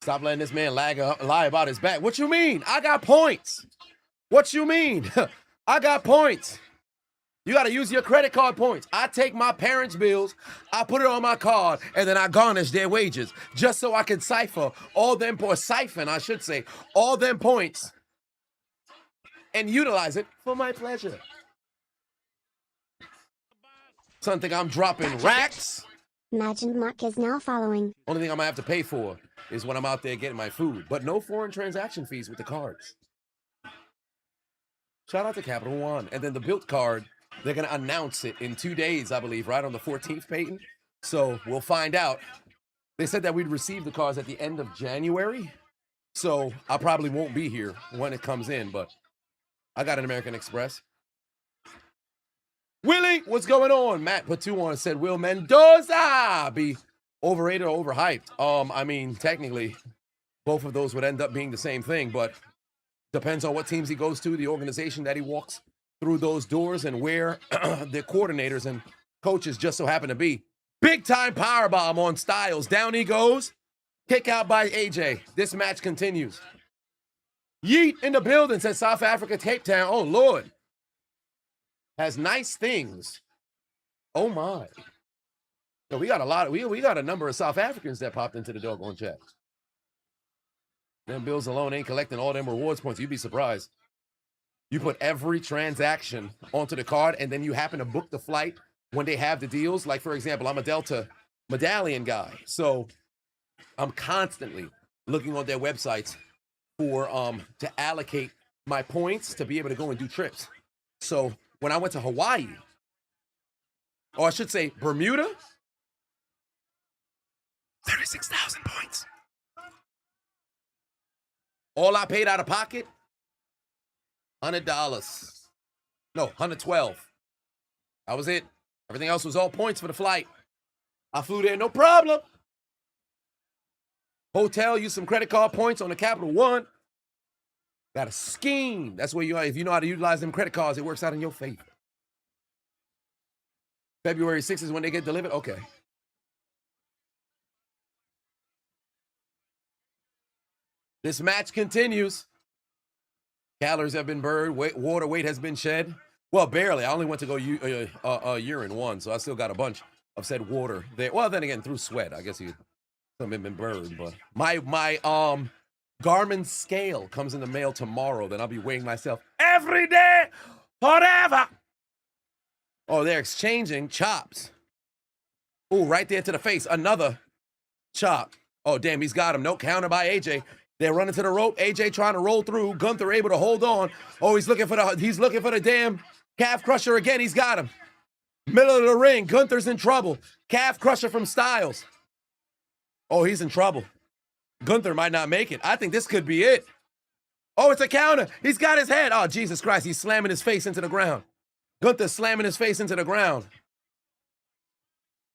Stop letting this man lie about his back. What you mean? I got points. What you mean? I got points. You got to use your credit card points. I take my parents' bills, I put it on my card, and then I garnish their wages just so I can siphon all them, or siphon, I should say, all them points and utilize it for my pleasure. Something I'm dropping racks.
Imagine Mark is now following.
Only thing I'm going to have to pay for is when I'm out there getting my food, but no foreign transaction fees with the cards. Shout out to Capital One. And then the built card, they're going to announce it in 2 days, I believe, right on the 14th, Peyton. So we'll find out. They said that we'd receive the cards at the end of January. So I probably won't be here when it comes in, but I got an American Express. Willie, what's going on? Matt put 2 on and said, will Mendoza be overrated or overhyped? I mean, technically, both of those would end up being the same thing, but depends on what teams he goes to, the organization that he walks through those doors, and where the coordinators and coaches just so happen to be. Big time powerbomb on Styles. Down he goes. Kick out by AJ. This match continues. Yeet in the building, says South Africa, Cape Town. Oh, Lord. Has nice things. Oh, my. So we got a lot of, we got a number of South Africans that popped into the doggone chat. Them bills alone ain't collecting all them rewards points. You'd be surprised. You put every transaction onto the card, and then you happen to book the flight when they have the deals. Like, for example, I'm a Delta medallion guy. So I'm constantly looking on their websites for to allocate my points to be able to go and do trips. So when I went to Hawaii, or I should say Bermuda, 36,000 points. All I paid out of pocket, $100. No, $112. That was it. Everything else was all points for the flight. I flew there, no problem. Hotel, use some credit card points on the Capital One. Got a scheme. That's where you are. If you know how to utilize them credit cards, it works out in your favor. February 6th is when they get delivered? Okay. This match continues. Calories have been burned. Water weight has been shed. Well, barely. I only went to go urine once, so I still got a bunch of said water there. Well, then again, through sweat, I guess some have been burned. But my Garmin scale comes in the mail tomorrow. Then I'll be weighing myself every day, forever. Oh, they're exchanging chops. Oh, right there to the face. Another chop. Oh, damn, he's got him. No counter by AJ. They're running to the rope. AJ trying to roll through. Gunther able to hold on. Oh, he's looking for the damn calf crusher again. He's got him. Middle of the ring. Gunther's in trouble. Calf crusher from Styles. Oh, he's in trouble. Gunther might not make it. I think this could be it. Oh, it's a counter. He's got his head. Oh, Jesus Christ. He's slamming his face into the ground. Gunther slamming his face into the ground.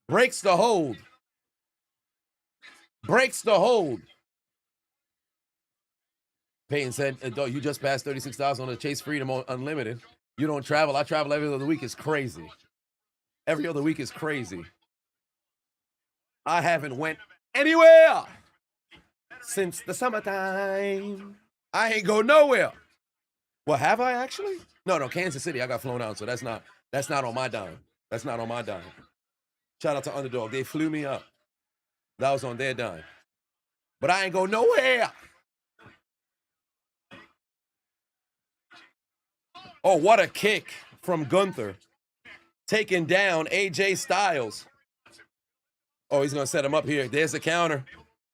Breaks the hold. Breaks the hold. Payton said, you just passed 36,000 on the Chase Freedom Unlimited. You don't travel. I travel every other week. It's crazy. Every other week is crazy. I haven't went anywhere since the summertime. I ain't go nowhere. Well, have I actually? No, Kansas City. I got flown out, so that's not on my dime. That's not on my dime. Shout out to Underdog. They flew me up. That was on their dime. But I ain't go nowhere. Oh, what a kick from Gunther. Taking down AJ Styles. Oh, he's going to set him up here. There's the counter.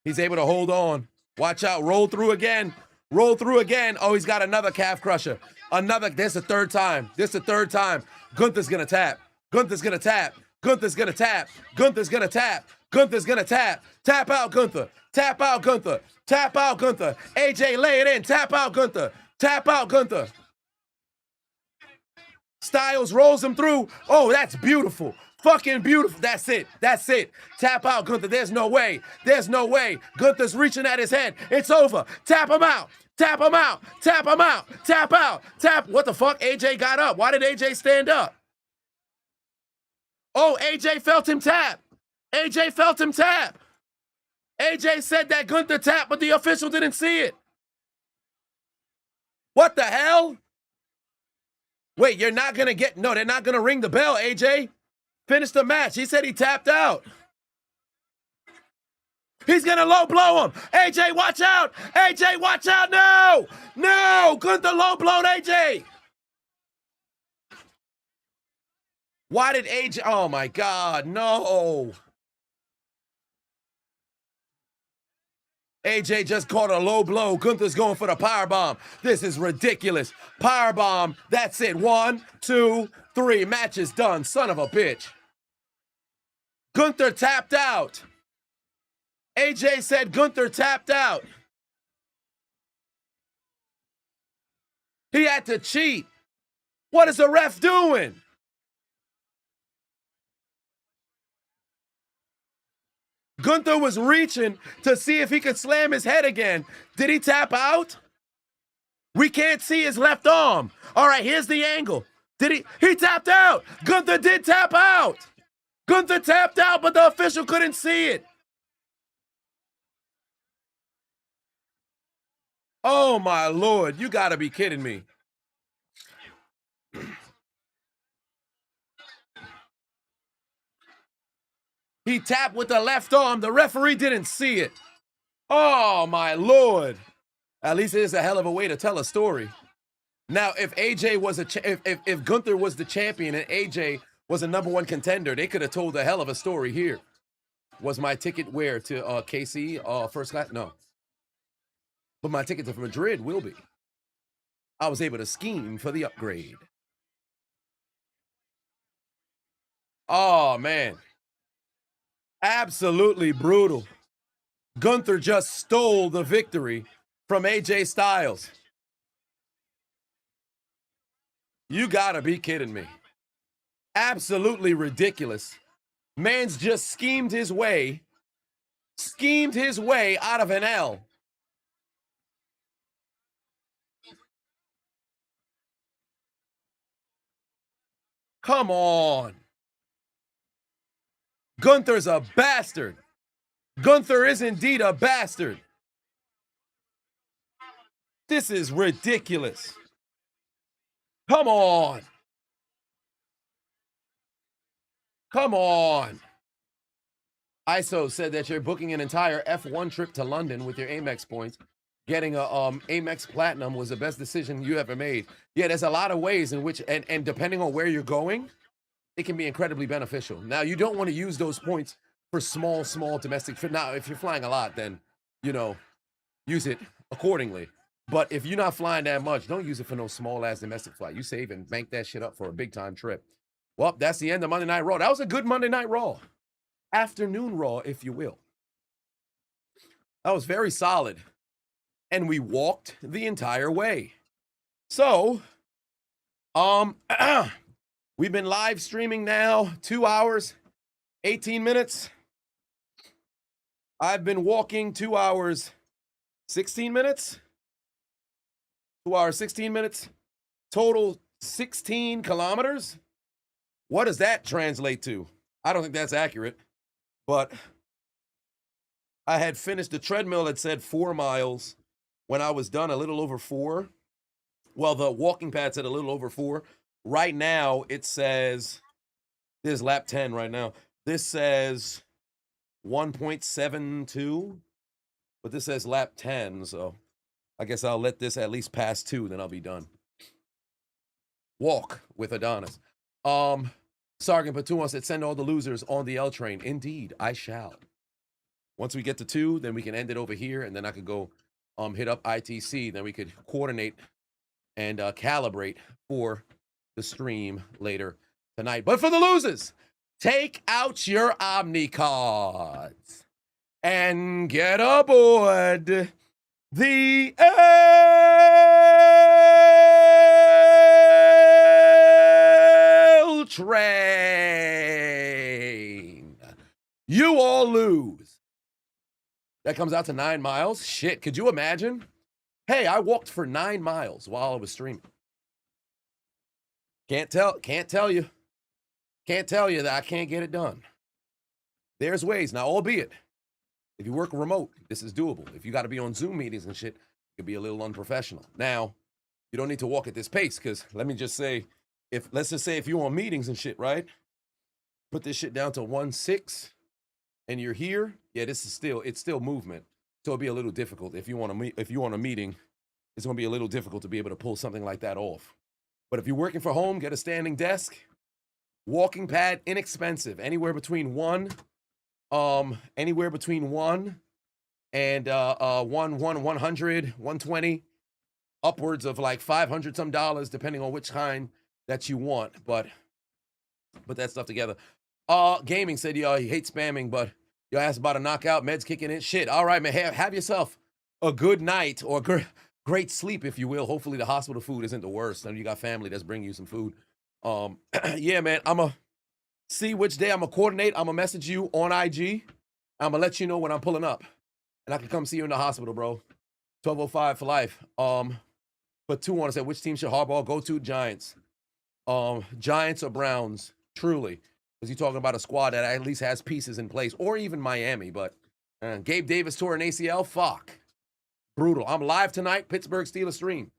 He's able to hold on. Watch out. Roll through again. Roll through again. Oh, he's got another calf crusher. There's the third time. Gunther's going to tap. Gunther's going to tap. Gunther's going to tap. Gunther's going to tap. Gunther's going to tap. Tap out Gunther. Tap out Gunther. Tap out Gunther. AJ, lay it in. Tap out Gunther. Tap out Gunther. Styles rolls him through. Oh, that's beautiful. Fucking beautiful. That's it. That's it. Tap out Gunther. There's no way. There's no way. Gunther's reaching at his head. It's over. Tap him out. Tap him out. Tap him out. Tap out. Tap. What the fuck? AJ got up. Why did AJ stand up? Oh, AJ felt him tap. AJ felt him tap. AJ said that Gunther tapped, but the official didn't see it. What the hell? Wait, you're not going to get... No, they're not going to ring the bell, AJ. Finish the match. He said he tapped out. He's going to low blow him. AJ, watch out. AJ, watch out. No. No. Gunther low blowed AJ. Why did AJ... Oh, my God. No. AJ just caught a low blow. Gunther's going for the powerbomb. This is ridiculous. Powerbomb. That's it. 1, 2, 3. Match is done. Son of a bitch. Gunther tapped out. AJ said Gunther tapped out. He had to cheat. What is the ref doing? Gunther was reaching to see if he could slam his head again. Did he tap out? We can't see his left arm. All right, here's the angle. Did he? He tapped out. Gunther did tap out. Gunther tapped out, but the official couldn't see it. Oh, my Lord. You got to be kidding me. He tapped with the left arm. The referee didn't see it. Oh, my Lord. At least it is a hell of a way to tell a story. Now, if AJ was if Gunther was the champion and AJ was a #1 contender, they could have told a hell of a story here. Was my ticket where to KC first class? No. But my ticket to Madrid will be. I was able to scheme for the upgrade. Oh, man. Absolutely brutal. Gunther just stole the victory from AJ Styles. You gotta be kidding me. Absolutely ridiculous. Man's just schemed his way schemed his way out of an L. Come on. Gunther's a bastard. Gunther is indeed a bastard. This is ridiculous. Come on. Come on. ISO said that you're booking an entire F1 trip to London with your Amex points. Getting a Amex Platinum was the best decision you ever made. Yeah, there's a lot of ways in which, and depending on where you're going, it can be incredibly beneficial. Now, you don't want to use those points for small domestic. Now, if you're flying a lot, then, you know, use it accordingly. But if you're not flying that much, don't use it for no small-ass domestic flight. You save and bank that shit up for a big-time trip. Well, that's the end of Monday Night Raw. That was a good Monday Night Raw. Afternoon Raw, if you will. That was very solid. And we walked the entire way. So, we've been live streaming now 2 hours, 18 minutes. I've been walking 2 hours, 16 minutes. 2 hours, 16 minutes. Total 16 kilometers. What does that translate to? I don't think that's accurate. But I had finished the treadmill that said 4 miles when I was done a little over 4. Well, the walking pad said a little over 4. Right now, it says, this is lap 10 right now. This says 1.72, but this says lap 10, so I guess I'll let this at least pass 2, then I'll be done. Walk with Adonis. Sargon Patuan said, send all the losers on the L train. Indeed, I shall. Once we get to 2, then we can end it over here, and then I could go hit up ITC. Then we could coordinate and calibrate for the stream later tonight. But for the losers, take out your Omni cards and get aboard the L train. You all lose. That comes out to 9 miles. Shit, could you imagine? Hey, I walked for 9 miles while I was streaming. Can't tell you that I can't get it done. There's ways. Now, albeit, if you work remote, this is doable. If you got to be on Zoom meetings and shit, it could be a little unprofessional. Now, you don't need to walk at this pace, because let me just say, let's just say if you're on meetings and shit, right? Put this shit down to 1.6 and you're here, yeah, it's still movement. So it'll be a little difficult. If you want a meeting, it's gonna be a little difficult to be able to pull something like that off. But if you're working from home, get a standing desk, walking pad, inexpensive, anywhere between 1 and 100, 120, upwards of like $500 some dollars, depending on which kind that you want. But put that stuff together. Gaming said, he hates spamming, but you asked about a knockout, meds kicking in. Shit, all right, man, have yourself a good night or great sleep, if you will. Hopefully the hospital food isn't the worst. I know you got family that's bringing you some food. Yeah, man, I'm going to see which day I'm going to coordinate. I'm going to message you on IG. I'm going to let you know when I'm pulling up. And I can come see you in the hospital, bro. 1205 for life. But 2 said, which team should Harbaugh go to? Giants. Giants or Browns, truly. Because you're talking about a squad that at least has pieces in place, or even Miami. But Gabe Davis tore an ACL. Fuck. Brutal. I'm live tonight. Pittsburgh Steelers stream.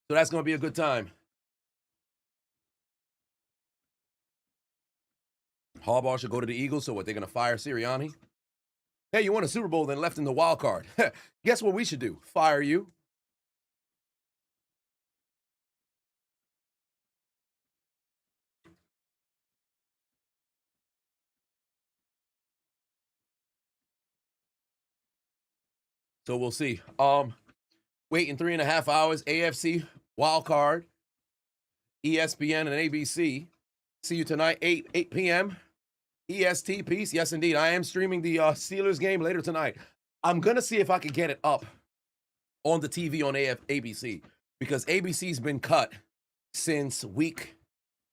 So that's going to be a good time. Harbaugh should go to the Eagles. So what, they're going to fire Sirianni? Hey, you won a Super Bowl, then left in the wild card. Guess what we should do? Fire you. So we'll see. Waiting 3.5 hours. AFC wild card. ESPN and ABC. See you tonight, 8 p.m. EST. Peace. Yes, indeed. I am streaming the Steelers game later tonight. I'm going to see if I can get it up on the TV on ABC, because ABC's been cut since week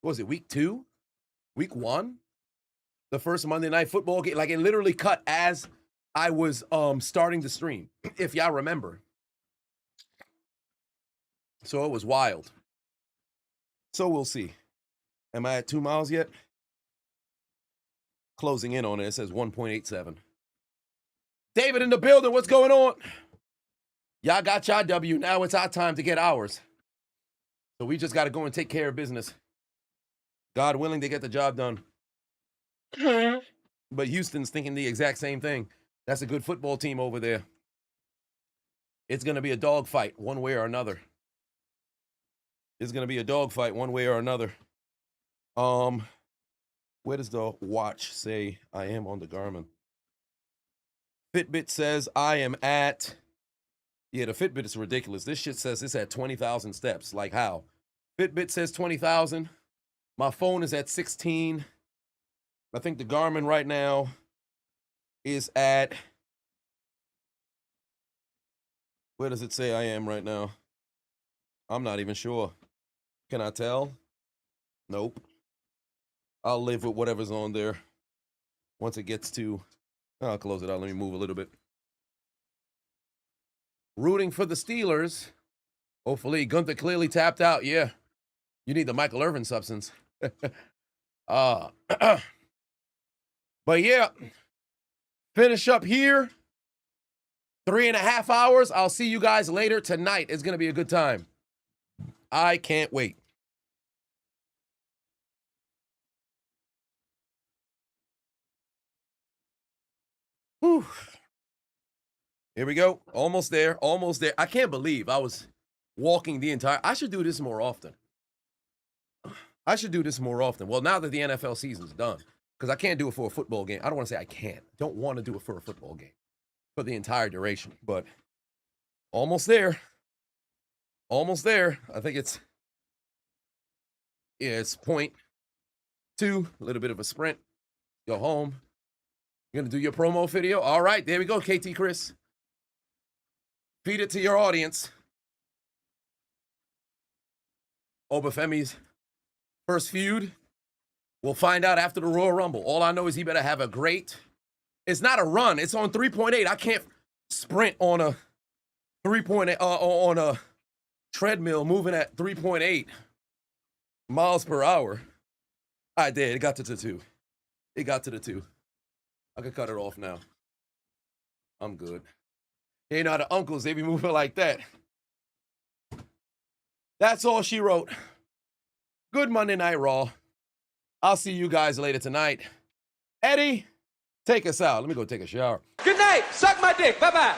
2? Week 1? the first Monday Night Football game. Like, it literally cut as I was starting the stream, if y'all remember. So it was wild. So we'll see. Am I at 2 miles yet? Closing in on it. It says 1.87. David in the building. What's going on? Y'all got y'all W. Now it's our time to get ours. So we just got to go and take care of business. God willing to get the job done. But Houston's thinking the exact same thing. That's a good football team over there. It's going to be a dogfight one way or another. It's going to be a dogfight one way or another. Where does the watch say I am on the Garmin? Fitbit says I am at... Yeah, the Fitbit is ridiculous. This shit says it's at 20,000 steps. Like how? Fitbit says 20,000. My phone is at 16. I think the Garmin right now is at... Where does it say I am right now? I'm not even sure. Can I tell? Nope. I'll live with whatever's on there. Once it gets to... I'll close it out. Let me move a little bit. Rooting for the Steelers. Hopefully, Gunther clearly tapped out. Yeah. You need the Michael Irvin substance. But yeah. Finish up here. 3.5 hours. I'll see you guys later tonight. It's going to be a good time. I can't wait. Whew. Here we go. Almost there. Almost there. I can't believe I was walking the entire... I should do this more often. I should do this more often. Well, now that the NFL season's done, because I can't do it for a football game. I don't want to say I can't. I don't want to do it for a football game for the entire duration, but almost there. Almost there. I think it's... Yeah, it's 0.2. A little bit of a sprint. Go home. You're going to do your promo video? All right, there we go, KT Chris. Feed it to your audience. Obafemi's first feud. We'll find out after the Royal Rumble. All I know is he better have a great... It's not a run. It's on 3.8. I can't sprint on a 3.8 on a treadmill moving at 3.8 miles per hour. I did. It got to the 2. It got to the 2. I could cut it off now. I'm good. You know, the uncles, they be moving like that. That's all she wrote. Good Monday Night Raw. I'll see you guys later tonight. Eddie, take us out. Let me go take a shower.
Good night. Suck my dick. Bye-bye.